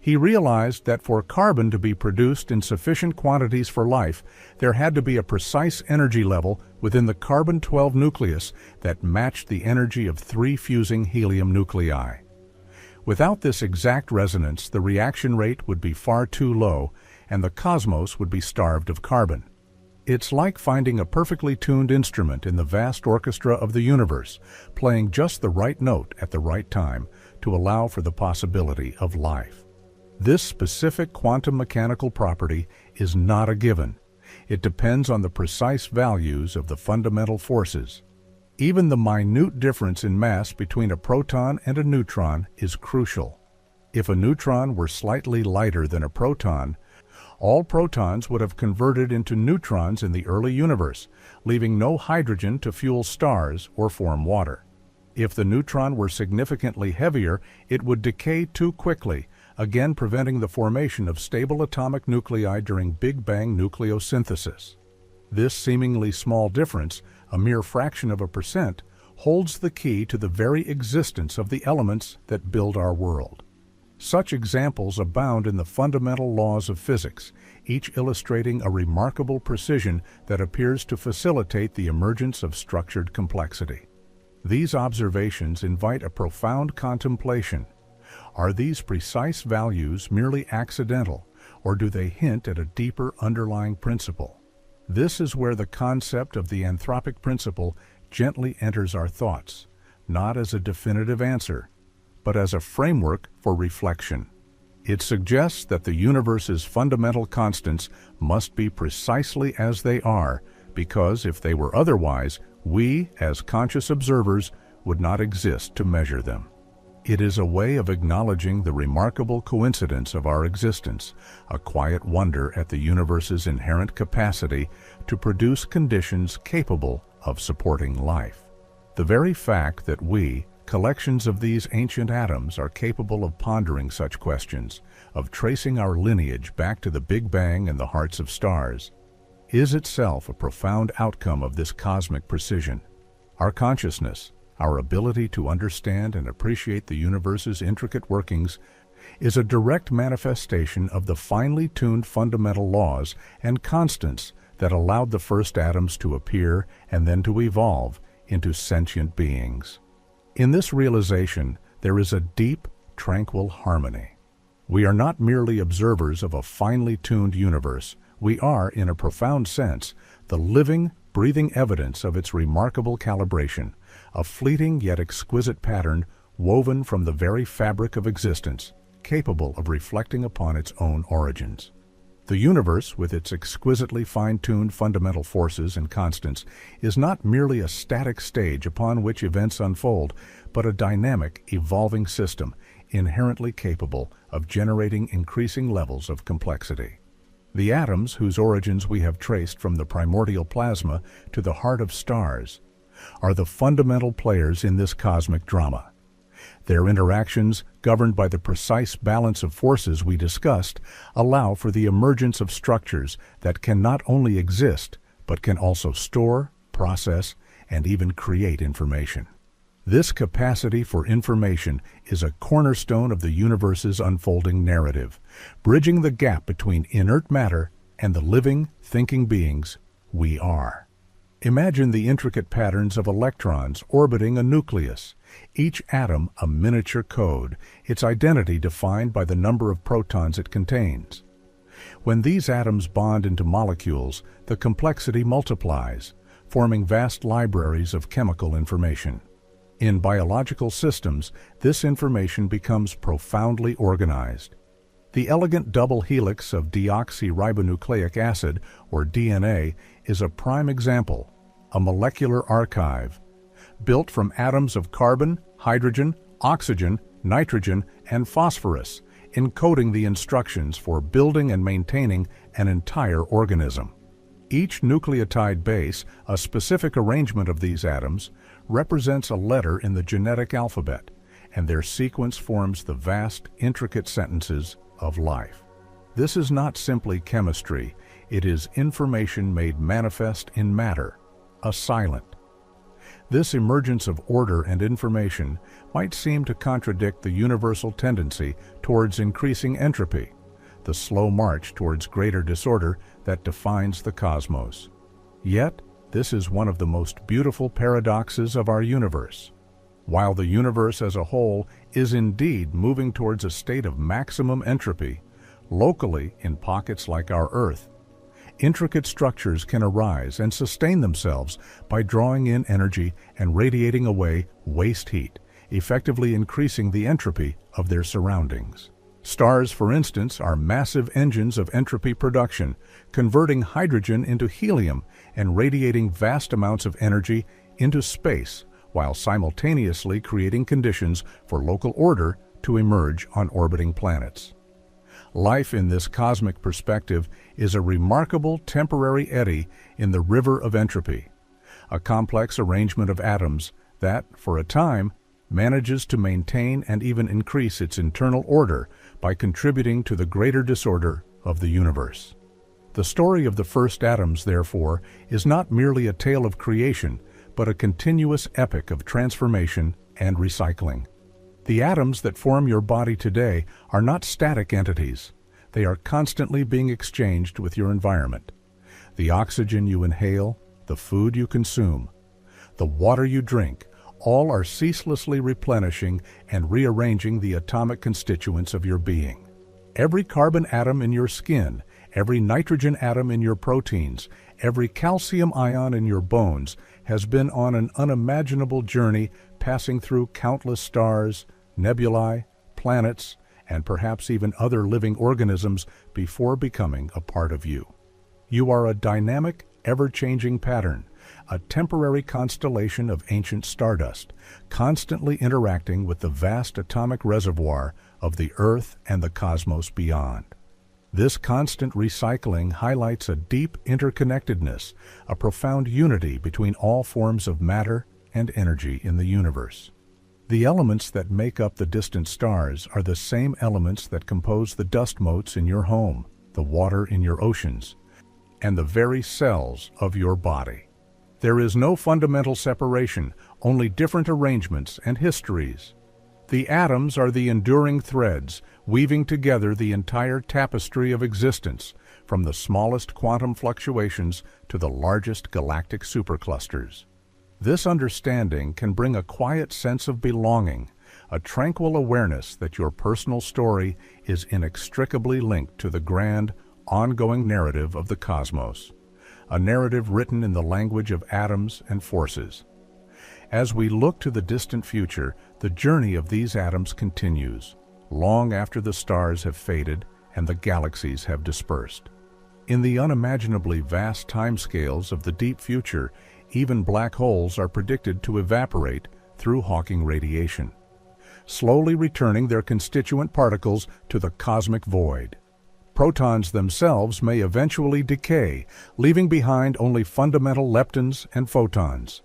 He realized that for carbon to be produced in sufficient quantities for life, there had to be a precise energy level within the carbon-12 nucleus that matched the energy of 3 fusing helium nuclei. Without this exact resonance, the reaction rate would be far too low, and the cosmos would be starved of carbon. It's like finding a perfectly tuned instrument in the vast orchestra of the universe, playing just the right note at the right time to allow for the possibility of life. This specific quantum mechanical property is not a given. It depends on the precise values of the fundamental forces. Even the minute difference in mass between a proton and a neutron is crucial. If a neutron were slightly lighter than a proton, all protons would have converted into neutrons in the early universe, leaving no hydrogen to fuel stars or form water. If the neutron were significantly heavier, it would decay too quickly, again preventing the formation of stable atomic nuclei during Big Bang nucleosynthesis. This seemingly small difference, a mere fraction of a percent, holds the key to the very existence of the elements that build our world. Such examples abound in the fundamental laws of physics, each illustrating a remarkable precision that appears to facilitate the emergence of structured complexity. These observations invite a profound contemplation. Are these precise values merely accidental, or do they hint at a deeper underlying principle? This is where the concept of the anthropic principle gently enters our thoughts, not as a definitive answer, but as a framework for reflection. It suggests that the universe's fundamental constants must be precisely as they are, because if they were otherwise, we, as conscious observers, would not exist to measure them. It is a way of acknowledging the remarkable coincidence of our existence, a quiet wonder at the universe's inherent capacity to produce conditions capable of supporting life. The very fact that we, collections of these ancient atoms, are capable of pondering such questions, of tracing our lineage back to the Big Bang and the hearts of stars, is itself a profound outcome of this cosmic precision. Our consciousness, our ability to understand and appreciate the universe's intricate workings, is a direct manifestation of the finely tuned fundamental laws and constants that allowed the first atoms to appear and then to evolve into sentient beings. In this realization, there is a deep, tranquil harmony. We are not merely observers of a finely tuned universe. We are, in a profound sense, the living, breathing evidence of its remarkable calibration, a fleeting yet exquisite pattern woven from the very fabric of existence, capable of reflecting upon its own origins. The universe, with its exquisitely fine-tuned fundamental forces and constants, is not merely a static stage upon which events unfold, but a dynamic, evolving system, inherently capable of generating increasing levels of complexity. The atoms, whose origins we have traced from the primordial plasma to the heart of stars, are the fundamental players in this cosmic drama. Their interactions, governed by the precise balance of forces we discussed, allow for the emergence of structures that can not only exist, but can also store, process, and even create information. This capacity for information is a cornerstone of the universe's unfolding narrative, bridging the gap between inert matter and the living, thinking beings we are. Imagine the intricate patterns of electrons orbiting a nucleus, each atom a miniature code, its identity defined by the number of protons it contains. When these atoms bond into molecules, the complexity multiplies, forming vast libraries of chemical information. In biological systems, this information becomes profoundly organized. The elegant double helix of deoxyribonucleic acid, or DNA, is a prime example, a molecular archive, built from atoms of carbon, hydrogen, oxygen, nitrogen, and phosphorus, encoding the instructions for building and maintaining an entire organism. Each nucleotide base, a specific arrangement of these atoms, represents a letter in the genetic alphabet, and their sequence forms the vast, intricate sentences of life. This is not simply chemistry, it is information made manifest in matter, a silent. This emergence of order and information might seem to contradict the universal tendency towards increasing entropy, the slow march towards greater disorder that defines the cosmos. Yet, this is one of the most beautiful paradoxes of our universe. While the universe as a whole is indeed moving towards a state of maximum entropy, locally in pockets like our Earth, intricate structures can arise and sustain themselves by drawing in energy and radiating away waste heat, effectively increasing the entropy of their surroundings. Stars, for instance, are massive engines of entropy production, converting hydrogen into helium and radiating vast amounts of energy into space, while simultaneously creating conditions for local order to emerge on orbiting planets. Life in this cosmic perspective is a remarkable temporary eddy in the river of entropy, a complex arrangement of atoms that, for a time, manages to maintain and even increase its internal order by contributing to the greater disorder of the universe. The story of the first atoms, therefore, is not merely a tale of creation, but a continuous epic of transformation and recycling. The atoms that form your body today are not static entities. They are constantly being exchanged with your environment. The oxygen you inhale, the food you consume, the water you drink, all are ceaselessly replenishing and rearranging the atomic constituents of your being. Every carbon atom in your skin, every nitrogen atom in your proteins, every calcium ion in your bones has been on an unimaginable journey passing through countless stars, nebulae, planets, and perhaps even other living organisms before becoming a part of you. You are a dynamic, ever-changing pattern, a temporary constellation of ancient stardust, constantly interacting with the vast atomic reservoir of the Earth and the cosmos beyond. This constant recycling highlights a deep interconnectedness, a profound unity between all forms of matter and energy in the universe. The elements that make up the distant stars are the same elements that compose the dust motes in your home, the water in your oceans, and the very cells of your body. There is no fundamental separation, only different arrangements and histories. The atoms are the enduring threads, weaving together the entire tapestry of existence, from the smallest quantum fluctuations to the largest galactic superclusters. This understanding can bring a quiet sense of belonging, a tranquil awareness that your personal story is inextricably linked to the grand, ongoing narrative of the cosmos, a narrative written in the language of atoms and forces. As we look to the distant future, the journey of these atoms continues, long after the stars have faded and the galaxies have dispersed. In the unimaginably vast timescales of the deep future, even black holes are predicted to evaporate through Hawking radiation, slowly returning their constituent particles to the cosmic void. Protons themselves may eventually decay, leaving behind only fundamental leptons and photons.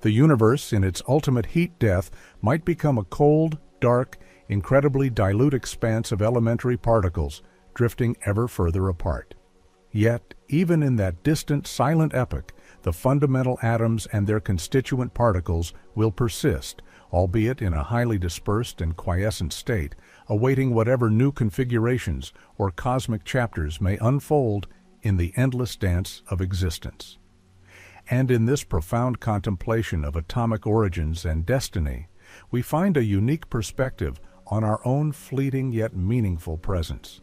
The universe, in its ultimate heat death, might become a cold, dark, incredibly dilute expanse of elementary particles, drifting ever further apart. Yet, even in that distant, silent epoch, the fundamental atoms and their constituent particles will persist, albeit in a highly dispersed and quiescent state, awaiting whatever new configurations or cosmic chapters may unfold in the endless dance of existence. And in this profound contemplation of atomic origins and destiny, we find a unique perspective on our own fleeting yet meaningful presence.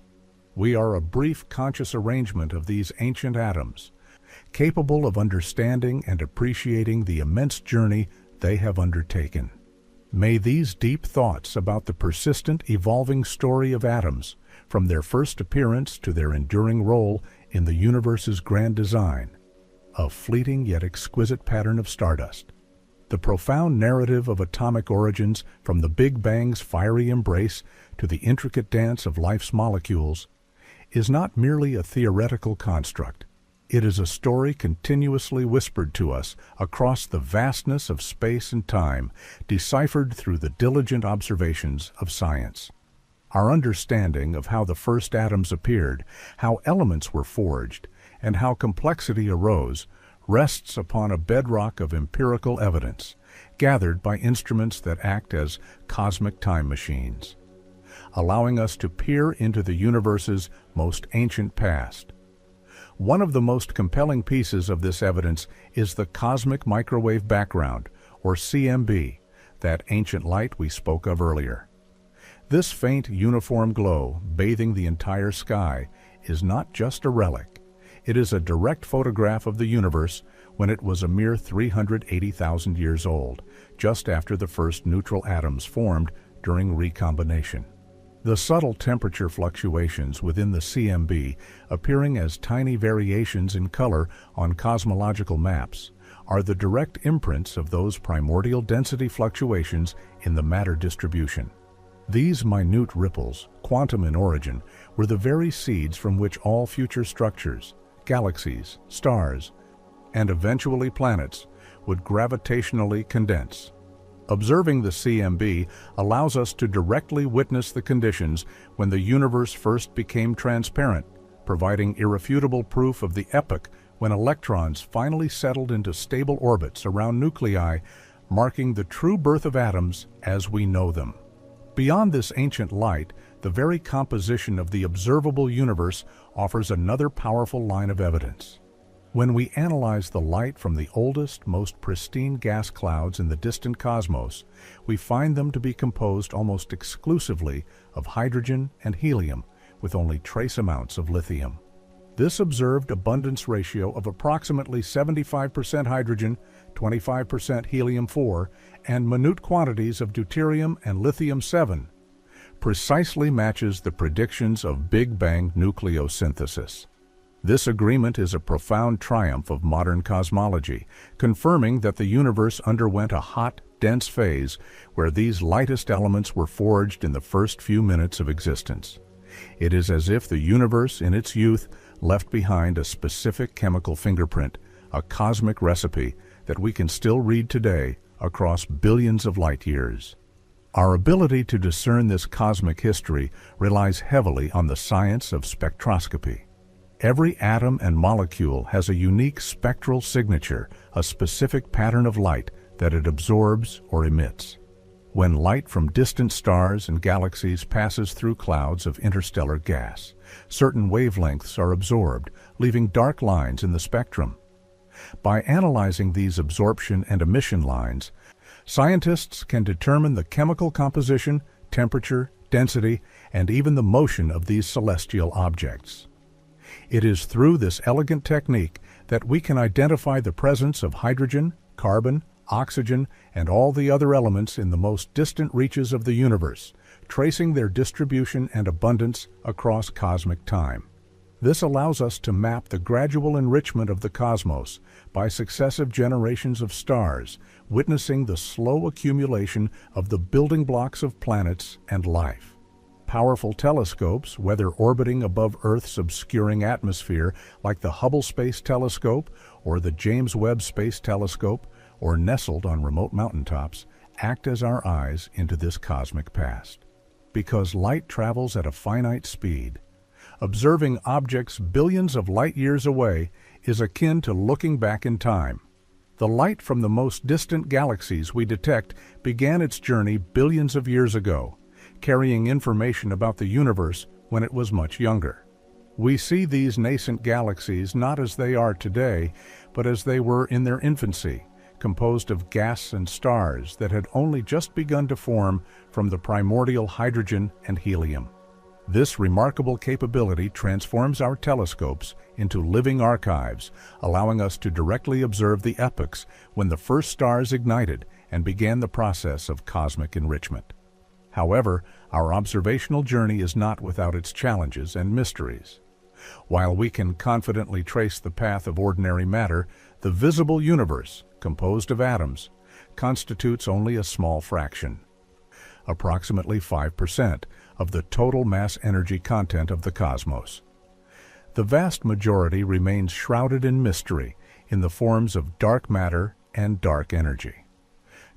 We are a brief conscious arrangement of these ancient atoms, capable of understanding and appreciating the immense journey they have undertaken. May these deep thoughts about the persistent, evolving story of atoms, from their first appearance to their enduring role in the universe's grand design, a fleeting yet exquisite pattern of stardust, the profound narrative of atomic origins from the Big Bang's fiery embrace to the intricate dance of life's molecules, is not merely a theoretical construct. It is a story continuously whispered to us across the vastness of space and time, deciphered through the diligent observations of science. Our understanding of how the first atoms appeared, how elements were forged, and how complexity arose, rests upon a bedrock of empirical evidence, gathered by instruments that act as cosmic time machines, allowing us to peer into the universe's most ancient past. One of the most compelling pieces of this evidence is the cosmic microwave background, or CMB, that ancient light we spoke of earlier. This faint, uniform glow, bathing the entire sky, is not just a relic. It is a direct photograph of the universe when it was a mere 380,000 years old, just after the first neutral atoms formed during recombination. The subtle temperature fluctuations within the CMB, appearing as tiny variations in color on cosmological maps, are the direct imprints of those primordial density fluctuations in the matter distribution. These minute ripples, quantum in origin, were the very seeds from which all future structures, galaxies, stars, and eventually planets would gravitationally condense. Observing the CMB allows us to directly witness the conditions when the universe first became transparent, providing irrefutable proof of the epoch when electrons finally settled into stable orbits around nuclei, marking the true birth of atoms as we know them. Beyond this ancient light, the very composition of the observable universe offers another powerful line of evidence. When we analyze the light from the oldest, most pristine gas clouds in the distant cosmos, we find them to be composed almost exclusively of hydrogen and helium, with only trace amounts of lithium. This observed abundance ratio of approximately 75% hydrogen, 25% helium-4, and minute quantities of deuterium and lithium-7 precisely matches the predictions of Big Bang nucleosynthesis. This agreement is a profound triumph of modern cosmology, confirming that the universe underwent a hot, dense phase where these lightest elements were forged in the first few minutes of existence. It is as if the universe, in its youth, left behind a specific chemical fingerprint, a cosmic recipe that we can still read today across billions of light years. Our ability to discern this cosmic history relies heavily on the science of spectroscopy. Every atom and molecule has a unique spectral signature, a specific pattern of light that it absorbs or emits. When light from distant stars and galaxies passes through clouds of interstellar gas, certain wavelengths are absorbed, leaving dark lines in the spectrum. By analyzing these absorption and emission lines, scientists can determine the chemical composition, temperature, density, and even the motion of these celestial objects. It is through this elegant technique that we can identify the presence of hydrogen, carbon, oxygen, and all the other elements in the most distant reaches of the universe, tracing their distribution and abundance across cosmic time. This allows us to map the gradual enrichment of the cosmos by successive generations of stars, witnessing the slow accumulation of the building blocks of planets and life. Powerful telescopes, whether orbiting above Earth's obscuring atmosphere like the Hubble Space Telescope or the James Webb Space Telescope, or nestled on remote mountaintops, act as our eyes into this cosmic past. Because light travels at a finite speed, observing objects billions of light years away is akin to looking back in time. The light from the most distant galaxies we detect began its journey billions of years ago, carrying information about the universe when it was much younger. We see these nascent galaxies not as they are today, but as they were in their infancy, composed of gas and stars that had only just begun to form from the primordial hydrogen and helium. This remarkable capability transforms our telescopes into living archives, allowing us to directly observe the epochs when the first stars ignited and began the process of cosmic enrichment. However, our observational journey is not without its challenges and mysteries. While we can confidently trace the path of ordinary matter, the visible universe, composed of atoms, constitutes only a small fraction, approximately 5% of the total mass energy content of the cosmos. The vast majority remains shrouded in mystery in the forms of dark matter and dark energy.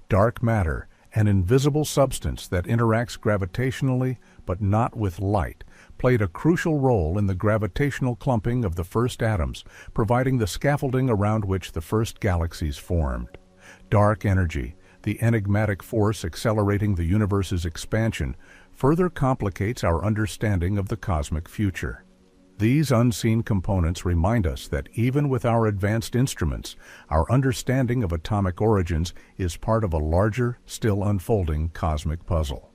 Dark matter, an invisible substance that interacts gravitationally but not with light, played a crucial role in the gravitational clumping of the first atoms, providing the scaffolding around which the first galaxies formed. Dark energy, the enigmatic force accelerating the universe's expansion, further complicates our understanding of the cosmic future. These unseen components remind us that even with our advanced instruments, our understanding of atomic origins is part of a larger, still unfolding cosmic puzzle.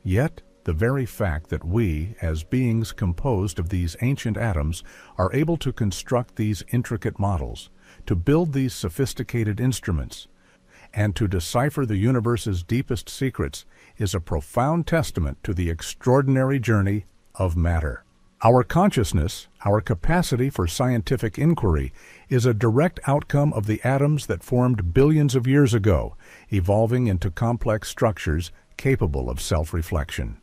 Yet, the very fact that we, as beings composed of these ancient atoms, are able to construct these intricate models, to build these sophisticated instruments, and to decipher the universe's deepest secrets is a profound testament to the extraordinary journey of matter. Our consciousness, our capacity for scientific inquiry, is a direct outcome of the atoms that formed billions of years ago, evolving into complex structures capable of self-reflection.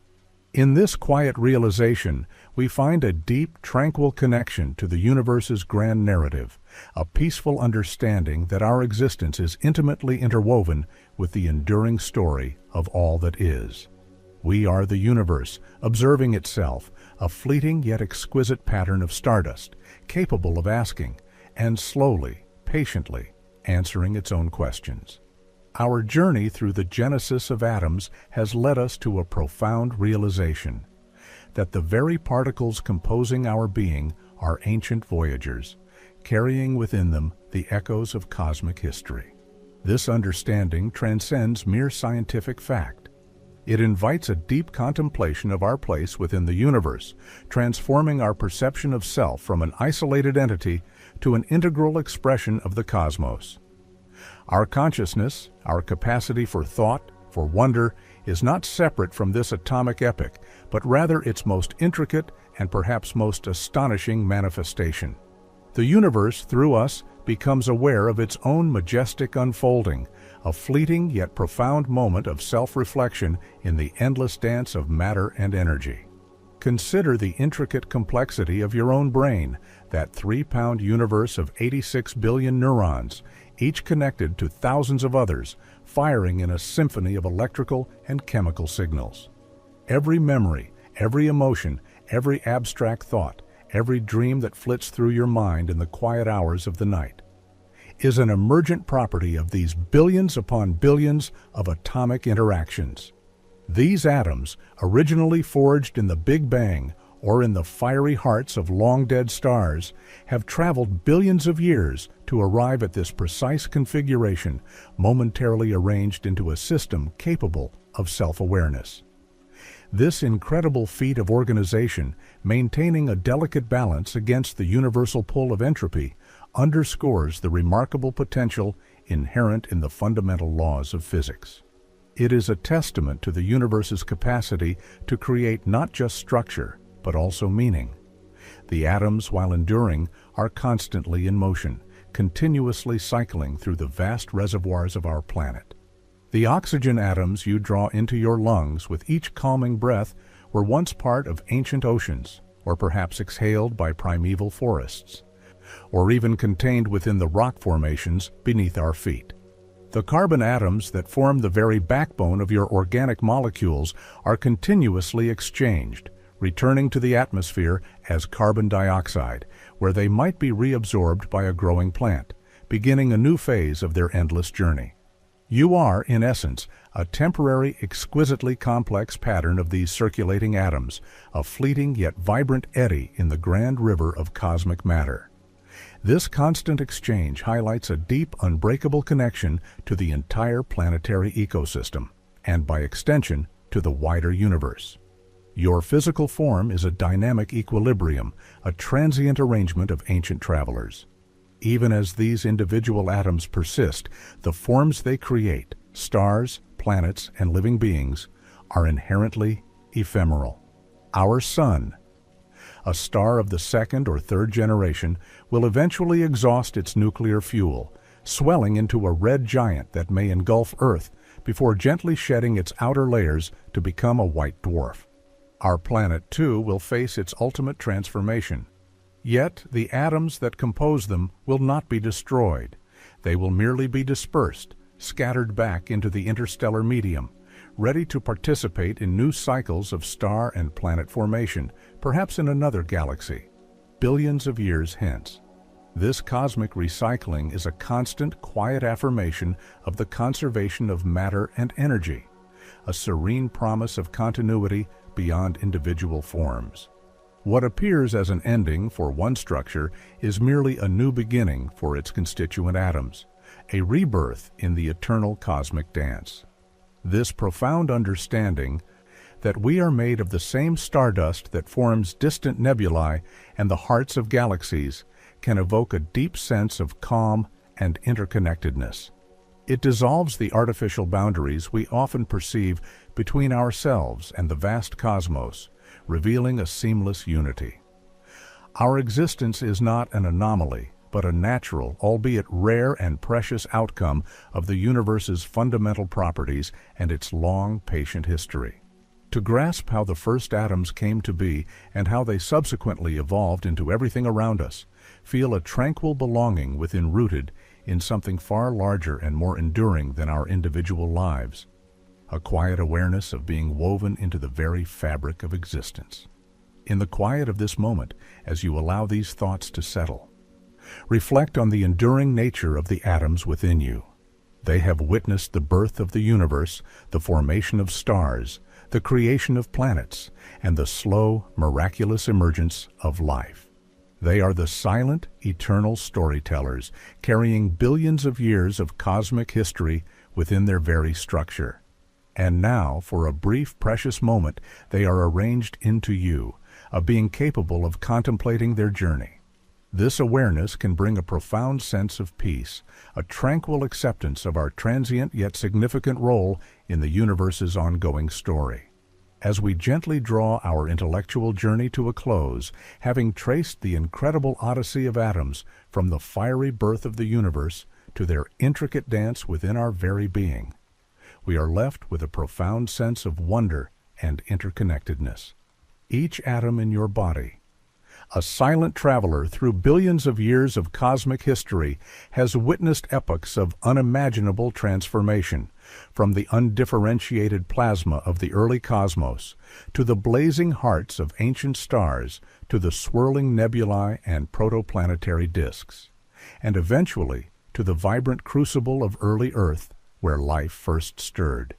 In this quiet realization, we find a deep, tranquil connection to the universe's grand narrative, a peaceful understanding that our existence is intimately interwoven with the enduring story of all that is. We are the universe, observing itself, a fleeting yet exquisite pattern of stardust, capable of asking, and slowly, patiently, answering its own questions. our journey through the genesis of atoms has led us to a profound realization that the very particles composing our being are ancient voyagers, carrying within them the echoes of cosmic history. This understanding transcends mere scientific fact. It invites a deep contemplation of our place within the universe, transforming our perception of self from an isolated entity to an integral expression of the cosmos. Our consciousness, our capacity for thought, for wonder, is not separate from this atomic epic, but rather its most intricate and perhaps most astonishing manifestation. The universe, through us, becomes aware of its own majestic unfolding, a fleeting yet profound moment of self-reflection in the endless dance of matter and energy. Consider the intricate complexity of your own brain, that 3-pound universe of 86 billion neurons, each connected to thousands of others, firing in a symphony of electrical and chemical signals. Every memory, every emotion, every abstract thought, every dream that flits through your mind in the quiet hours of the night, is an emergent property of these billions upon billions of atomic interactions. These atoms, originally forged in the Big Bang or in the fiery hearts of long-dead stars, have traveled billions of years to arrive at this precise configuration, momentarily arranged into a system capable of self-awareness. This incredible feat of organization, maintaining a delicate balance against the universal pull of entropy, underscores the remarkable potential inherent in the fundamental laws of physics. It is a testament to the universe's capacity to create not just structure, but also meaning. The atoms, while enduring, are constantly in motion, continuously cycling through the vast reservoirs of our planet. The oxygen atoms you draw into your lungs with each calming breath were once part of ancient oceans, or perhaps exhaled by primeval forests, or even contained within the rock formations beneath our feet. The carbon atoms that form the very backbone of your organic molecules are continuously exchanged, returning to the atmosphere as carbon dioxide, where they might be reabsorbed by a growing plant, beginning a new phase of their endless journey. You are, in essence, a temporary, exquisitely complex pattern of these circulating atoms, a fleeting yet vibrant eddy in the grand river of cosmic matter. This constant exchange highlights a deep, unbreakable connection to the entire planetary ecosystem, and by extension, to the wider universe. Your physical form is a dynamic equilibrium, a transient arrangement of ancient travelers. Even as these individual atoms persist, the forms they create, stars, planets, and living beings, are inherently ephemeral. Our Sun, a star of the second or third generation, will eventually exhaust its nuclear fuel, swelling into a red giant that may engulf Earth before gently shedding its outer layers to become a white dwarf. Our planet, too, will face its ultimate transformation. Yet, the atoms that compose them will not be destroyed. They will merely be dispersed, scattered back into the interstellar medium, ready to participate in new cycles of star and planet formation, perhaps in another galaxy, billions of years hence. This cosmic recycling is a constant, quiet affirmation of the conservation of matter and energy, a serene promise of continuity beyond individual forms. What appears as an ending for one structure is merely a new beginning for its constituent atoms, a rebirth in the eternal cosmic dance. This profound understanding that we are made of the same stardust that forms distant nebulae and the hearts of galaxies can evoke a deep sense of calm and interconnectedness. It dissolves the artificial boundaries we often perceive between ourselves and the vast cosmos, revealing a seamless unity. Our existence is not an anomaly, but a natural, albeit rare and precious outcome of the universe's fundamental properties and its long, patient history. To grasp how the first atoms came to be and how they subsequently evolved into everything around us, feel a tranquil belonging within rooted in something far larger and more enduring than our individual lives, a quiet awareness of being woven into the very fabric of existence. In the quiet of this moment, as you allow these thoughts to settle, reflect on the enduring nature of the atoms within you. They have witnessed the birth of the universe, the formation of stars, the creation of planets, and the slow, miraculous emergence of life. They are the silent, eternal storytellers, carrying billions of years of cosmic history within their very structure. And now, for a brief, precious moment, they are arranged into you, a being capable of contemplating their journey. This awareness can bring a profound sense of peace, a tranquil acceptance of our transient yet significant role in the universe's ongoing story. As we gently draw our intellectual journey to a close, having traced the incredible odyssey of atoms from the fiery birth of the universe to their intricate dance within our very being, we are left with a profound sense of wonder and interconnectedness. Each atom in your body, a silent traveler through billions of years of cosmic history, has witnessed epochs of unimaginable transformation, from the undifferentiated plasma of the early cosmos, to the blazing hearts of ancient stars, to the swirling nebulae and protoplanetary disks, and eventually to the vibrant crucible of early Earth, where life first stirred.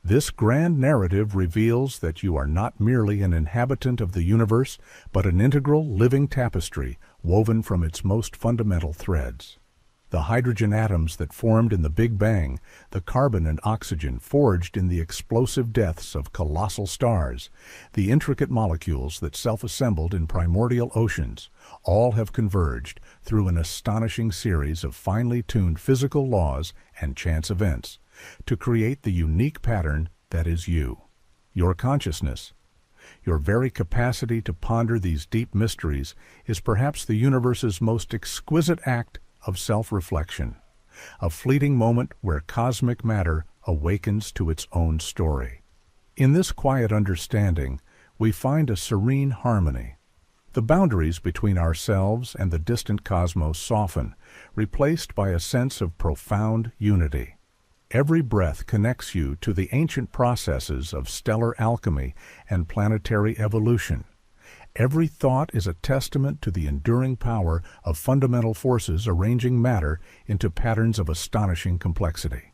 This grand narrative reveals that you are not merely an inhabitant of the universe, but an integral, living tapestry woven from its most fundamental threads. The hydrogen atoms that formed in the Big Bang, the carbon and oxygen forged in the explosive deaths of colossal stars, the intricate molecules that self-assembled in primordial oceans, all have converged through an astonishing series of finely tuned physical laws and chance events to create the unique pattern that is you, your consciousness. Your very capacity to ponder these deep mysteries is perhaps the universe's most exquisite act of self-reflection, a fleeting moment where cosmic matter awakens to its own story. In this quiet understanding, we find a serene harmony. The boundaries between ourselves and the distant cosmos soften, replaced by a sense of profound unity. Every breath connects you to the ancient processes of stellar alchemy and planetary evolution. Every thought is a testament to the enduring power of fundamental forces arranging matter into patterns of astonishing complexity.